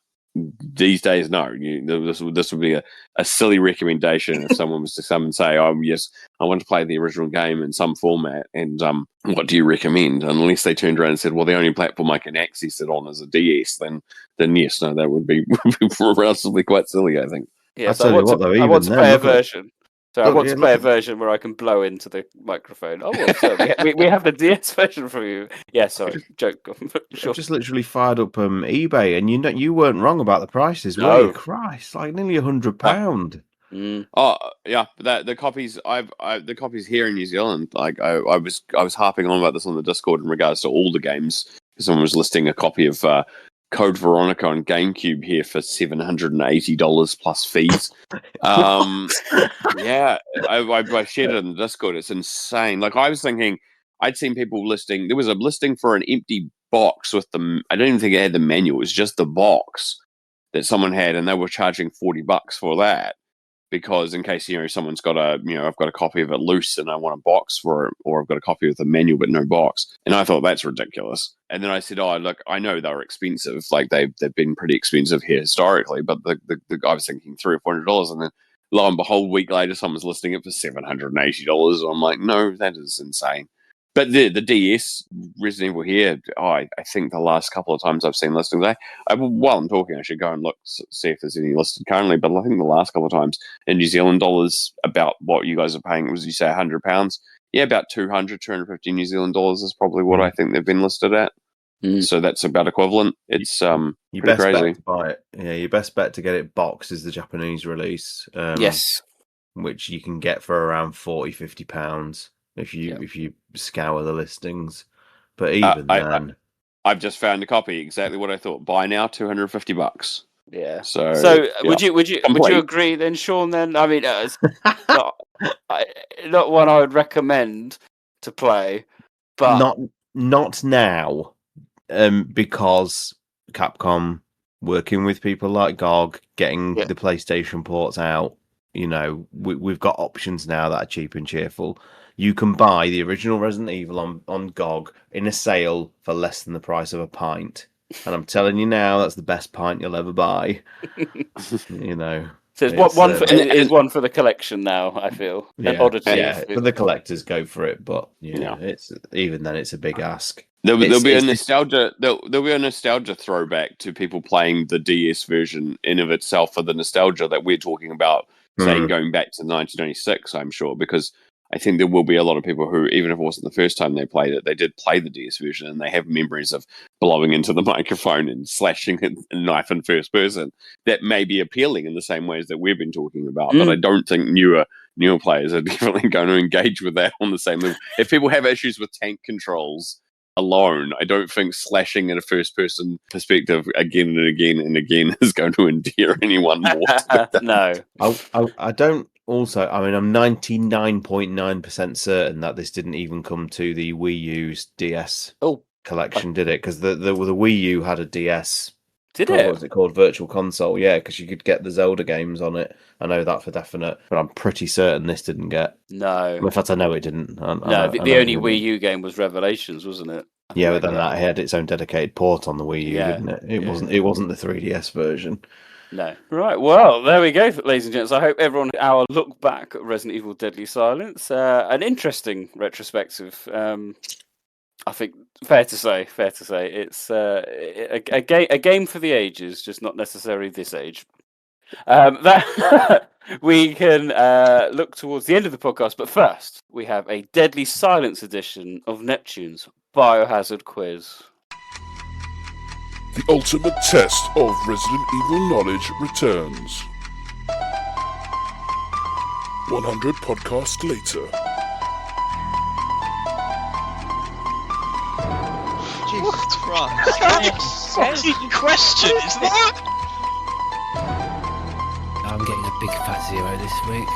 these days, no. This would be a silly recommendation if someone was to come and say, "Oh, yes, I want to play the original game in some format," and what do you recommend? Unless they turned around and said, "Well, the only platform I can access it on is a DS," then yes, no, that would be relatively quite silly, I think. Yeah, so I want to play a version. So I want to play a version where I can blow into the microphone. Oh, well, so we have the DS version for you. Yeah, sorry, joke. Sure. Just literally fired up eBay, and you weren't wrong about the prices, were you? Christ, like nearly £100. Oh yeah, the copies the copies here in New Zealand. Like I was harping on about this on the Discord in regards to all the games. Someone was listing a copy of Code Veronica on GameCube here for $780 plus fees. Yeah, I shared it in the Discord. It's insane. Like I was thinking, I'd seen people listing. There was a listing for an empty box with the. I don't even think it had the manual. It was just the box that someone had, and they were charging $40 for that. Because in case someone's got I've got a copy of it loose and I want a box for it, or I've got a copy of the manual but no box, and I thought that's ridiculous. And then I said, "Oh, look, I know they're expensive. Like they've been pretty expensive here historically, but the I was thinking $300 or $400, and then lo and behold, a week later, someone's listing it for $780. I'm like, no, that is insane." But the DS Resident Evil here, I think the last couple of times I've seen listings, while I'm talking, I should go and look, see if there's any listed currently. But I think the last couple of times in New Zealand dollars, about what you guys are paying, was you say £100? Yeah, about 250 New Zealand dollars is probably what I think they've been listed at. So that's about equivalent. It's your pretty best crazy. Bet to buy it. Yeah, your best bet to get it boxed is the Japanese release. Yes, which you can get for around £40-50. If you scour the listings, but even then, I've just found a copy. Exactly what I thought. Buy now, $250. Yeah. So yeah. would you agree then, Sean? Then I mean, not one I would recommend to play, but not now, because Capcom working with people like GOG, getting Yeah. the PlayStation ports out. We've got options now that are cheap and cheerful. You can buy the original Resident Evil on GOG in a sale for less than the price of a pint. And I'm telling you now, that's the best pint you'll ever buy. So it's one for the collection now, I feel. An oddity. Yeah, for the collectors, go for it. But it's even then, it's a big ask. There'll be a nostalgia. There'll be a nostalgia throwback to people playing the DS version in of itself for the nostalgia that we're talking about, saying going back to 1996. I'm sure, because I think there will be a lot of people who, even if it wasn't the first time they played it, they did play the DS version and they have memories of blowing into the microphone and slashing a knife in first person. That may be appealing in the same ways that we've been talking about, but I don't think newer players are definitely going to engage with that on the same level. If people have issues with tank controls alone, I don't think slashing in a first-person perspective again and again and again is going to endear anyone more. No, I don't. Also, I mean, I'm 99.9% certain that this didn't even come to the Wii U's DS collection, did it? Because the Wii U had a DS. Did it? What was it called? Virtual Console. Yeah, because you could get the Zelda games on it. I know that for definite, but I'm pretty certain this didn't get. No. In fact, I know it didn't. The only Wii U game was Revelations, wasn't it? Yeah, but then that had its own dedicated port on the Wii U, didn't it? It wasn't the 3DS version. No. Right, well, there we go, ladies and gents. I hope everyone our look back at Resident Evil Deadly Silence. An interesting retrospective. I think fair to say it's a game for the ages, just not necessarily this age. That we can look towards the end of the podcast, but first we have a Deadly Silence edition of Neptune's Biohazard quiz. The ultimate test of Resident Evil knowledge returns. 100 podcasts later. Jesus Christ. What question is that? I'm getting a big fat 0 this week.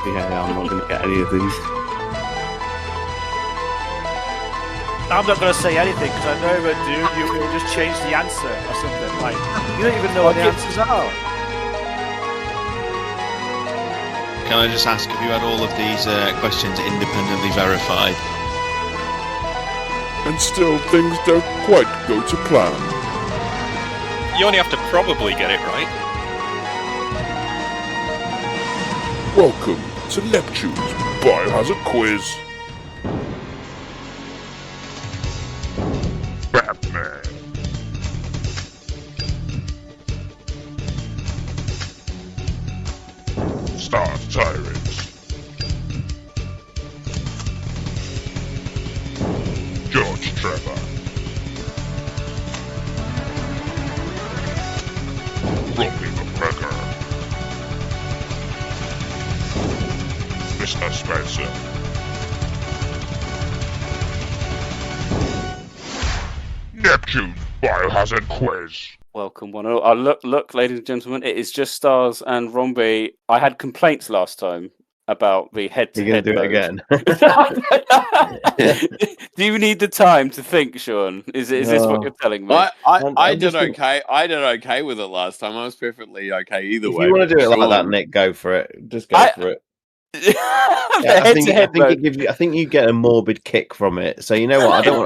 Yeah, I'm not going to get any of these. I'm not going to say anything because I know that you'll just change the answer or something. Like, you don't even know what the answers are. Can I just ask, have you had all of these questions independently verified? And still things don't quite go to plan. You only have to probably get it right. Welcome to Neptune's Biohazard Quiz. Batman. STARS TyranT. George Trevor. Rombie and Neptune. Mr. Spencer. Neptune's Biohazard Quiz. Welcome, one. Look, ladies and gentlemen, it is just Stars and Rombie. I had complaints last time about the head-to-head. You're going to do it again? Do you need the time to think, Sean? Is this what you're telling me? I did okay. I did okay with it last time. I was perfectly okay either way. If you want to do it like that, Nick, go for it. Just go for it. I think you get a morbid kick from it. So you know what? I don't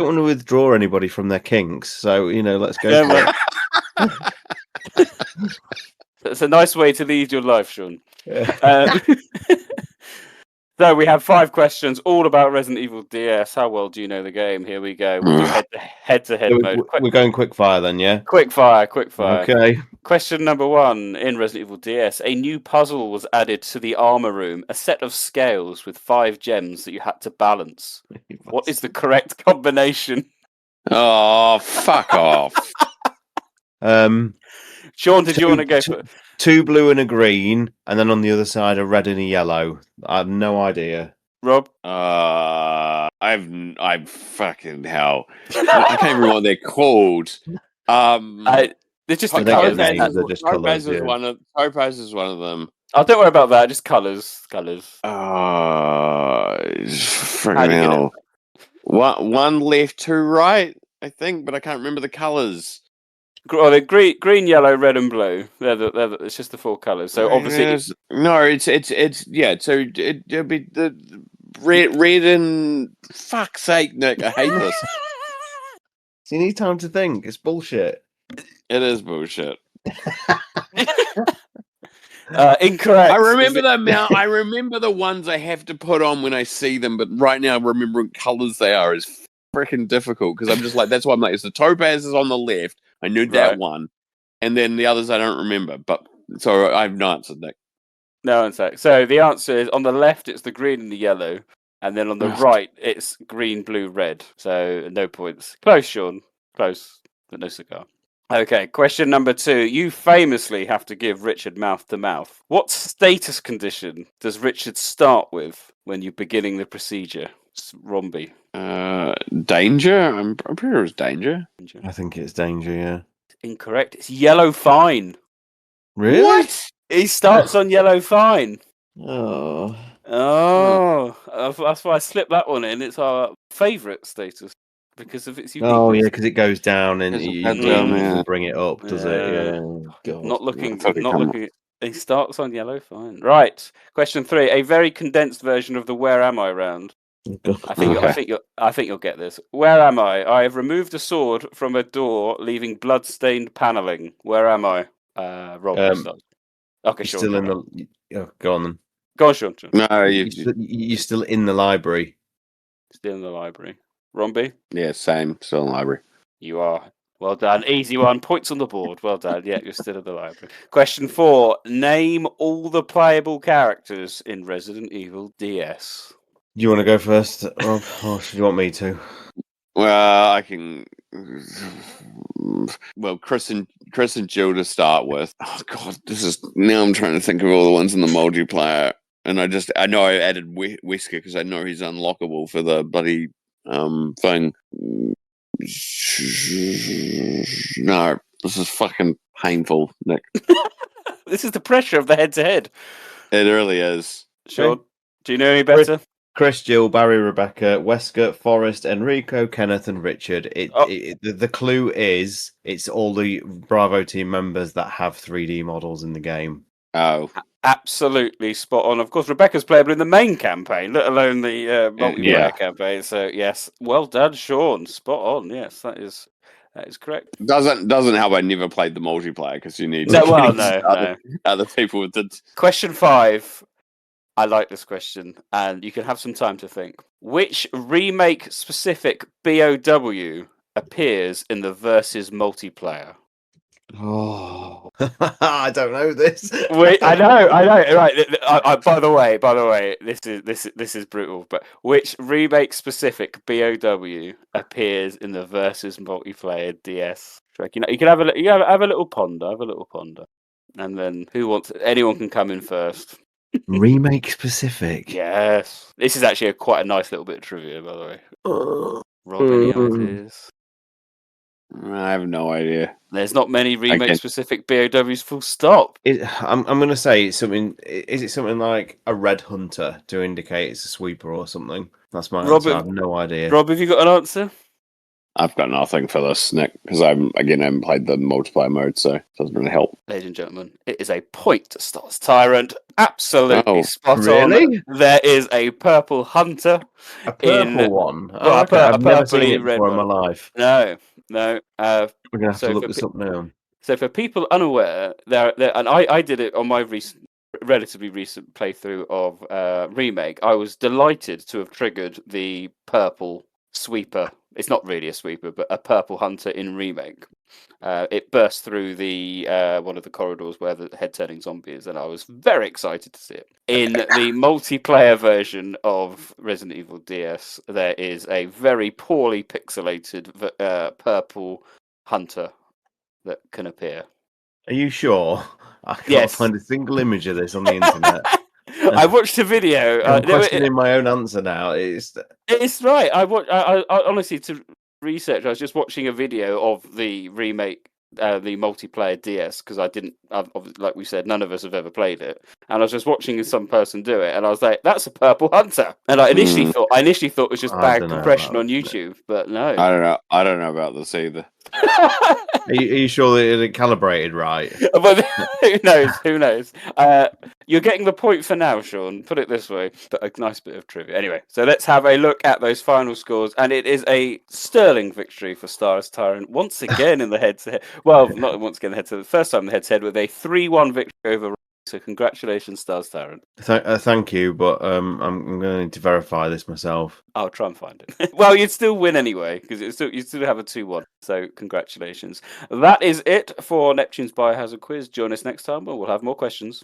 want to withdraw anybody from their kinks. So let's go for it. It's a nice way to lead your life, Sean. Yeah. So we have 5 questions, all about Resident Evil DS. How well do you know the game? Here we go. We'll do head-to-head mode. We're going quick fire then, yeah? Quick fire. Okay. Question number 1. In Resident Evil DS, a new puzzle was added to the armor room, a set of scales with 5 gems that you had to balance. What is the correct combination? Oh, fuck off. Sean, did you want to go for it? 2 blue and a green, and then on the other side a red and a yellow. I have no idea. Rob? I've fucking hell. I can't remember what they're called. They're just the colours. Topaz is one of them. Oh, don't worry about that. Just colours. Freaking hell. One left, 2 right. I think, but I can't remember the colours. Oh, they're green, yellow, red, and blue. It's just the 4 colours. So obviously, it's So it'll be the red and fuck's sake, Nick. I hate this. So you need time to think. It's bullshit. It is bullshit. Incorrect. I remember them now. I remember the ones I have to put on when I see them, but right now remembering colours they are is freaking difficult because I'm just like, that's why I'm like, it's the topaz is on the left. I knew that one, and then the others I don't remember. But so I have no answer, Nick. No answer. So the answer is on the left, it's the green and the yellow, and then on the right, it's green, blue, red. So no points. Close, Sean. Close, but no cigar. Okay, question number 2. You famously have to give Richard mouth to mouth. What status condition does Richard start with when you're beginning the procedure? Rombie. Danger? I'm pretty sure it's danger. I think it's danger, yeah. Incorrect. It's yellow fine. Really? What? He starts on yellow fine. Oh. That's why I slipped that one in. It's our favourite status. Because of its uniqueness. Oh yeah, because it goes down and you doesn't bring it up, does it? Yeah. God. Not looking. He starts on yellow. Fine. Right. Question 3. A very condensed version of the "Where am I" round. I think you'll get this. Where am I? I have removed a sword from a door, leaving blood-stained paneling. Where am I? Rob. Okay, Sean. Still in the. Oh, go on then. Go on, Sean. No, you're still in the library. Still in the library. Rombie? Yeah, same. Still in the library. You are. Well done. Easy one. Points on the board. Well done. Yeah, you're still in the library. Question 4. Name all the playable characters in Resident Evil DS. Do you want to go first, Rob, or do you want me to? Well, I can. Well, Chris and Jill to start with. Oh God, now I'm trying to think of all the ones in the multiplayer, and I know I added Wesker because I know he's unlockable for the bloody thing. No, this is fucking painful, Nick. This is the pressure of the head-to-head. It really is. Sure. Okay. Do you know any better? Chris, Jill, Barry, Rebecca, Wesker, Forrest, Enrico, Kenneth, and Richard. The clue is it's all the Bravo team members that have 3D models in the game. Oh. Absolutely spot on. Of course, Rebecca's playable in the main campaign, let alone the multiplayer campaign. So, yes, well done, Sean. Spot on. Yes, that is correct. Doesn't help. I never played the multiplayer because you need other people with it. Question 5. I like this question, and you can have some time to think. Which remake-specific BOW appears in the Versus multiplayer? Oh, I don't know this. Wait, I know. Right. By the way, this is brutal. But which remake-specific BOW appears in the Versus multiplayer DS? You can have a little ponder. Have a little ponder, and then anyone can come in first. Remake specific. Yes. This is actually quite a nice little bit of trivia, by the way. Rob, any ideas? I have no idea. There's not many remake specific BOWs. Full stop. I'm going to say it's something. Is it something like a red hunter to indicate it's a sweeper or something? That's my answer. I have no idea. Rob, have you got an answer? I've got nothing for this, Nick, because I haven't played the multiplayer mode, so it doesn't really help. Ladies and gentlemen, it is a point to STARS TyranT. Absolutely spot really? On. There is a purple hunter. A purple one? Well, I've never seen it before in my life. No. We're going to have to look this up now. So for people unaware, and I did it on my relatively recent playthrough of Remake, I was delighted to have triggered the purple sweeper. It's not really a sweeper, but a purple hunter in Remake. It burst through the one of the corridors where the head-turning zombie is, and I was very excited to see it. In the multiplayer version of Resident Evil DS, there is a very poorly pixelated purple hunter that can appear. Are you sure? I can't find a single image of this on the internet. I watched a video. I'm questioning my own answer now. It's right. I honestly, to research, I was just watching a video of the Remake the multiplayer DS because like we said, none of us have ever played it, and I was just watching some person do it, and I was like, "That's a purple hunter," and I initially thought it was just bad compression on YouTube, but no, I don't know about this either. Are you sure that it calibrated right? But who knows? You're getting the point for now, Sean. Put it this way. But a nice bit of trivia. Anyway, so let's have a look at those final scores. And it is a sterling victory for STARS TyranT. Once again in the head-to-head. Well, not once again in the head-to-head. The first time in the head-to-head with a 3-1 victory over. So congratulations, STARS TyranT. Thank you, but I'm going to need to verify this myself. I'll try and find it. Well, you'd still win anyway, because you still have a 2-1. So congratulations. That is it for Neptune's Biohazard quiz. Join us next time, where we'll have more questions.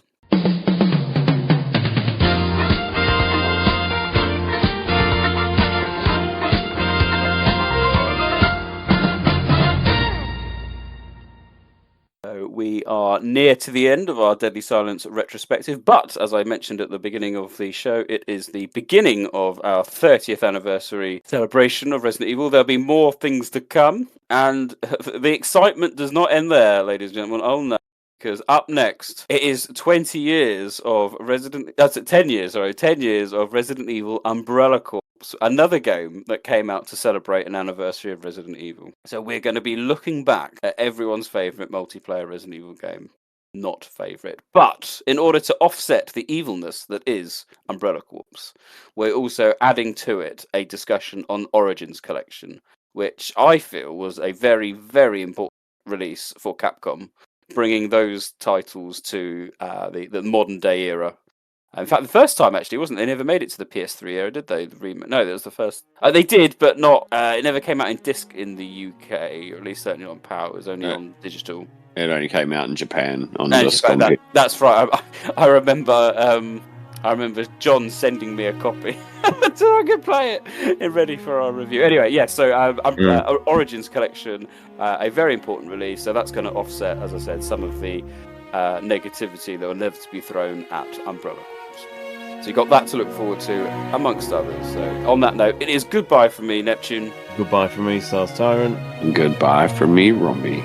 We are near to the end of our Deadly Silence retrospective, but as I mentioned at the beginning of the show, it is the beginning of our 30th anniversary celebration of Resident Evil. There'll be more things to come, and the excitement does not end there, ladies and gentlemen. Oh no. Because up next, it is 10 years of Resident Evil Umbrella Corps, another game that came out to celebrate an anniversary of Resident Evil. So we're going to be looking back at everyone's favourite multiplayer Resident Evil game. Not favourite. But in order to offset the evilness that is Umbrella Corps, we're also adding to it a discussion on Origins Collection, which I feel was a very, very important release for Capcom, bringing those titles to the modern day era. In fact, the first time actually wasn't. They never made it to the PS3 era, did they? No, that was the first. They did, but not. It never came out in disc in the UK, or at least certainly on PAL. It was only on digital. It only came out in Japan on disc. That's right. I remember. I remember John sending me a copy so I could play it and ready for our review. Anyway, yeah, so Origins Collection, a very important release, so that's going to offset, as I said, some of the negativity that will never be thrown at Umbrella Corps. So you've got that to look forward to, amongst others. So on that note, it is goodbye from me, Neptune. Goodbye from me, STARS TyranT. And goodbye from me, Rombie.